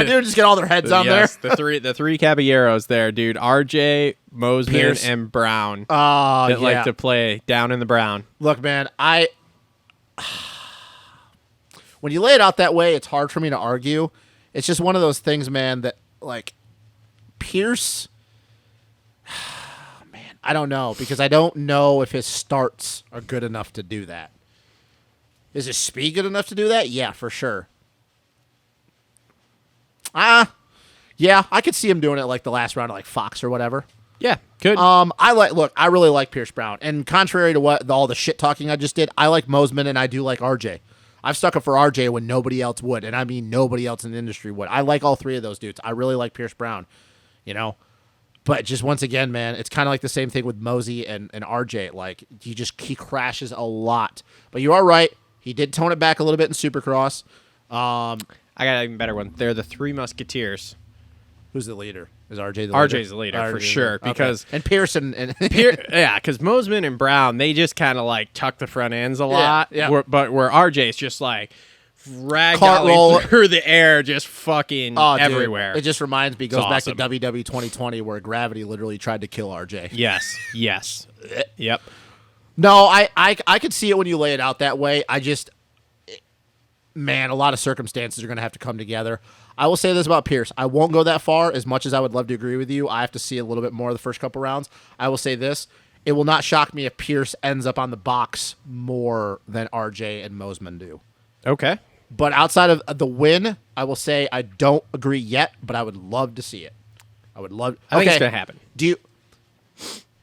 dude, just get all their heads on Yes, there. the three Caballeros there, dude. RJ, Mosman, Pierce. and Brown Oh, that yeah. like to play down in the brown. Look, man, when you lay it out that way, it's hard for me to argue. It's just one of those things, man, that, like, Pierce, man, I don't know, because I don't know if his starts are good enough to do that. Is his speed good enough to do that? Yeah, for sure. Yeah, I could see him doing it like the last round of like Fox or whatever. Yeah, good. I really like Pierce Brown. And contrary to what all the shit talking I just did, I like Mosman and I do like RJ. I've stuck up for RJ when nobody else would, and I mean nobody else in the industry would. I like all three of those dudes. I really like Pierce Brown, But just once again, man, it's kind of like the same thing with Mosey and RJ. Like, he crashes a lot. But you are right. He did tone it back a little bit in Supercross. I got an even better one. They're the Three Musketeers. Who's the leader? Is RJ the leader? RJ's the leader for RJ's sure. Okay. Because and Pearson and yeah, because Mosman and Brown, they just kind of like tuck the front ends a lot. yeah. But where RJ's just like Cart roll. ragdolling through the air, just fucking dude, everywhere. it just reminds me, It's goes back awesome. to WW 2020 where Gravity literally tried to kill RJ. Yes. Yep. No, I could see it when you lay it out that way. Man, a lot of circumstances are going to have to come together. I will say this about Pierce. I won't go that far as much as I would love to agree with you. I have to see a little bit more of the first couple rounds. I will say this. It will not shock me if Pierce ends up on the box more than RJ and Mosman do. Okay. But outside of the win, I will say I don't agree yet, but I would love to see it. I think it's gonna happen.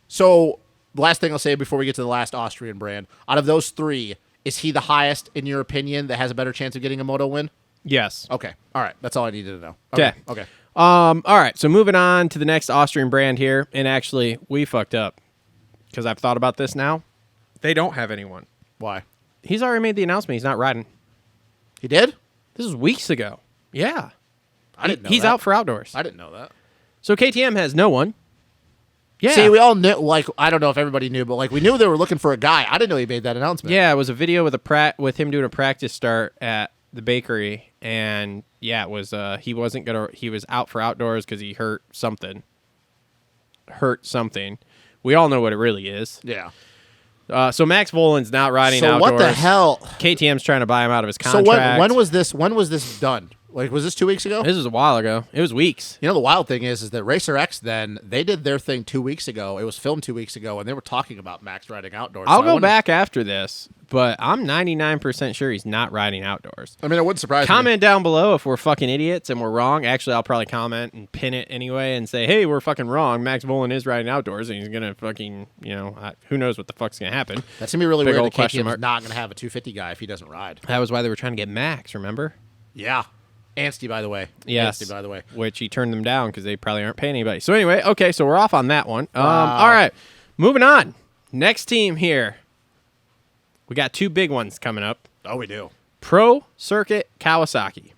So, the last thing I'll say before we get to the last Austrian brand, out of those three, is he the highest, in your opinion, that has a better chance of getting a moto win? Yes. Okay. All right. That's all I needed to know. Okay. Okay. All right. So moving on to the next Austrian brand here, and actually we fucked up because I've thought about this now. They don't have anyone. Why? He's already made the announcement. He's not riding. He did? This is weeks ago. Yeah. I didn't know He's that. out for outdoors. I didn't know that. So KTM has no one. Yeah. See, we all knew, like, I don't know if everybody knew, but, like, we knew they were looking for a guy. I didn't know he made that announcement. Yeah, it was a video with him doing a practice start at the bakery, and yeah, it was he was out for outdoors because he hurt something. We all know what it really is. Yeah. So Max Volan's not riding So outdoors. what the hell? KTM's trying to buy him out of his So contract. when was this done? Like, was this 2 weeks ago? This was a while ago. It was weeks. You know, the wild thing is that Racer X, then, they did their thing 2 weeks ago. It was filmed 2 weeks ago, and they were talking about Max riding outdoors. I'll So I go wouldn't- back after this, but I'm 99% sure he's not riding outdoors. I mean, it wouldn't surprise me. Comment down below if we're fucking idiots and we're wrong. Actually, I'll probably comment and pin it anyway and say, hey, we're fucking wrong. Max Volan is riding outdoors, and he's going to fucking, who knows what the fuck's going to happen. That's going to be really Big weird old that question KTM's mark. not going to have a 250 guy if he doesn't ride. That was why they were trying to get Max, remember? Yeah. Ansty, by the way. Yes. Ansty, by the way. Which he turned them down because they probably aren't paying anybody. So anyway, okay, so we're off on that one. Wow. All right, moving on. Next team here. We got two big ones coming up. Oh, we do. Pro Circuit Kawasaki.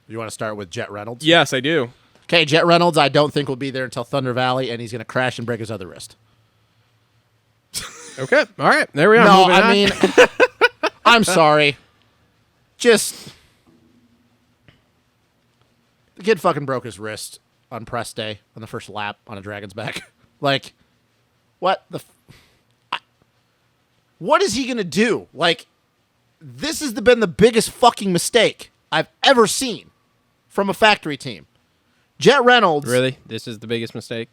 You want to start with Jet Reynolds? Yes, I do. Okay, Jet Reynolds, I don't think will be there until Thunder Valley, and he's going to crash and break his other wrist. Okay, all right, there we are. No, Moving I on. mean, I'm sorry. Just, the kid fucking broke his wrist on press day on the first lap on a Dragon's back. Like, what the? What is he gonna do? Like, this has been the biggest fucking mistake I've ever seen from a factory team. Jet Reynolds. Really? This is the biggest mistake?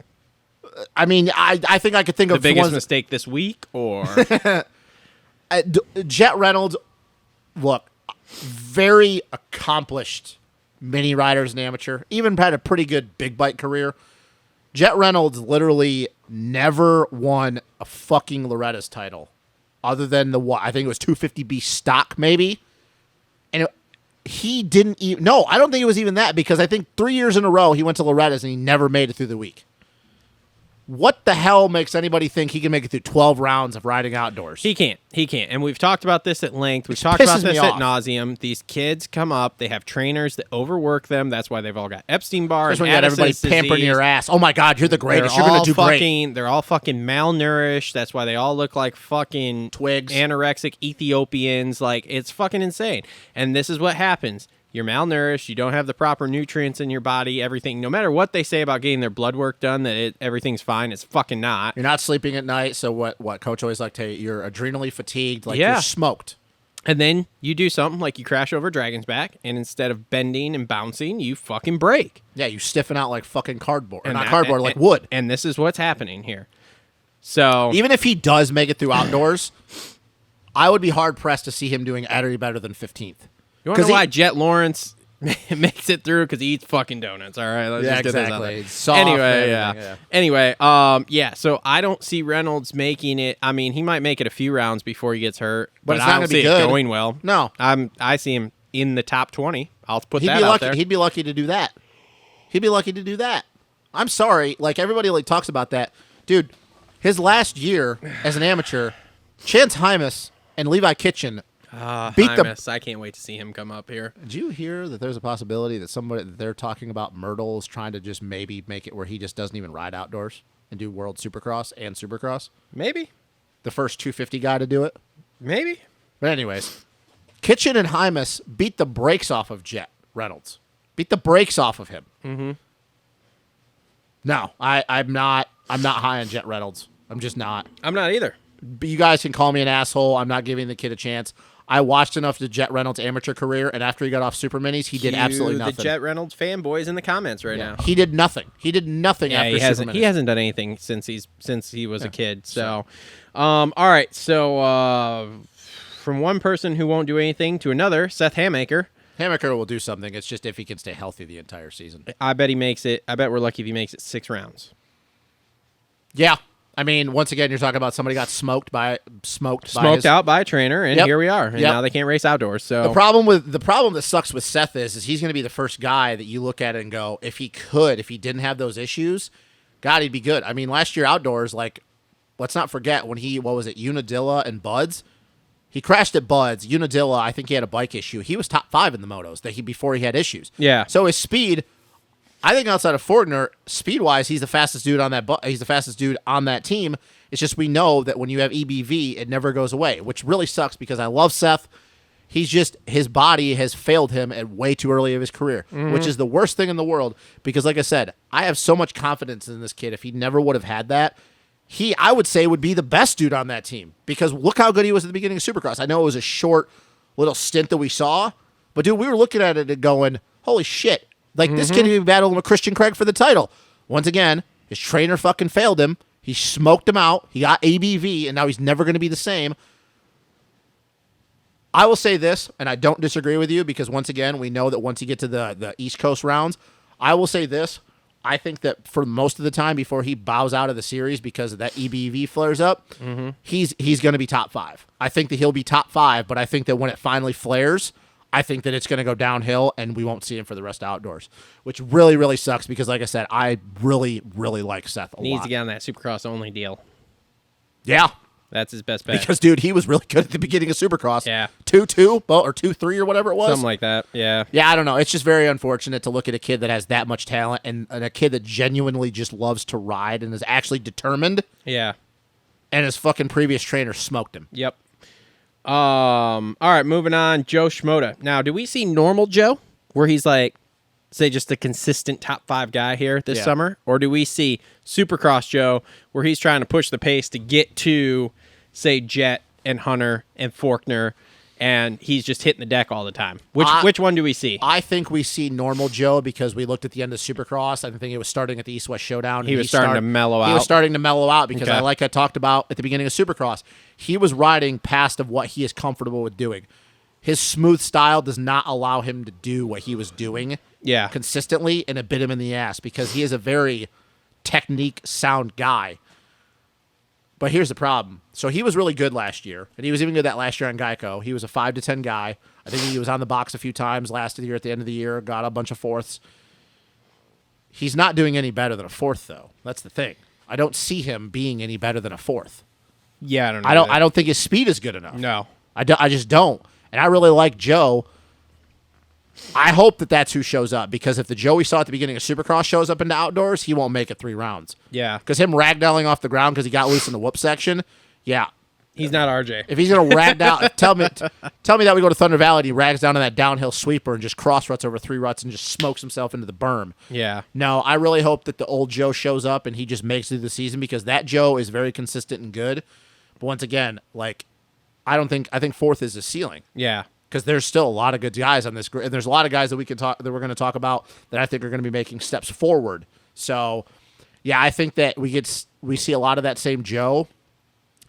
I mean, I think I could think The of biggest ones- mistake this week, or Jet Reynolds, look, very accomplished mini rider as an amateur. Even had a pretty good big bike career. Jet Reynolds literally never won a fucking Loretta's title, other than I think it was 250B stock maybe, and he didn't even. No, I don't think it was even that, because I think 3 years in a row he went to Loretta's and he never made it through the week. What the hell makes anybody think he can make it through 12 rounds of riding outdoors? he can't. He can't. And we've talked about this at length. We've talked pisses about this me at off. nauseum. These kids come up. They have trainers that overwork them. That's why they've all got Epstein-Barr That's and when you got everybody Addison's pampering disease. your ass. Oh my God, you're the greatest. You're gonna do great. They're all fucking malnourished. That's why they all look like fucking Twigs. anorexic Ethiopians. Like, it's fucking insane. And this is what happens. You're malnourished. You don't have the proper nutrients in your body. Everything, no matter what they say about getting their blood work done, that everything's fine. It's fucking not. You're not sleeping at night, so what Coach always like to, you're adrenally fatigued, like Yeah. you're smoked. And then you do something like you crash over Dragon's Back, and instead of bending and bouncing, you fucking break. Yeah, you stiffen out like fucking cardboard. Or And not that- cardboard, and- like wood. And this is what's happening here. So Even if he does make it through outdoors, I would be hard-pressed to see him doing any better than 15th. you want to 'cause know why he- Jet Lawrence makes it through? Because he eats fucking donuts. All right, let's Yeah, just get this out exactly. there. It's soft and Anyway, everything, yeah. yeah. Anyway, yeah. So I don't see Reynolds making it. I mean, he might make it a few rounds before he gets hurt, But but it's I not don't gonna see be it good. going well. No. I see him in the top 20. I'll put He'd that be out lucky. there. He'd be lucky to do that. He'd be lucky to do that. I'm sorry. Like, everybody like talks about that. Dude, his last year as an amateur, Chance Hymas and Levi Kitchen beat Hymas, I can't wait to see him come up here. Did you hear that there's a possibility that somebody that they're talking about Myrtle's trying to just maybe make it where he just doesn't even ride outdoors and do World Supercross and Supercross? Maybe, The first 250 guy to do it. maybe. But anyways, Kitchen and Hymas beat the brakes off of Jet Reynolds. Beat the brakes off of him. Mm-hmm. No, I'm not high on Jet Reynolds. I'm just not. I'm not either. But you guys can call me an asshole. I'm not giving the kid a chance. I watched enough of Jet Reynolds' amateur career, and after he got off Super Minis, he did absolutely nothing. The Jet Reynolds fanboys in the comments right now. He did nothing. He did nothing Yeah, after he hasn't. Super He Minis. hasn't done anything since he was a kid. So, all right. So, from one person who won't do anything to another, Seth Hamaker. Hamaker will do something. It's just if he can stay healthy the entire season. I bet he makes it. I bet we're lucky if he makes it 6 rounds. Yeah. I mean, once again, you're talking about somebody got smoked by Out by a trainer, and Yep. here we are. And Yep. now they can't race outdoors. So The problem that sucks with Seth is he's going to be the first guy that you look at and go, if he didn't have those issues, God, he'd be good. I mean, last year outdoors, like, let's not forget when Unadilla and Buds, he crashed at Buds. Unadilla, I think he had a bike issue. He was top 5 in the motos before he had issues. Yeah. So his speed, I think outside of Fortner, speed-wise, he's the fastest dude on that team. It's just we know that when you have EBV, it never goes away, which really sucks because I love Seth. His body has failed him at way too early of his career, which is the worst thing in the world because, like I said, I have so much confidence in this kid. If he never would have had that, I would say, would be the best dude on that team because look how good he was at the beginning of Supercross. I know it was a short little stint that we saw, but dude, we were looking at it and going, holy shit. Like, this kid could be battling with Christian Craig for the title. Once again, his trainer fucking failed him. He smoked him out. He got ABV, and now he's never going to be the same. I will say this, and I don't disagree with you because, once again, we know that once you get to the East Coast rounds, I will say this. I think that for most of the time before he bows out of the series because of that EBV flares up, he's going to be top 5. I think that he'll be top 5, but I think that when it finally flares, I think that it's going to go downhill and we won't see him for the rest of outdoors, which really, really sucks because, like I said, I really, really like Seth a lot. Needs to get on that Supercross only deal. Yeah. That's his best bet. Because, dude, he was really good at the beginning of Supercross. Yeah. 2-2 or 2-3 or whatever it was. Something like that, yeah. Yeah, I don't know. It's just very unfortunate to look at a kid that has that much talent and a kid that genuinely just loves to ride and is actually determined. Yeah. And his fucking previous trainer smoked him. Yep. All right, moving on. Joe Schmoda. Now, do we see normal Joe, where he's like, say, just a consistent top 5 guy here this summer? Or do we see Supercross Joe, where he's trying to push the pace to get to, say, Jet and Hunter and Faulkner, and he's just hitting the deck all the time? Which one do we see? I think we see normal Joe because we looked at the end of Supercross. I think it was starting at the East-West Showdown. He was starting to mellow out. He was starting to mellow out because, Okay. like I talked about at the beginning of Supercross, he was riding past of what he is comfortable with doing. His smooth style does not allow him to do what he was doing consistently, and it bit him in the ass because he is a very technique-sound guy. But here's the problem. So he was really good last year, and he was even good that last year on Geico. He was a 5 to 10 guy. I think he was on the box a few times last year at the end of the year, got a bunch of fourths. He's not doing any better than a fourth, though. That's the thing. I don't see him being any better than a fourth. Yeah, I don't know. I don't think his speed is good enough. No. I just don't. And I really like Joe. I hope that that's who shows up because if the Joe we saw at the beginning of Supercross shows up into outdoors, he won't make it 3 rounds. Yeah. Because him ragdolling off the ground because he got loose in the whoop section, yeah. He's not RJ. If he's going to rag down, tell me that we go to Thunder Valley and he rags down on that downhill sweeper and just cross ruts over 3 ruts and just smokes himself into the berm. Yeah. No, I really hope that the old Joe shows up and he just makes it through the season because that Joe is very consistent and good. But once again, like, I think fourth is the ceiling. Yeah. Because there's still a lot of good guys on this group, and there's a lot of guys that we're going to talk about that I think are going to be making steps forward. So, yeah, I think that we see a lot of that same Joe,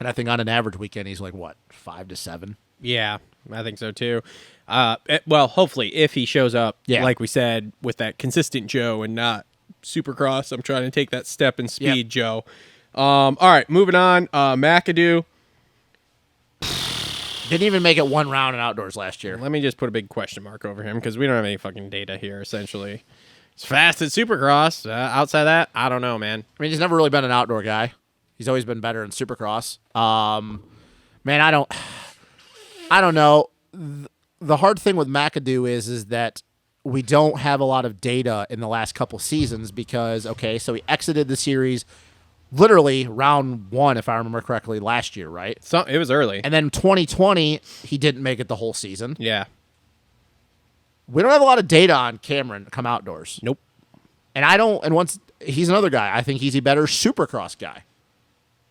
and I think on an average weekend he's like what 5 to 7. Yeah, I think so too. Well, hopefully, if he shows up, like we said, with that consistent Joe and not Supercross, I'm trying to take that step in speed, Joe. All right, moving on. McAdoo. Didn't even make it 1 round in outdoors last year. Let me just put a big question mark over him because we don't have any fucking data here, essentially. He's fast at Supercross. Outside that, I don't know, man. I mean, he's never really been an outdoor guy. He's always been better in Supercross. Man, I don't know. The hard thing with McAdoo is that we don't have a lot of data in the last couple seasons because, okay, so he exited the series literally round 1, if I remember correctly, last year, right? So it was early. And then 2020, he didn't make it the whole season. Yeah. We don't have a lot of data on Cameron come outdoors. Nope. And once he's another guy. I think he's a better Supercross guy.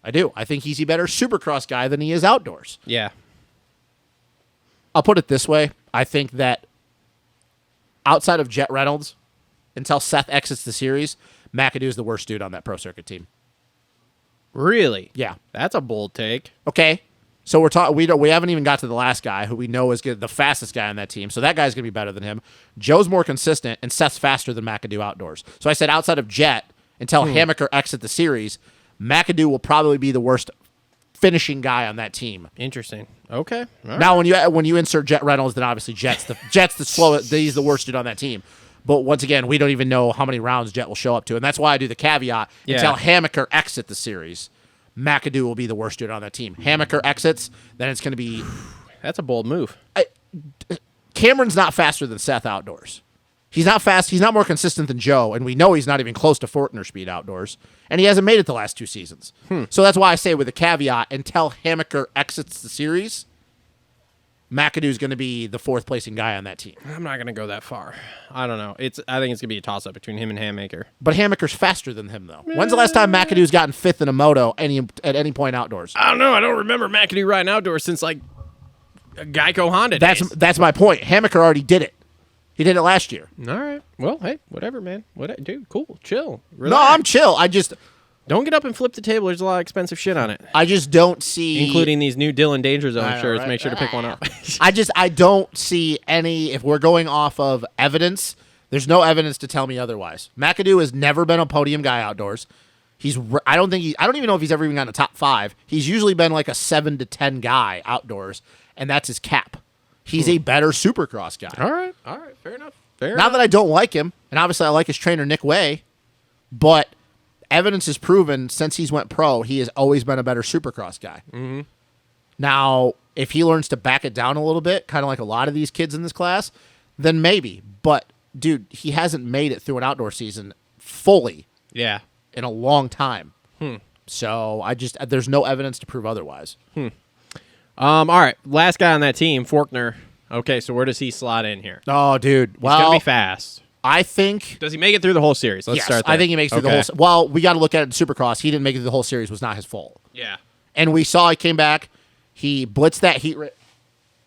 I do. I think he's a better Supercross guy than he is outdoors. Yeah. I'll put it this way. I think that outside of Jet Reynolds, until Seth exits the series, McAdoo is the worst dude on that pro circuit team. Really? Yeah. That's a bold take. Okay. So we haven't even got to the last guy who we know is the fastest guy on that team. So that guy's going to be better than him. Joe's more consistent and Seth's faster than McAdoo outdoors. So I said outside of Jet, until Hammaker exit the series, McAdoo will probably be the worst finishing guy on that team. Interesting. Okay. All right. Now when you insert Jet Reynolds, then obviously Jet's the slowest. He's the worst dude on that team. But once again, we don't even know how many rounds Jet will show up to. And that's why I do the caveat. Yeah. Until Hammaker exit the series, McAdoo will be the worst dude on that team. Hammaker exits, then it's going to be... That's a bold move. Cameron's not faster than Seth outdoors. He's not fast. He's not more consistent than Joe, and we know he's not even close to Faulkner speed outdoors. And he hasn't made it the last 2 seasons. So that's why I say with a caveat, until Hammaker exits the series, McAdoo's going to be the fourth placing guy on that team. I'm not gonna go that far. I don't know. I think it's gonna be a toss up between him and Hammaker. But Hammaker's faster than him, though. When's the last time McAdoo's gotten fifth in a moto at any point outdoors? I don't know. I don't remember McAdoo riding outdoors since like Geico Honda days. That's my point. Hammaker already did it. He did it last year. All right. Well, hey, whatever, man. Dude, cool, chill. No, Relax. I'm chill. Don't get up and flip the table. There's a lot of expensive shit on it, I just don't see, including these new Dylan Danger Zone I know, shirts. right? Make sure to pick one up. I don't see any. If we're going off of evidence, there's no evidence to tell me otherwise. McAdoo has never been a podium guy outdoors. I don't even know if he's ever even gotten a top 5. He's usually been like a 7 to 10 guy outdoors, and that's his cap. He's a better Supercross guy. All right. Fair enough. Not that I don't like him, and obviously I like his trainer Nick Way, but evidence has proven since he's went pro, he has always been a better Supercross guy. Mm-hmm. Now, if he learns to back it down a little bit, kind of like a lot of these kids in this class, then maybe. But, dude, he hasn't made it through an outdoor season fully Yeah. in a long time. So there's no evidence to prove otherwise. All right. Last guy on that team, Faulkner. Okay, so where does he slot in here? Oh, dude. He's gonna be fast. I think. Does he make it through the whole series? Let's Yes, start there. I think he makes it through the whole. Well, we got to look at it in Supercross. He didn't make it through the whole series. Was not his fault. Yeah. And we saw he came back. He blitzed that heat.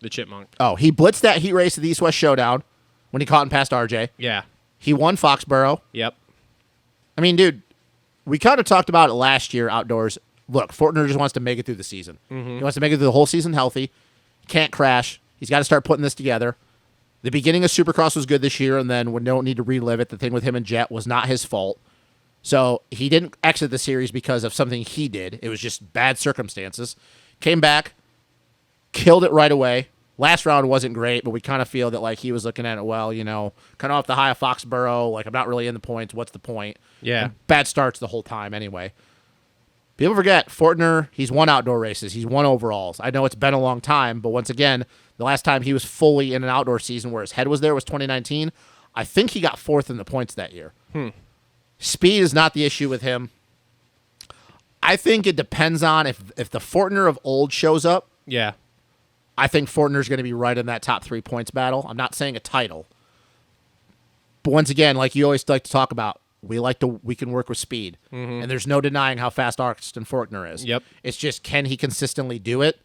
The Chipmunk. Oh, he blitzed that heat race at the East West Showdown when he caught and passed RJ. Yeah. He won Foxborough. Yep. I mean, dude, we kind of talked about it last year outdoors. Look, Fortner just wants to make it through the season. He wants to make it through the whole season healthy. Can't crash. He's got to start putting this together. The beginning of Supercross was good this year, and then we don't need to relive it. The thing with him and Jet was not his fault. So he didn't exit the series because of something he did. It was just bad circumstances. Came back, killed it right away. Last round wasn't great, but we kind of feel that like he was looking at it, well, kind of off the high of Foxborough, like I'm not really in the points. What's the point? Yeah. And bad starts the whole time anyway. People forget, Fortner, he's won outdoor races. He's won overalls. I know it's been a long time, but once again, the last time he was fully in an outdoor season where his head was there was 2019. I think he got 4th in the points that year. Speed is not the issue with him. I think it depends on if the Fortner of old shows up. Yeah. I think Fortner's going to be right in that top 3 points battle. I'm not saying a title. But once again, like you always like to talk about, we can work with speed. And there's no denying how fast Austin Fortner is. Yep. It's just, can he consistently do it?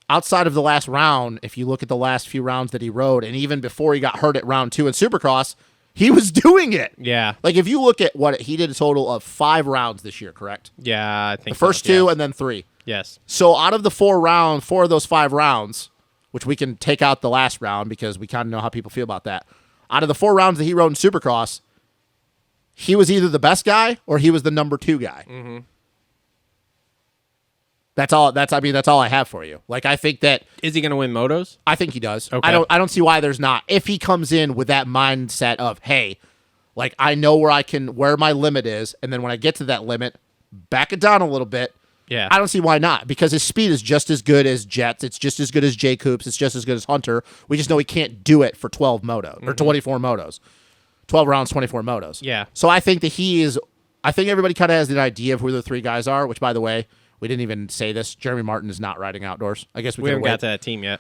Outside of the last round, if you look at the last few rounds that he rode, and even before he got hurt at round 2 in Supercross, he was doing it. Yeah. Like, if you look at what he did, a total of 5 rounds this year, correct? Yeah, I think The first so. 2 Yes. and then 3. Yes. So out of the 4 of those 5 rounds, which we can take out the last round because we kind of know how people feel about that. Out of the 4 rounds that he rode in Supercross, he was either the best guy or he was the number 2 guy. That's all I have for you. Like, I think that Is he going to win motos? I think he does. Okay. I don't see why there's not. If he comes in with that mindset of, hey, like I know where my limit is, and then when I get to that limit, back it down a little bit. Yeah. I don't see why not, because his speed is just as good as Jet's. It's just as good as Jay Coops. It's just as good as Hunter. We just know he can't do it for 12 motos or 24 motos. 12 rounds, 24 motos. Yeah. So I think that I think everybody kind of has an idea of who the 3 guys are, which, by the way, we didn't even say this. Jeremy Martin is not riding outdoors. I guess we haven't wait. got to that team yet.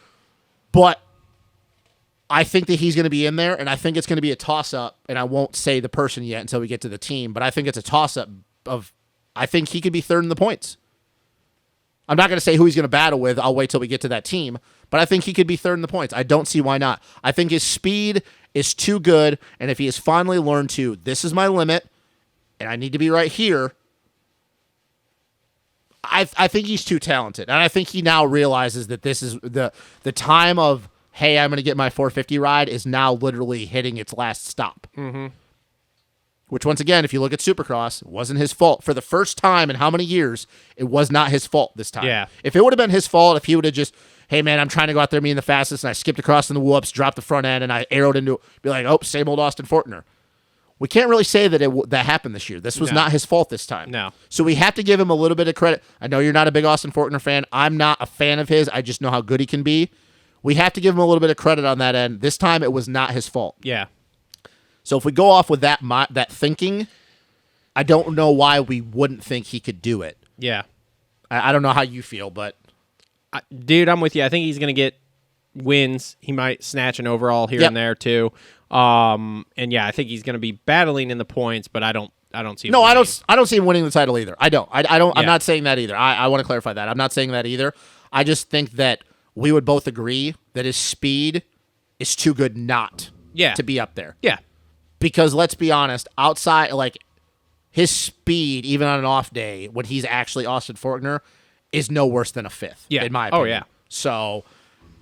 But I think that he's going to be in there, and I think it's going to be a toss-up, and I won't say the person yet until we get to the team, but I think it's a toss-up of I think he could be 3rd in the points. I'm not going to say who he's going to battle with. I'll wait till we get to that team, but I think he could be 3rd in the points. I don't see why not. I think his speed is too good, and if he has finally learned to, this is my limit, and I need to be right here, I think he's too talented, and I think he now realizes that this is the time of, hey, I'm going to get my 450 ride is now literally hitting its last stop. Which, once again, if you look at Supercross, it wasn't his fault. For the first time in how many years, it was not his fault this time. Yeah. If it would have been his fault, if he would have just, hey, man, I'm trying to go out there being the fastest, and I skipped across in the whoops, dropped the front end, and I arrowed into, be like, oh, same old Austin Fortner. We can't really say that that happened this year. This was not his fault this time. No. So we have to give him a little bit of credit. I know you're not a big Austin Fortner fan. I'm not a fan of his. I just know how good he can be. We have to give him a little bit of credit on that end. This time, it was not his fault. Yeah. So if we go off with that thinking, I don't know why we wouldn't think he could do it. Yeah. I don't know how you feel, but Dude, I'm with you. I think he's going to get wins. He might snatch an overall here Yep. and there too. And yeah, I think he's going to be battling in the points, but I don't see him No, I winning. don't see him winning the title either. I don't. I'm Yeah. not saying that either. I want to clarify that. I'm not saying that either. I just think that we would both agree that his speed is too good not Yeah. to be up there. Yeah. Because let's be honest, outside, like, his speed, even on an off day, when he's actually Austin Forkner, is no worse than a fifth, Yeah. in my Oh, opinion. yeah. So,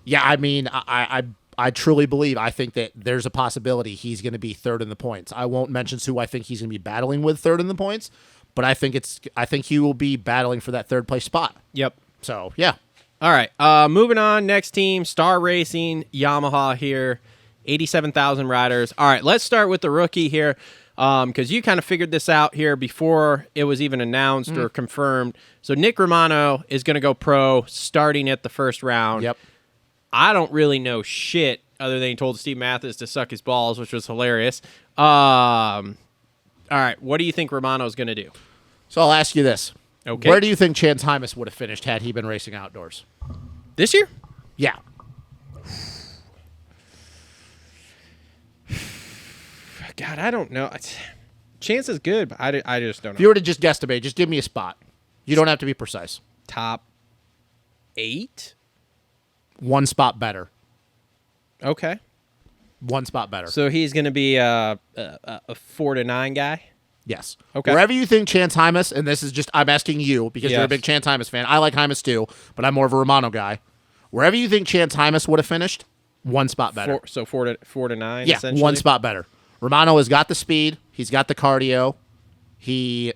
yeah, I mean, I truly believe, I think that there's a possibility he's going to be third in the points. I won't mention who I think he's going to be battling with third in the points, but I think he will be battling for that third place spot. Yep. So, yeah. All right. Moving on. Next team, Star Racing, Yamaha here. 87,000 riders. All right. Let's start with the rookie here because you kind of figured this out here before it was even announced or confirmed. So Nick Romano is going to go pro starting at the first round. Yep. I don't really know shit other than he told Steve Mathis to suck his balls, which was hilarious. All right. What do you think Romano's going to do? So I'll ask you this. Okay. Where do you think Chance Hymas would have finished had he been racing outdoors? This year? Yeah. God, I don't know. Chance is good, but I just don't If know. you were to just guesstimate, just give me a spot. You don't have to be precise. Top 8? One spot better. Okay. One spot better. So he's going to be a 4 to 9 guy? Yes. Okay. Wherever you think Chance Hymas, and this is just, I'm asking you because you're a Yes. big Chance Hymas fan. I like Hymas too, but I'm more of a Romano guy. Wherever you think Chance Hymas would have finished, one spot better. 4 to 9, Yeah, essentially? one spot better. Romano has got the speed. He's got the cardio. He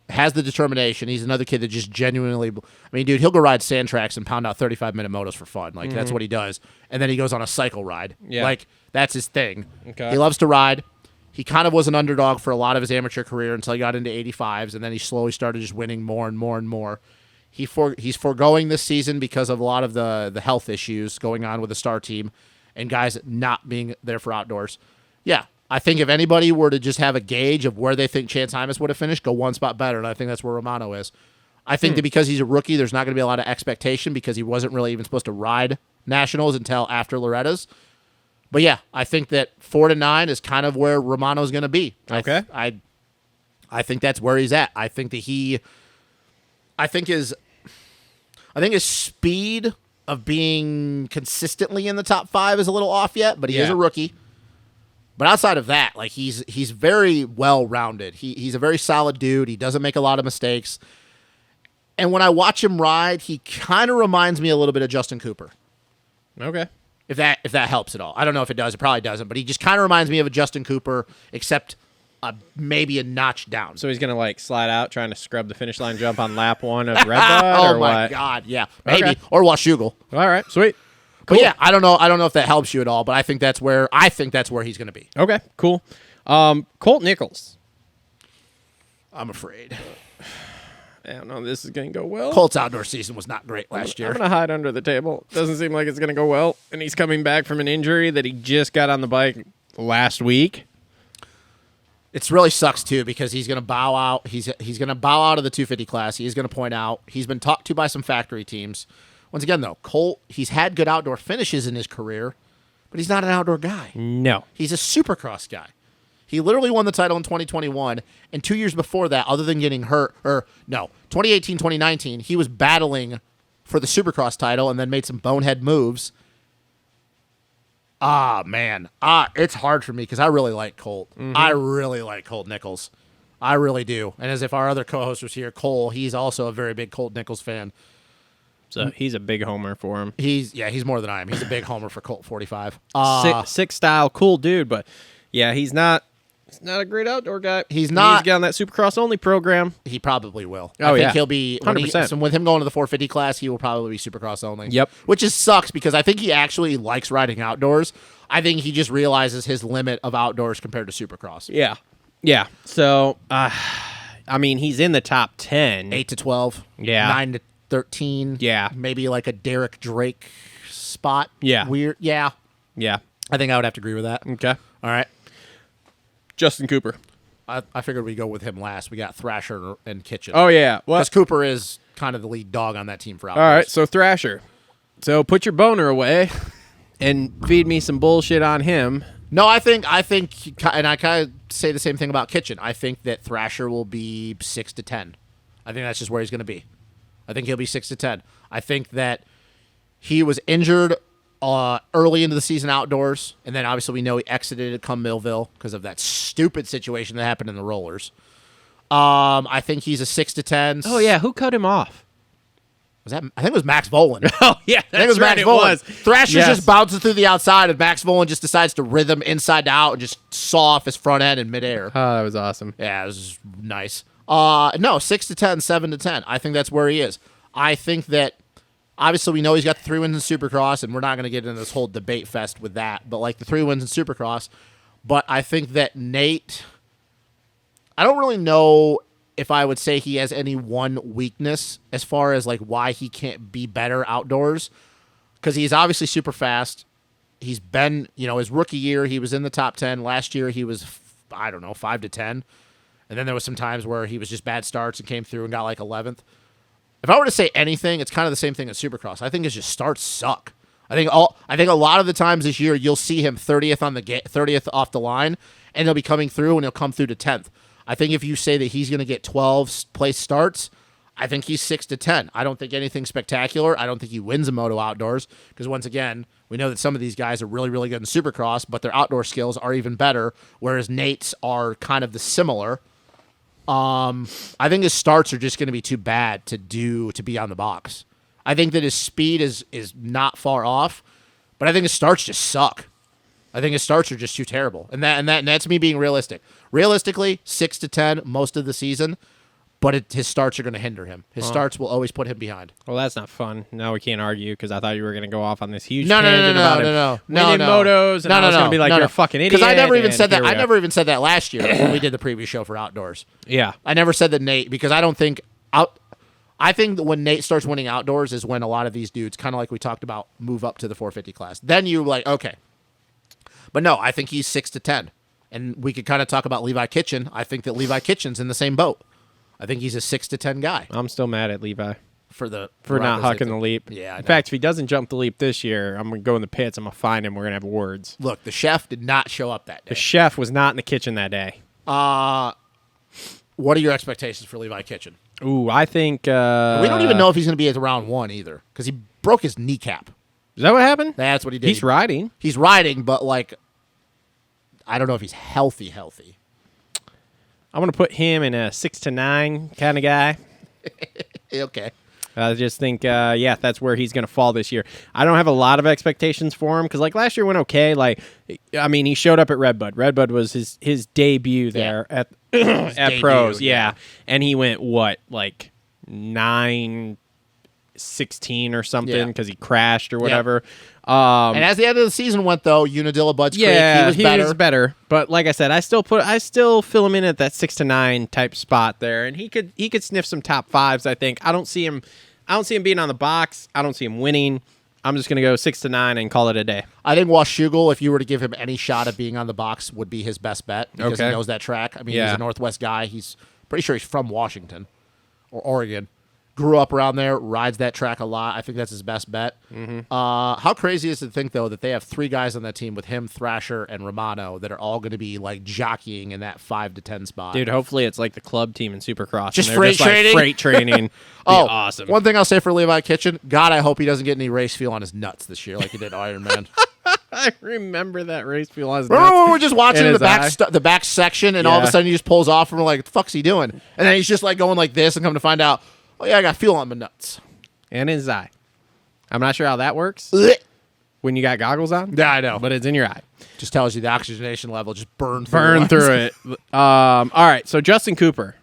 has the determination. He's another kid that just genuinely, I mean, dude, he'll go ride sand tracks and pound out 35-minute motos for fun. Like, that's what he does. And then he goes on a cycle ride. Yeah. Like, that's his thing. Okay. He loves to ride. He kind of was an underdog for a lot of his amateur career until he got into 85s, and then he slowly started just winning more and more and more. He's foregoing this season because of a lot of the health issues going on with the star team and guys not being there for outdoors. Yeah, I think if anybody were to just have a gauge of where they think Chance Hymas would have finished, go one spot better, and I think that's where Romano is. I think that because he's a rookie, there's not going to be a lot of expectation because he wasn't really even supposed to ride nationals until after Loretta's. But yeah, I think that 4 to 9 is kind of where Romano's going to be. Okay. I think that's where he's at. I think his speed of being consistently in the top 5 is a little off yet, but he is Yeah. a rookie. But outside of that, like he's very well rounded. He's a very solid dude. He doesn't make a lot of mistakes. And when I watch him ride, he kind of reminds me a little bit of Justin Cooper. Okay. If that helps at all. I don't know if it does. It probably doesn't. But he just kind of reminds me of a Justin Cooper, except maybe a notch down. So he's going to like slide out trying to scrub the finish line jump on lap 1 of Red Bud oh or my what? God, yeah, maybe Okay. or Washougal. All right, sweet. But yeah, I don't know if that helps you at all. But I think that's where he's going to be. Okay, cool. Colt Nichols. I'm afraid I don't know. This is going to go well. Colt's outdoor season was not great last year. I'm going to hide under the table. Doesn't seem like it's going to go well. And he's coming back from an injury that he just got on the bike last week. It really sucks too because he's going to bow out. He's going to bow out of the 250 class. He's going to point out he's been talked to by some factory teams. Once again, though, Colt, he's had good outdoor finishes in his career, but he's not an outdoor guy. No. He's a supercross guy. He literally won the title in 2021, and 2 years before that, other than getting hurt, 2018, 2019, he was battling for the supercross title and then made some bonehead moves. Man. It's hard for me because I really like Colt. I really like Colt Nichols. I really do. And as if our other co-host was here, Cole, he's also a very big Colt Nichols fan. So he's a big homer for him. He's more than I am. He's a big homer for Colt 45. Six style, cool dude, but yeah, he's not a great outdoor guy. He's not. He's got on that Supercross only program. He probably will. Oh, I think yeah. he'll be 100%. So with him going to the 450 class, he will probably be Supercross only. Yep. Which just sucks because I think he actually likes riding outdoors. I think he just realizes his limit of outdoors compared to Supercross. Yeah. Yeah. So, I mean, he's in the top 10. 8 to 12. Yeah. 9 to 13. Yeah. Maybe like a Derek Drake spot. Yeah. Weird. Yeah. Yeah. I think I would have to agree with that. Okay. All right. Justin Cooper. I figured we'd go with him last. We got Thrasher and Kitchen. Oh, yeah. Well, Because Cooper is kind of the lead dog on that team for outdoors. all right. So Thrasher. So put your boner away and feed me some bullshit on him. No, I think, and I kind of say the same thing about Kitchen. I think that Thrasher will be 6 to 10. I think that's just where he's going to be. I think he'll be 6 to 10. I think that he was injured early into the season outdoors, and then obviously we know he exited to come Millville because of that stupid situation that happened in the rollers. I think he's a 6 to 10. Oh yeah, who cut him off? Was that? I think it was Max Volan. Oh yeah, I think it was Max right. Volan. It was. Thrasher Yes. just bounces through the outside, and Max Volan just decides to rhythm inside to out and just saw off his front end in midair. Oh, that was awesome. Yeah, it was nice. No, 6 to 10, 7 to 10. I think that's where he is. I think that obviously we know he's got the 3 wins in Supercross, and we're not going to get into this whole debate fest with that, but like the 3 wins in Supercross. But I think that Nate, I don't really know if I would say he has any one weakness as far as like why he can't be better outdoors, because he's obviously super fast. He's been, his rookie year, he was in the top 10. Last year, he was, 5 to 10. And then there was some times where he was just bad starts and came through and got like 11th. If I were to say anything, it's kind of the same thing as Supercross. I think his just starts suck. I think a lot of the times this year you'll see him 30th on the 30th off the line, and he'll be coming through and he'll come through to 10th. I think if you say that he's going to get 12 place starts, I think he's 6 to 10. I don't think anything spectacular. I don't think he wins a Moto Outdoors because once again, we know that some of these guys are really, really good in Supercross, but their outdoor skills are even better, whereas Nate's are kind of the similar. I think his starts are just going to be too bad to be on the box. I think that his speed is not far off, but I think his starts just suck. I think his starts are just too terrible, and that's me being realistic. Realistically, 6 to 10 most of the season, but his starts are going to hinder him. His starts will always put him behind. Well, that's not fun. Now we can't argue because I thought you were going to go off on this huge No, tangent about him winning motos, and I was going to be like, you're a fucking idiot. Because I never even said that. here we I are. never even said that last year when we did the preview show for Outdoors. Yeah. I never said that Nate, because I don't think I think that when Nate starts winning outdoors is when a lot of these dudes, kind of like we talked about, move up to the 450 class. Then you're like, okay. But no, I think he's 6 to 10. And we could kind of talk about Levi Kitchen. I think that Levi Kitchen's in the same boat. I think he's a 6 to 10 guy I'm still mad at Levi for not Rockets hucking the thing. leap. Yeah, I In know. fact, if he doesn't jump the leap this year, I'm going to go in the pits. I'm going to find him. We're going to have words. Look, the chef did not show up that The day. chef was not in the kitchen that day. What are your expectations for Levi Kitchen? Ooh, I think... We don't even know if he's going to be at round 1 either, because he broke his kneecap. Is that what happened? That's what he did. He's riding. He's riding, but like, I don't know if he's healthy. I'm going to put him in a 6 to 9 kind of guy. Okay. I just think, that's where he's going to fall this year. I don't have a lot of expectations for him because, like, last year went okay. Like, I mean, he showed up at Redbud. Redbud was his debut there at debut, pros, yeah. and he went like 9-16 or something Yeah. because he crashed or whatever. And as the end of the season went, though, Unadilla Bud's Creek, he was better. But like I said, I still fill him in at that 6 to 9 type spot there, and he could sniff some top 5s. I think I don't see him being on the box. I don't see him winning. I'm just gonna go 6 to 9 and call it a day. I think Washougal, if you were to give him any shot of being on the box, would be his best bet because he Okay. knows that track. I mean, Yeah. he's a Northwest guy. He's pretty sure he's from Washington or Oregon. Grew up around there, rides that track a lot. I think that's his best bet. Mm-hmm. How crazy is it to think, though, that they have 3 guys on that team with him, Thrasher, and Romano that are all going to be like jockeying in that 5 to 10 spot? Dude, hopefully it's like the club team in Supercross. Just and they're freight just like training? freight training. Be awesome. One thing I'll say for Levi Kitchen, God, I hope he doesn't get any race fuel on his nuts this year like he did Iron Man. I remember that race fuel. Remember when we were just watching In the his back the back section, and all of a Yeah. sudden he just pulls off, and we're like, "What the fuck's he doing?" And then he's just like going like this, and come to find out, oh yeah, I got fuel on my nuts. And his eye. I'm not sure how that works Blech. when you got goggles on. Yeah, I know. But it's in your eye. Just tells you the oxygenation level just burned Through it. All right, so Justin Cooper.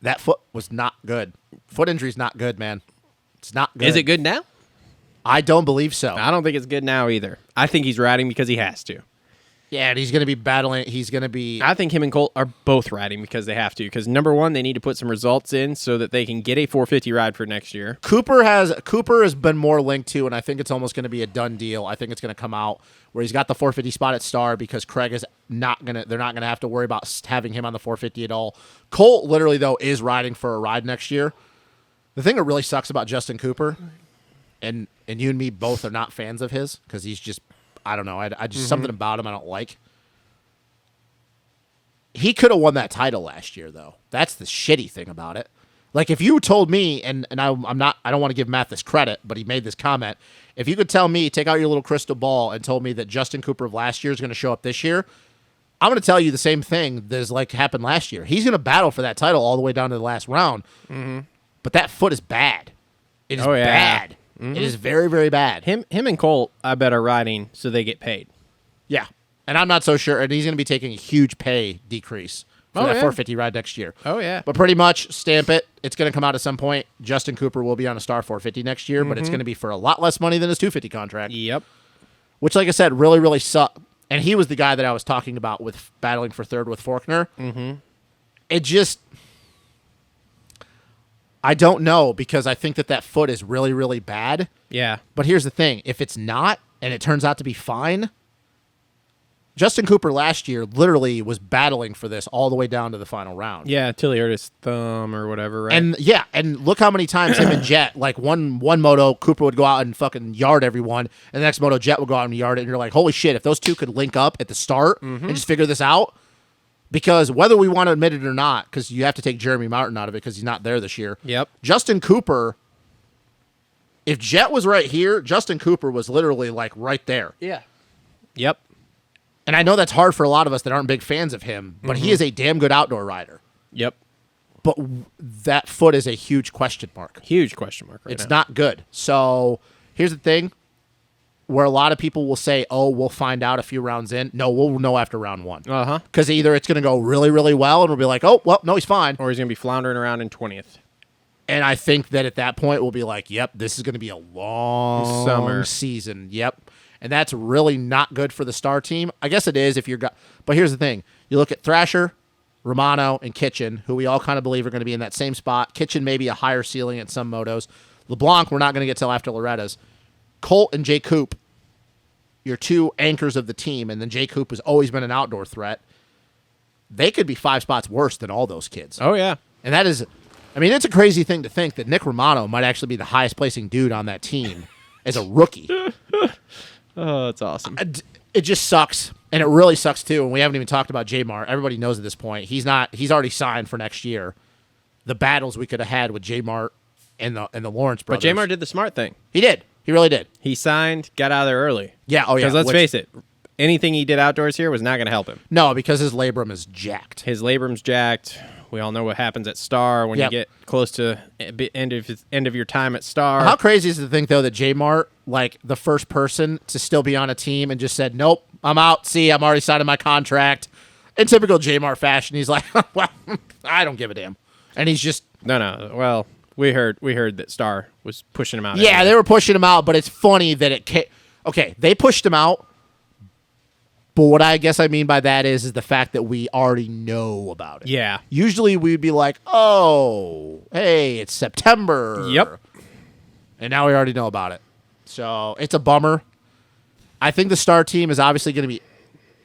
That foot was not good. Foot injury's not good, man. It's not good. Is it good now? I don't believe so. I don't think it's good now either. I think he's riding because he has to. Yeah, and he's going to be battling. He's going to be. I think him and Colt are both riding because they have to. Because number one, they need to put some results in so that they can get a 450 ride for next year. Cooper has been more linked to, and I think it's almost going to be a done deal. I think it's going to come out where he's got the 450 spot at Star because Craig is not going to. They're not going to have to worry about having him on the 450 at all. Colt literally though is riding for a ride next year. The thing that really sucks about Justin Cooper and you and me both are not fans of his because he's just, I don't know, I just something about him I don't like. He could have won that title last year, though. That's the shitty thing about it. Like, if you told me, and I don't want to give Matt this credit, but he made this comment. If you could tell me, take out your little crystal ball and told me that Justin Cooper of last year is going to show up this year, I'm going to tell you the same thing that is like happened last year. He's going to battle for that title all the way down to the last round. Mm-hmm. But that foot is bad. It is bad. Mm-hmm. It is very, very bad. Him and Colt, I bet, are riding so they get paid. Yeah. And I'm not so sure. And he's going to be taking a huge pay decrease for that 450 ride next year. Oh, yeah. But pretty much, stamp it. It's going to come out at some point. Justin Cooper will be on a Star 450 next year, but it's going to be for a lot less money than his 250 contract. Yep. Which, like I said, really, really sucked. And he was the guy that I was talking about with battling for third with Faulkner. Mm-hmm. It just... I don't know, because I think that foot is really, really bad. Yeah. But here's the thing. If it's not, and it turns out to be fine... Justin Cooper last year literally was battling for this all the way down to the final round. Yeah, until he hurt his thumb or whatever, right? And look how many times him and Jet, like one moto, Cooper would go out and fucking yard everyone, and the next moto, Jet would go out and yard it, and you're like, holy shit, if those two could link up at the start and just figure this out, because whether we want to admit it or not, because you have to take Jeremy Martin out of it because he's not there this year. Yep. Justin Cooper, if Jet was right here, Justin Cooper was literally like right there. Yeah. Yep. And I know that's hard for a lot of us that aren't big fans of him, but he is a damn good outdoor rider. Yep. But that foot is a huge question mark. Huge question mark right It's now. not good. So here's the thing, where a lot of people will say, oh, we'll find out a few rounds in. No, we'll know after round one. Uh-huh. Because either it's going to go really, really well, and we'll be like, oh, well, no, he's fine. Or he's going to be floundering around in 20th. And I think that at that point, we'll be like, yep, this is going to be a long summer season. Yep. And that's really not good for the star team. I guess it is if you're... But here's the thing. You look at Thrasher, Romano, and Kitchen, who we all kind of believe are going to be in that same spot. Kitchen maybe a higher ceiling at some motos. LeBlanc, we're not going to get till after Loretta's. Colt and Jay Coop, your two anchors of the team, and then Jay Coop has always been an outdoor threat. They could be 5 spots worse than all those kids. Oh, yeah. And that is... I mean, it's a crazy thing to think that Nick Romano might actually be the highest placing dude on that team as a rookie. Oh, that's awesome. It just sucks, and it really sucks too. And we haven't even talked about J-Mart. Everybody knows at this point he's already signed for next year. The battles we could have had with J-Mart and the Lawrence brothers. But J-Mart did the smart thing. He did. He really did. He signed, got out of there early. Yeah. Oh yeah. Because let's face it, anything he did outdoors here was not going to help him. No, because his labrum is jacked. His labrum's jacked. We all know what happens at Star when you get close to end of your time at Star. How crazy is it to think, though, that J-Mart, like the first person to still be on a team and just said, nope, I'm out. See, I'm already signing my contract. In typical J-Mart fashion, he's like, well, I don't give a damn. And he's just... No. Well, we heard that Star was pushing him out. Yeah, anyway. they were pushing him out, but it's funny that it... Okay, they pushed him out. But what I guess I mean by that is the fact that we already know about it. Yeah. Usually we'd be like, oh, hey, it's September. Yep. And now we already know about it. So it's a bummer. I think the star team is obviously going to be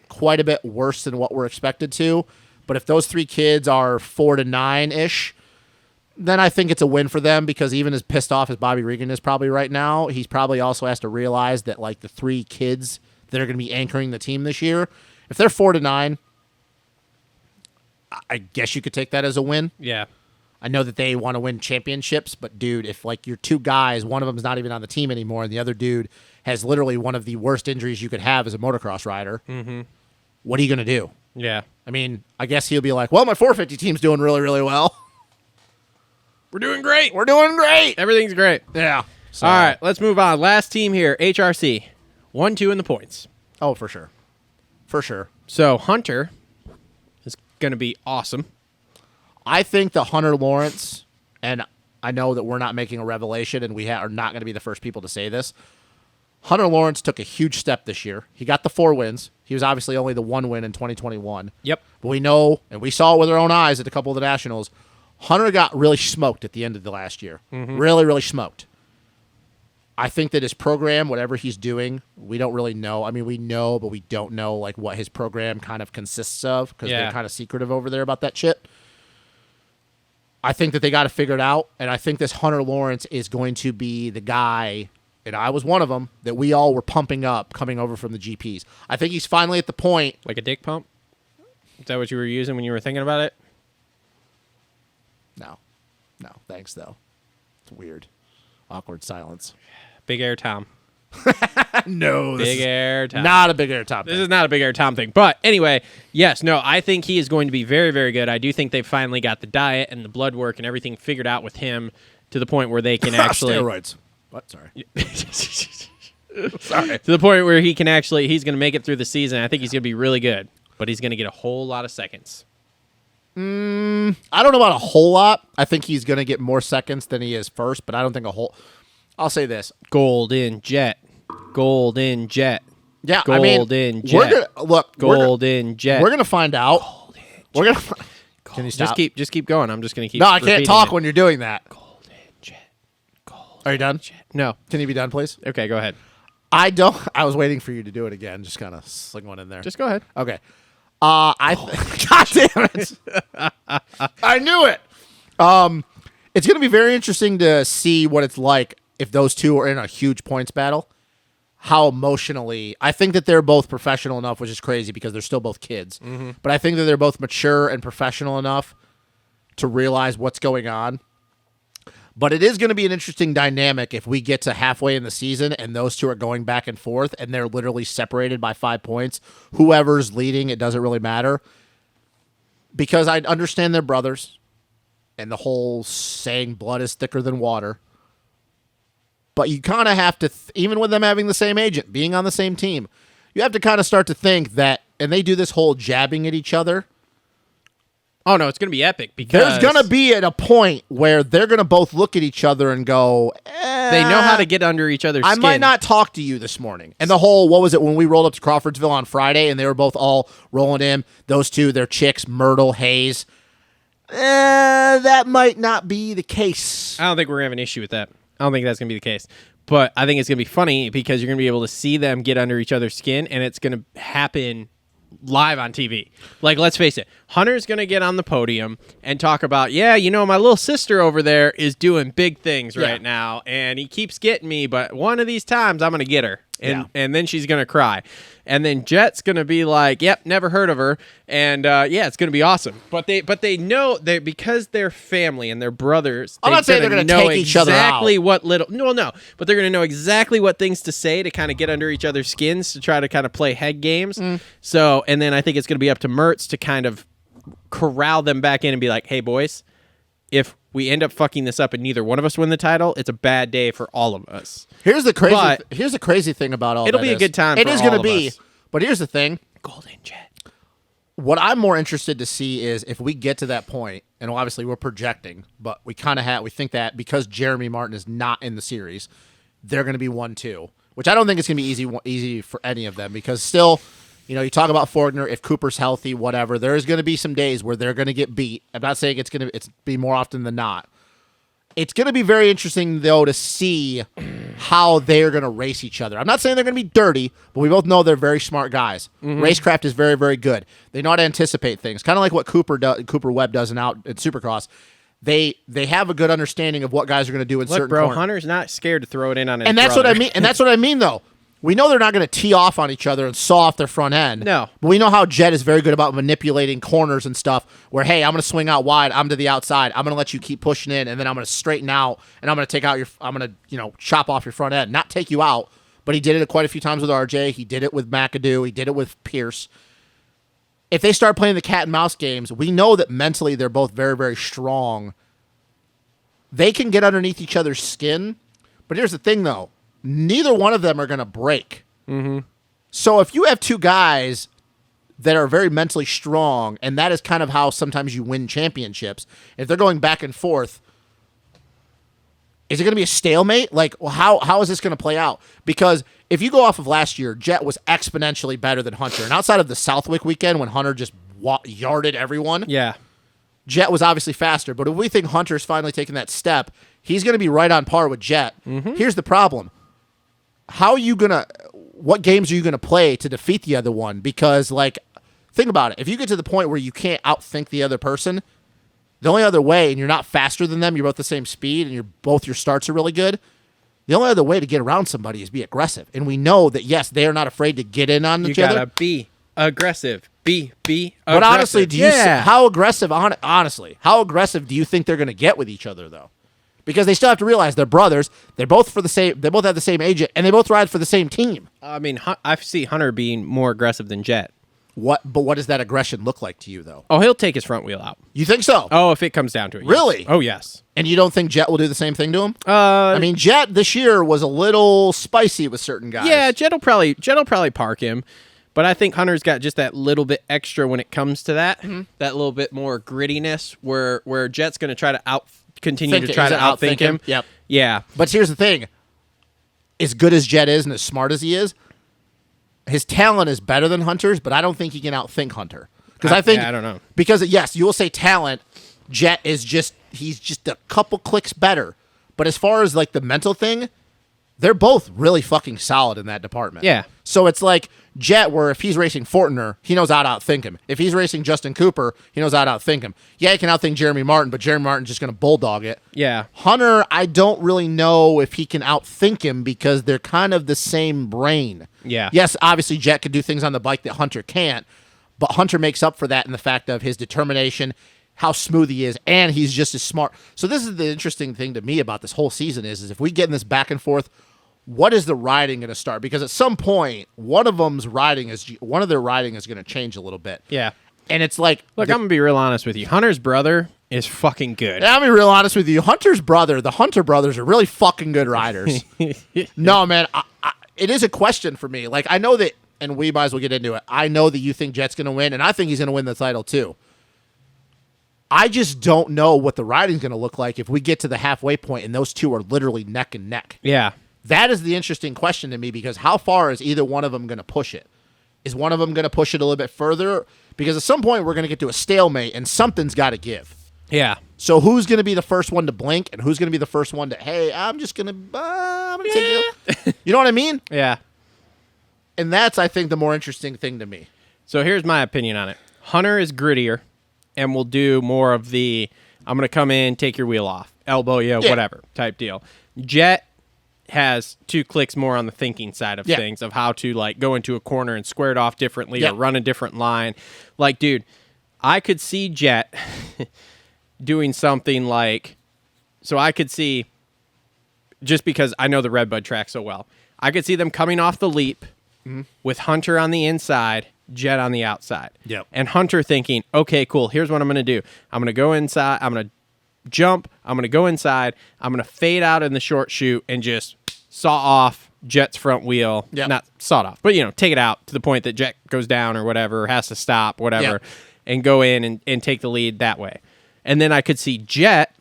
quite a bit worse than what we're expected to. But if those 3 kids are 4 to 9-ish, then I think it's a win for them, because even as pissed off as Bobby Regan is probably right now, he's probably also has to realize that like the 3 kids that are going to be anchoring the team this year, if they're 4 to 9, I guess you could take that as a win. Yeah. I know that they want to win championships, but dude, if like your 2 guys, one of them's not even on the team anymore, and the other dude has literally one of the worst injuries you could have as a motocross rider, what are you going to do? Yeah. I mean, I guess he'll be like, well, my 450 team's doing really, really well. We're doing great. We're doing great. Everything's great. Yeah. So, All right, let's move on. Last team here, HRC. 1-2 in the points. Oh, for sure. For sure. So Hunter is going to be awesome. I think the Hunter Lawrence, and I know that we're not making a revelation, and we are not going to be the first people to say this. Hunter Lawrence took a huge step this year. He got the 4 wins. He was obviously only the 1 win in 2021. Yep. But we know, and we saw it with our own eyes at a couple of the Nationals, Hunter got really smoked at the end of the last year. Really, really smoked. I think that his program, whatever he's doing, we don't really know. I mean, we know, but we don't know like what his program kind of consists of, because they're kind of secretive over there about that shit. I think that they got to figure it out, and I think this Hunter Lawrence is going to be the guy and I was one of them, that we all were pumping up coming over from the GPs. I think he's finally at the point. Like a dick pump? Is that what you were using when you were thinking about it? No, thanks though. It's weird, awkward silence. Big Air Tom. No, Big Air Tom. not a Big Air Tom. This is not a Big Air Tom thing. But anyway, yes, no, I think he is going to be very, very good. I do think they finally got the diet and the blood work and everything figured out with him to the point where they can actually... Steroids. What? Sorry. Sorry. To the point where he's going to make it through the season. I think he's going to be really good, but he's going to get a whole lot of seconds. I don't know about a whole lot. I think he's going to get more seconds than he is first, but I don't think a whole... I'll say this. Golden Jet. Golden Jet. Yeah, Golden Jet. We're gonna, look, Golden Jet. We're going to find out. Golden We're going Jet. to... Can you stop? Just keep going. I'm just going to keep No, I can't repeating talk it. when you're doing that. Golden Jet. Golden Are you done? Jet. No. Can you be done, please? Okay, go ahead. I was waiting for you to do it again. Just kind of sling one in there. Just go ahead. Okay. God damn it. I knew it. It's going to be very interesting to see what it's like if those two are in a huge points battle. How emotionally, I think that they're both professional enough, which is crazy because they're still both kids. Mm-hmm. But I think that they're both mature and professional enough to realize what's going on. But it is going to be an interesting dynamic if we get to halfway in the season and those two are going back and forth and they're literally separated by 5 points. Whoever's leading, it doesn't really matter. Because I understand they're brothers and the whole saying blood is thicker than water. But you kind of have to, even with them having the same agent, being on the same team, you have to kind of start to think that, and they do this whole jabbing at each other. Oh, no, it's going to be epic because... There's going to be at a point where they're going to both look at each other and go, they know how to get under each other's skin. I might not talk to you this morning. And the whole, what was it, when we rolled up to Crawfordsville on Friday and they were both all rolling in, those two, their chicks, Myrtle, Hayes. That might not be the case. I don't think we're going to have an issue with that. I don't think that's going to be the case. But I think it's going to be funny because you're going to be able to see them get under each other's skin, and it's going to happen live on TV. Like, let's face it, Hunter's going to get on the podium and talk about, yeah, you know, my little sister over there is doing big things right now, and he keeps getting me, but one of these times I'm going to get her. And then she's going to cry. And then Jet's going to be like, yep, never heard of her. And yeah, it's going to be awesome. But they know that because they're family and they're brothers. I'm not saying they're going to take each other out. Exactly what little, no. But they're going to know exactly what things to say to kind of get under each other's skins to try to kind of play head games. So, and then I think it's going to be up to Mertz to kind of corral them back in and be like, hey, boys, if we end up fucking this up and neither one of us win the title, it's a bad day for all of us. Here's the crazy thing about all it'll that be a good time It for is all going of to be. us. But here's the thing. Golden Jet. What I'm more interested to see is if we get to that point, and obviously we're projecting, but we think that because Jeremy Martin is not in the series, they're going to be 1-2, which I don't think it's going to be easy for any of them because still, you know, you talk about Fortner, if Cooper's healthy, whatever, there's going to be some days where they're going to get beat. I'm not saying it's be more often than not. It's going to be very interesting, though, to see how they're going to race each other. I'm not saying they're going to be dirty, but we both know they're very smart guys. Mm-hmm. Racecraft is very, very good. They know how to anticipate things, kind of like what Cooper Webb does in Supercross. They have a good understanding of what guys are going to do in certain corners. Hunter's not scared to throw it in on his and that's brother. what I mean. And that's what I mean, though. We know they're not going to tee off on each other and saw off their front end. No. But we know how Jet is very good about manipulating corners and stuff where, hey, I'm going to swing out wide. I'm to the outside. I'm going to let you keep pushing in, and then I'm going to straighten out, and I'm going to take out I'm going to, chop off your front end. Not take you out, but he did it quite a few times with RJ. He did it with McAdoo. He did it with Pierce. If they start playing the cat and mouse games, we know that mentally they're both very, very strong. They can get underneath each other's skin, but here's the thing, though. Neither one of them are going to break. Mm-hmm. So if you have two guys that are very mentally strong, and that is kind of how sometimes you win championships, if they're going back and forth, is it going to be a stalemate? Like, well, how is this going to play out? Because if you go off of last year, Jet was exponentially better than Hunter. And outside of the Southwick weekend when Hunter just yarded everyone, Jet was obviously faster. But if we think Hunter's finally taken that step, he's going to be right on par with Jet. Mm-hmm. Here's the problem. What games are you going to play to defeat the other one? Because, think about it. If you get to the point where you can't outthink the other person, the only other way, and you're not faster than them, you're both the same speed, and your starts are really good, The only other way to get around somebody is be aggressive. And we know that, yes, they are not afraid to get in on each other. You gotta be aggressive. Be aggressive. But honestly, how aggressive, honestly, how aggressive do you think they're going to get with each other, though? Because they still have to realize they're brothers. They both have the same agent, and they both ride for the same team. I mean, I see Hunter being more aggressive than Jet. But what does that aggression look like to you, though? Oh, he'll take his front wheel out. You think so? Oh, if it comes down to it. Yes. Really? Oh, yes. And you don't think Jet will do the same thing to him? I mean, Jet this year was a little spicy with certain guys. Yeah, Jet will probably park him. But I think Hunter's got just that little bit extra when it comes to that. Mm-hmm. That little bit more grittiness where Jet's going to try to continue to try to outthink him. Yep. Yeah. But here's the thing. As good as Jet is and as smart as he is, his talent is better than Hunter's, but I don't think he can outthink Hunter. Because I don't know. Because, yes, you will say talent, Jet is he's just a couple clicks better. But as far as, like, the mental thing, they're both really fucking solid in that department. Yeah. So it's like Jet, where if he's racing Fortner, he knows how to outthink him. If he's racing Justin Cooper, he knows how to outthink him. Yeah, he can outthink Jeremy Martin, but Jeremy Martin's just going to bulldog it. Yeah. Hunter, I don't really know if he can outthink him because they're kind of the same brain. Yeah. Yes, obviously Jet could do things on the bike that Hunter can't, but Hunter makes up for that in the fact of his determination, how smooth he is, and he's just as smart. So this is the interesting thing to me about this whole season is if we get in this back and forth, what is the riding going to start? Because at some point, one of their riding is going to change a little bit. Yeah. And it's like, look, I'm going to be real honest with you. Hunter's brother is fucking good. And I'll be real honest with you. The Hunter brothers are really fucking good riders. No, man, it is a question for me. Like, I know that, and we might as well get into it. I know that you think Jet's going to win, and I think he's going to win the title too. I just don't know what the riding's going to look like if we get to the halfway point and those two are literally neck and neck. Yeah. That is the interesting question to me because how far is either one of them going to push it? Is one of them going to push it a little bit further? Because at some point we're going to get to a stalemate and something's got to give. Yeah. So who's going to be the first one to blink and who's going to be the first one to, hey, I'm going to take you. You know what I mean? Yeah. And that's, I think, the more interesting thing to me. So here's my opinion on it. Hunter is grittier and will do more of the, I'm going to come in, take your wheel off, elbow you, whatever type deal. Jet has 2 clicks more on the thinking side of things, of how to, like, go into a corner and square it off differently or run a different line. Like, dude, I could see Jet doing something like, so I could see, just because I know the Redbud track so well, I could see them coming off the leap with Hunter on the inside, Jet on the outside. Yep. And Hunter thinking, okay, cool, here's what I'm going to do. I'm going to go inside, I'm going to jump, I'm going to go inside, I'm going to fade out in the short chute and just saw off Jet's front wheel. Yep. Not saw it off, but, take it out to the point that Jet goes down or whatever, or has to stop, whatever, and go in and take the lead that way. And then I could see Jet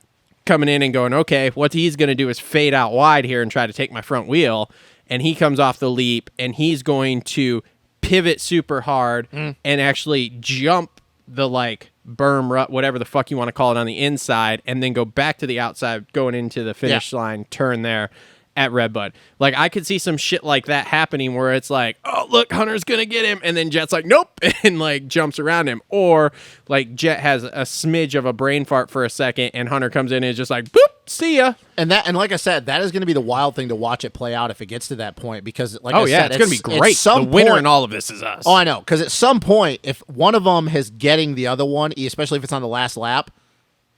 coming in and going, okay, what he's going to do is fade out wide here and try to take my front wheel. And he comes off the leap and he's going to pivot super hard and actually jump the, like, berm rut, whatever the fuck you want to call it, on the inside, and then go back to the outside, going into the finish line, turn there at Redbud. Like, I could see some shit like that happening where it's like, oh, look, Hunter's going to get him, and then Jet's like, nope, and, like, jumps around him. Or, like, Jet has a smidge of a brain fart for a second, and Hunter comes in and is just like, boop, see ya. And like I said, that is going to be the wild thing to watch it play out if it gets to that point because, like I said, it's going to be great. The winner in all of this is us. Oh, I know. Because at some point, if one of them is getting the other one, especially if it's on the last lap,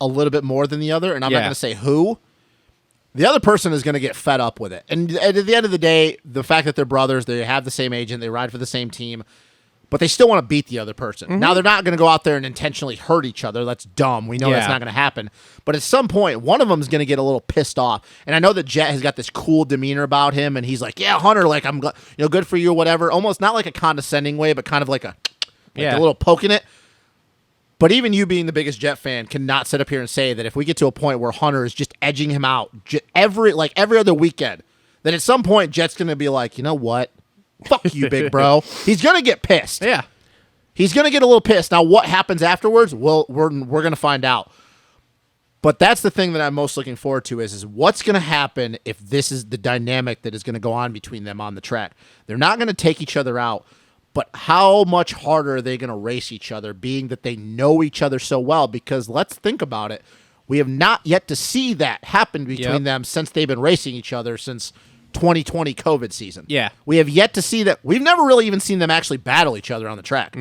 a little bit more than the other, and I'm not going to say who, the other person is going to get fed up with it. And at the end of the day, the fact that they're brothers, they have the same agent, they ride for the same team, but they still want to beat the other person. Now, they're not going to go out there and intentionally hurt each other. That's dumb. We know that's not going to happen. But at some point, one of them is going to get a little pissed off. And I know that Jet has got this cool demeanor about him, and he's like, yeah, Hunter, like, I'm good for you or whatever. Almost not like a condescending way, but kind of like a little poke in it. But even you being the biggest Jet fan cannot sit up here and say that if we get to a point where Hunter is just edging him out every other weekend, that at some point Jet's going to be like, you know what? Fuck you, big bro. He's going to get pissed. Yeah. He's going to get a little pissed. Now, what happens afterwards? Well, we're going to find out. But that's the thing that I'm most looking forward to is what's going to happen if this is the dynamic that is going to go on between them on the track. They're not going to take each other out, but how much harder are they going to race each other, being that they know each other so well? Because let's think about it. We have not yet to see that happen between Yep. them since they've been racing each other since 2020 COVID season. Yeah. We have yet to see that. We've never really even seen them actually battle each other on the track.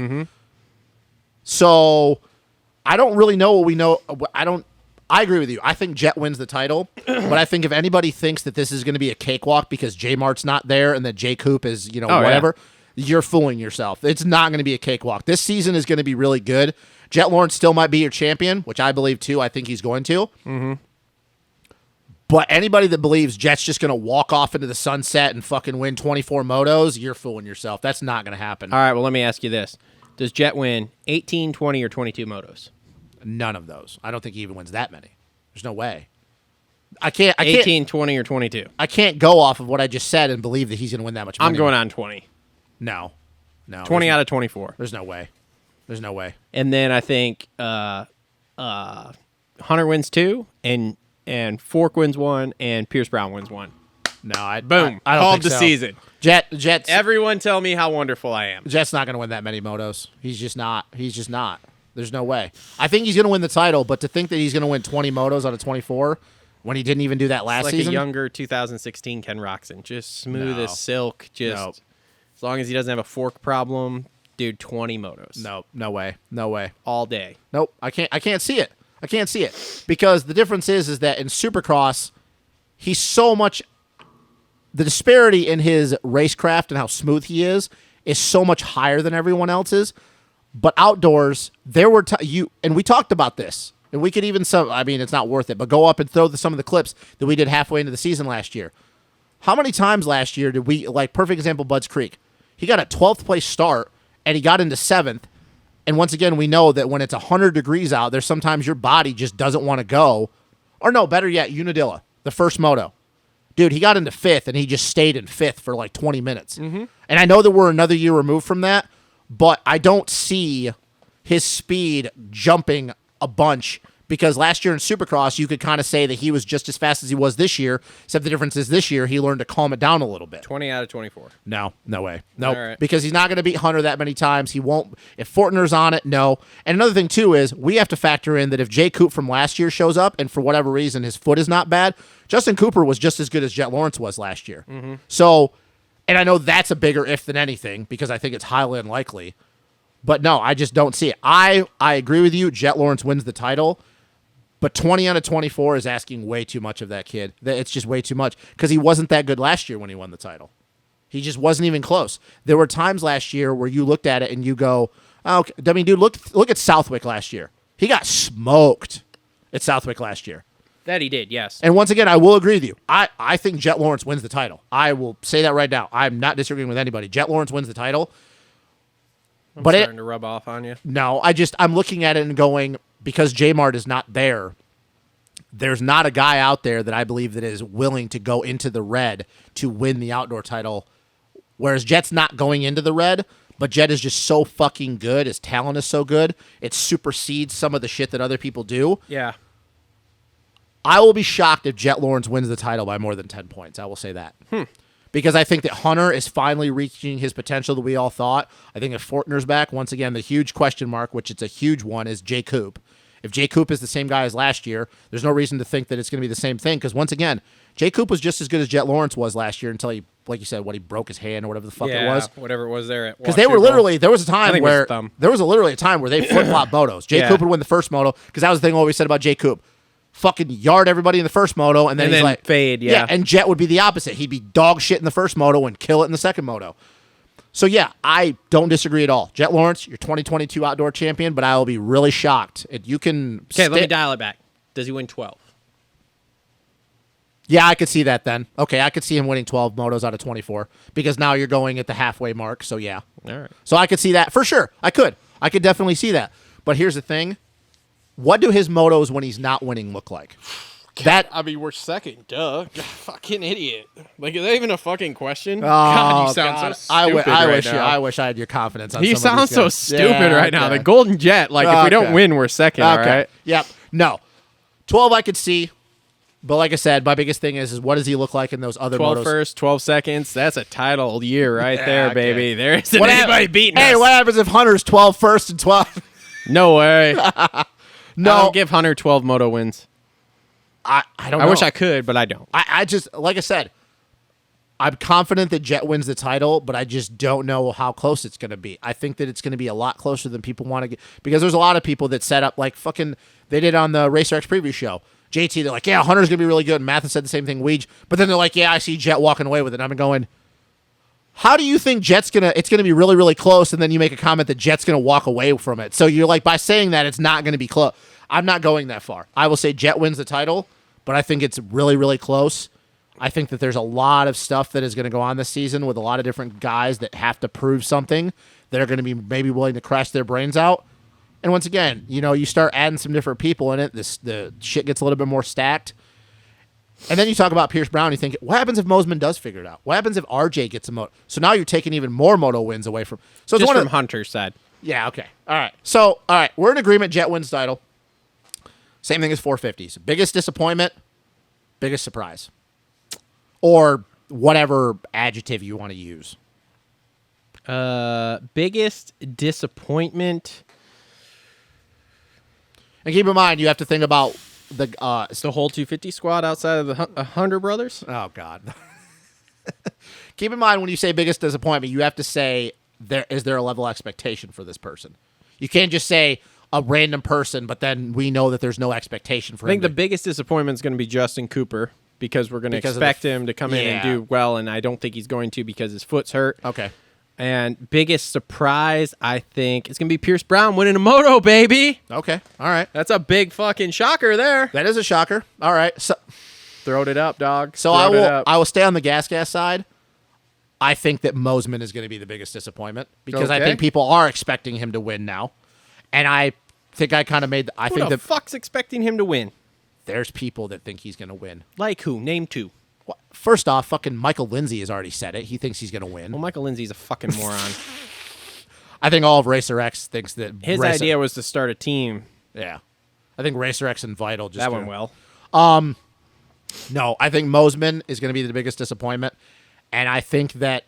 So I don't really know what we know. I agree with you. I think Jet wins the title, but I think if anybody thinks that this is going to be a cakewalk because J Mart's not there and that J Coop is, whatever, you're fooling yourself. It's not going to be a cakewalk. This season is going to be really good. Jet Lawrence still might be your champion, which I believe too. I think he's going to. But anybody that believes Jet's just going to walk off into the sunset and fucking win 24 motos, you're fooling yourself. That's not going to happen. All right, well, let me ask you this. Does Jet win 18, 20, or 22 motos? None of those. I don't think he even wins that many. There's no way. I can't 18, 20, or 22? I can't go off of what I just said and believe that he's going to win that much money. I'm going on 20. No. 20 out of 24. There's no way. There's no way. And then I think Hunter wins 2, and Fork wins 1, and Pierce Brown wins 1. No, Boom. I don't Called think the so. season. Jet's Everyone tell me how wonderful I am. Jet's not going to win that many motos. He's just not. There's no way. I think he's going to win the title, but to think that he's going to win 20 motos out of 24 when he didn't even do that last It's like season. a younger 2016 Ken Roxon. Just smooth No. as silk. Just Nope. as long as he doesn't have a fork problem, dude, 20 motos. No way. No way. All day. Nope. I can't see it. I can't see it. Because the difference is that in Supercross, he's so much the disparity in his racecraft and how smooth he is so much higher than everyone else's. But outdoors, there were and we talked about this, and we could even it's not worth it, but go up and throw some of the clips that we did halfway into the season last year. How many times last year did we, like, perfect example, Budds Creek? He got a 12th place start, and he got into 7th. And once again, we know that when it's 100 degrees out, there's sometimes your body just doesn't want to go. Or no, better yet, Unadilla, the first moto. Dude, he got into 5th, and he just stayed in 5th for like 20 minutes. And I know that we're another year removed from that, but I don't see his speed jumping a bunch, because last year in Supercross, you could kind of say that he was just as fast as he was this year, except the difference is this year he learned to calm it down a little bit. 20 out of 24. No way. No, All right. because he's not going to beat Hunter that many times. He won't. If Fortner's on it, no. And another thing, too, is we have to factor in that if Jay Coop from last year shows up and for whatever reason his foot is not bad, Justin Cooper was just as good as Jet Lawrence was last year. So, and I know that's a bigger if than anything, because I think it's highly unlikely. But no, I just don't see it. I agree with you. Jet Lawrence wins the title. But 20 out of 24 is asking way too much of that kid. It's just way too much, because he wasn't that good last year when he won the title. He just wasn't even close. There were times last year where you looked at it and you go, oh, okay. I mean, dude, look at Southwick last year. He got smoked at Southwick last year. That he did, yes. And once again, I will agree with you. I think Jet Lawrence wins the title. I will say that right now. I'm not disagreeing with anybody. Jet Lawrence wins the title. I'm but starting to rub off on you. No, I'm looking at it and going, because J-Mart is not there, there's not a guy out there that I believe that is willing to go into the red to win the outdoor title, whereas Jet's not going into the red, but Jet is just so fucking good. His talent is so good. It supersedes some of the shit that other people do. Yeah. I will be shocked if Jet Lawrence wins the title by more than 10 points. I will say that. Because I think that Hunter is finally reaching his potential that we all thought. I think if Fortner's back, once again, the huge question mark, which it's a huge one, is Jay Coop. If Jay Coop is the same guy as last year, there's no reason to think that it's going to be the same thing, because once again, Jay Coop was just as good as Jet Lawrence was last year until he, like you said, he broke his hand or whatever the fuck it was. Whatever it was there. Because they were literally, there was a I time think it was where, thumb. there was literally a time where they flip-flop motos. Jay Yeah. Coop would win the first moto, because that was the thing always said about Jay Coop. Fucking yard everybody in the first moto, and then he's like fade, yeah. and Jet would be the opposite. He'd be dog shit in the first moto and kill it in the second moto. So yeah, I don't disagree at all. Jet Lawrence, your 2022 outdoor champion, but I will be really shocked. You can Okay, let me dial it back. Does he win 12? Yeah, I could see that then. Okay, I could see him winning 12 motos out of 24, because now you're going at the halfway mark. So yeah. All right. So I could see that for sure. I could definitely see that. But here's the thing. What do his motos when he's not winning look like? I mean, we're second. Duh. Fucking idiot. Like, is that even a fucking question? God, you sound so stupid I wish I had your confidence on He some of sounds these so guys. stupid Yeah, right now. okay. The Golden Jet. Like, if we don't Okay. win, we're second. All right. Yep. No. 12 I could see. But like I said, my biggest thing is what does he look like in those other 12 motos? first, 12 seconds. That's a title year right there, okay. baby. There isn't What anybody hap- beating Hey, us. what happens if Hunter's 12 first and 12? No way. No. I don't give Hunter 12 moto wins. I don't know. I wish I could, but I don't. I just, like I said, I'm confident that Jet wins the title, but I just don't know how close it's going to be. I think that it's going to be a lot closer than people want to get, because there's a lot of people that set up like fucking, they did on the Racer X preview show. JT, they're like, yeah, Hunter's going to be really good. And Mathis said the same thing, Weege. But then they're like, yeah, I see Jet walking away with it. And I'm going, how do you think it's going to be really, really close? And then you make a comment that Jet's going to walk away from it. So you're like, by saying that, it's not going to be close. I'm not going that far. I will say Jet wins the title, but I think it's really, really close. I think that there's a lot of stuff that is going to go on this season with a lot of different guys that have to prove something, that are going to be maybe willing to crash their brains out. And once again, you start adding some different people in it. The shit gets a little bit more stacked. And then you talk about Pierce Brown. You think, what happens if Mosman does figure it out? What happens if RJ gets a moto? So now you're taking even more moto wins away from. So it's Just one from Hunter's side. Yeah. Okay. All right. So all right, we're in agreement. Jet wins title. Same thing as 450s. Biggest disappointment, biggest surprise, or whatever adjective you want to use. Biggest disappointment. And keep in mind, you have to think about the The whole 250 squad outside of the Hunter brothers. oh god. Keep in mind when you say biggest disappointment, you have to say is there a level of expectation for this person. You can't just say a random person, but then we know that there's no expectation for I think him. the biggest disappointment is going to be Justin Cooper, because we're going to Because of expect him to come in and Yeah. do well, and I don't think he's going to, because his foot's hurt. Okay. And biggest surprise, I think, is going to be Pierce Brown winning a moto, baby. Okay. All right. That's a big fucking shocker there. That is a shocker. All right. So Throwed it up, dog. So Throwed it up. I will stay on the gas side. I think that Mosman is going to be the biggest disappointment, because I Okay. think people are expecting him to win now, and I think I kind of made. I Who think the that fuck's expecting him to win? there's people that think he's going to win. Like who? Name two. Well, first off, fucking Michael Lindsay has already said it. He thinks he's going to win. Well, Michael Lindsay's a fucking moron. I think all of Racer X thinks that His idea was to start a team. Yeah, I think Racer X and Vital just That went well. No, I think Mosman is going to be the biggest disappointment, and I think that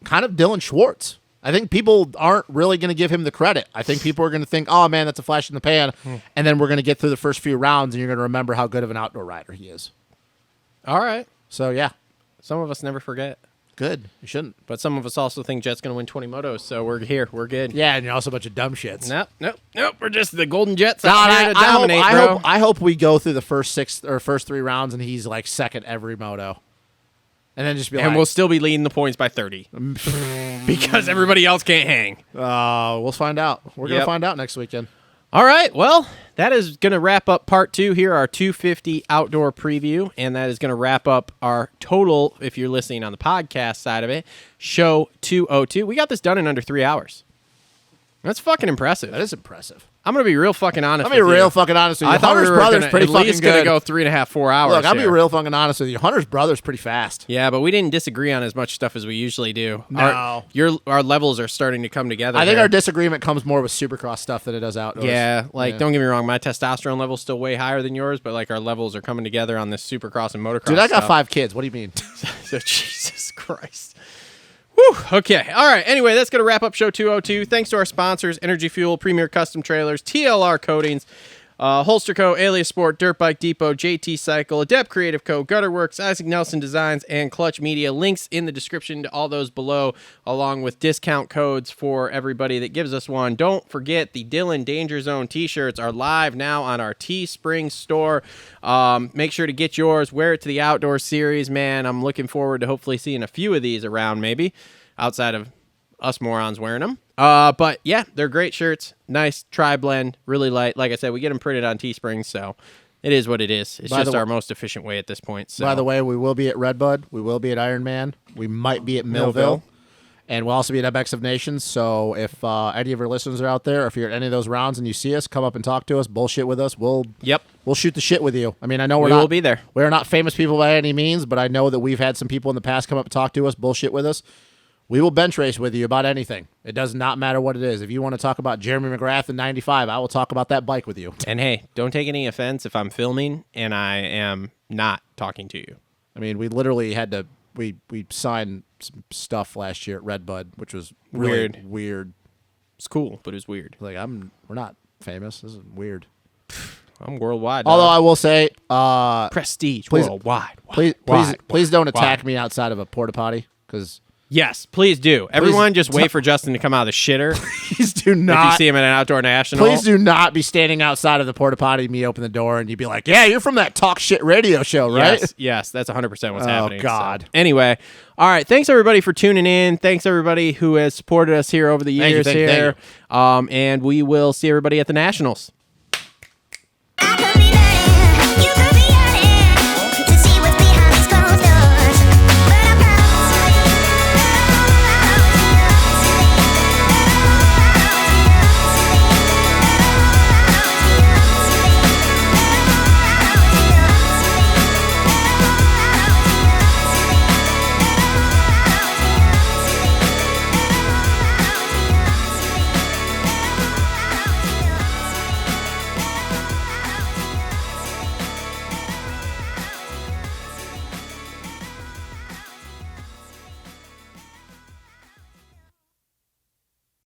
kind of Dylan Schwartz. I think people aren't really going to give him the credit. I think people are going to think, oh, man, that's a flash in the pan, and then we're going to get through the first few rounds, and you're going to remember how good of an outdoor rider he is. All right. So, yeah, Some of us never forget. good. You shouldn't. But some of us also think Jet's going to win 20 motos, so we're here. We're good. Yeah, and you're also a bunch of dumb shits. Nope. We're just the Golden Jets No, out and here to dominate, bro. I hope we go through the first first 3 rounds, and he's like second every moto. And then just be And like, we'll still be leading the points by 30. Because everybody else can't hang. we'll find out. We're going to Yep. find out next weekend. All right. Well, that is going to wrap up part 2 here, our 250 outdoor preview. And that is going to wrap up our total, if you're listening on the podcast side of it, show 202. We got this done in under 3 hours. That's fucking impressive. That is impressive. I'm going to be real fucking honest I'll be with you. real fucking honest with you. I thought Hunter's we were brother's gonna, pretty at fucking least going to good. go 3.5, 4 hours. Look, I'll be here. real fucking honest with you. Hunter's brother's pretty fast. Yeah, but we didn't disagree on as much stuff as we usually do. No. Our levels are starting to come together. I think here. our disagreement comes more with Supercross stuff than it does outdoors. Yeah, Yeah. don't get me wrong, my testosterone level's still way higher than yours, but like our levels are coming together on this Supercross and motocross. Dude, I got stuff. 5 kids. What do you mean? So Jesus Christ. Whew. Okay. All right. Anyway, that's going to wrap up show 202. Thanks to our sponsors, Energy Fuel, Premier Custom Trailers, TLR Coatings, Holster Co., Alias Sport, Dirt Bike Depot, JT Cycle, Adept Creative Co., Gutter Works, Isaac Nelson Designs, and Clutch Media. Links in the description to all those below, along with discount codes for everybody that gives us one. Don't forget the Dylan Danger Zone t-shirts are live now on our Teespring store. Make sure to get yours. Wear it to the outdoor series, man. I'm looking forward to hopefully seeing a few of these around, maybe, outside of us morons wearing them. But yeah, they're great shirts. Nice tri-blend, really light. Like I said, we get them printed on Teespring, so it is what it is. It's By just the our most efficient way at this point. So. By the way, we will be at Redbud. We will be at Ironman. We might be at Millville. And we'll also be at MX of Nations. So if any of your listeners are out there, or if you're at any of those rounds and you see us, come up and talk to us, bullshit with us. We'll shoot the shit with you. I mean, I know we we're not, will be there. We're not famous people by any means, but I know that we've had some people in the past come up and talk to us, bullshit with us. We will bench race with you about anything. It does not matter what it is. If you want to talk about Jeremy McGrath in 95, I will talk about that bike with you. And hey, don't take any offense if I'm filming and I am not talking to you. I mean, we literally had to we signed some stuff last year at Redbud, which was really weird. It's cool, but it's weird. Like we're not famous. This is weird. I'm worldwide. Although dog. I will say, Prestige please- worldwide. please don't attack me outside of a porta potty, because Yes, please do. Everyone, just wait for Justin to come out of the shitter. please do If you not. see him at an outdoor national, Please do not be standing outside of the porta potty. Me open the door and you be like, "Yeah, you're from that talk shit radio show, right?" Yes, that's 100% what's Oh, happening. God. So, anyway, all right. Thanks everybody for tuning in. Thanks everybody who has supported us here over the Thank you, years thank you, here. And we will see everybody at the Nationals.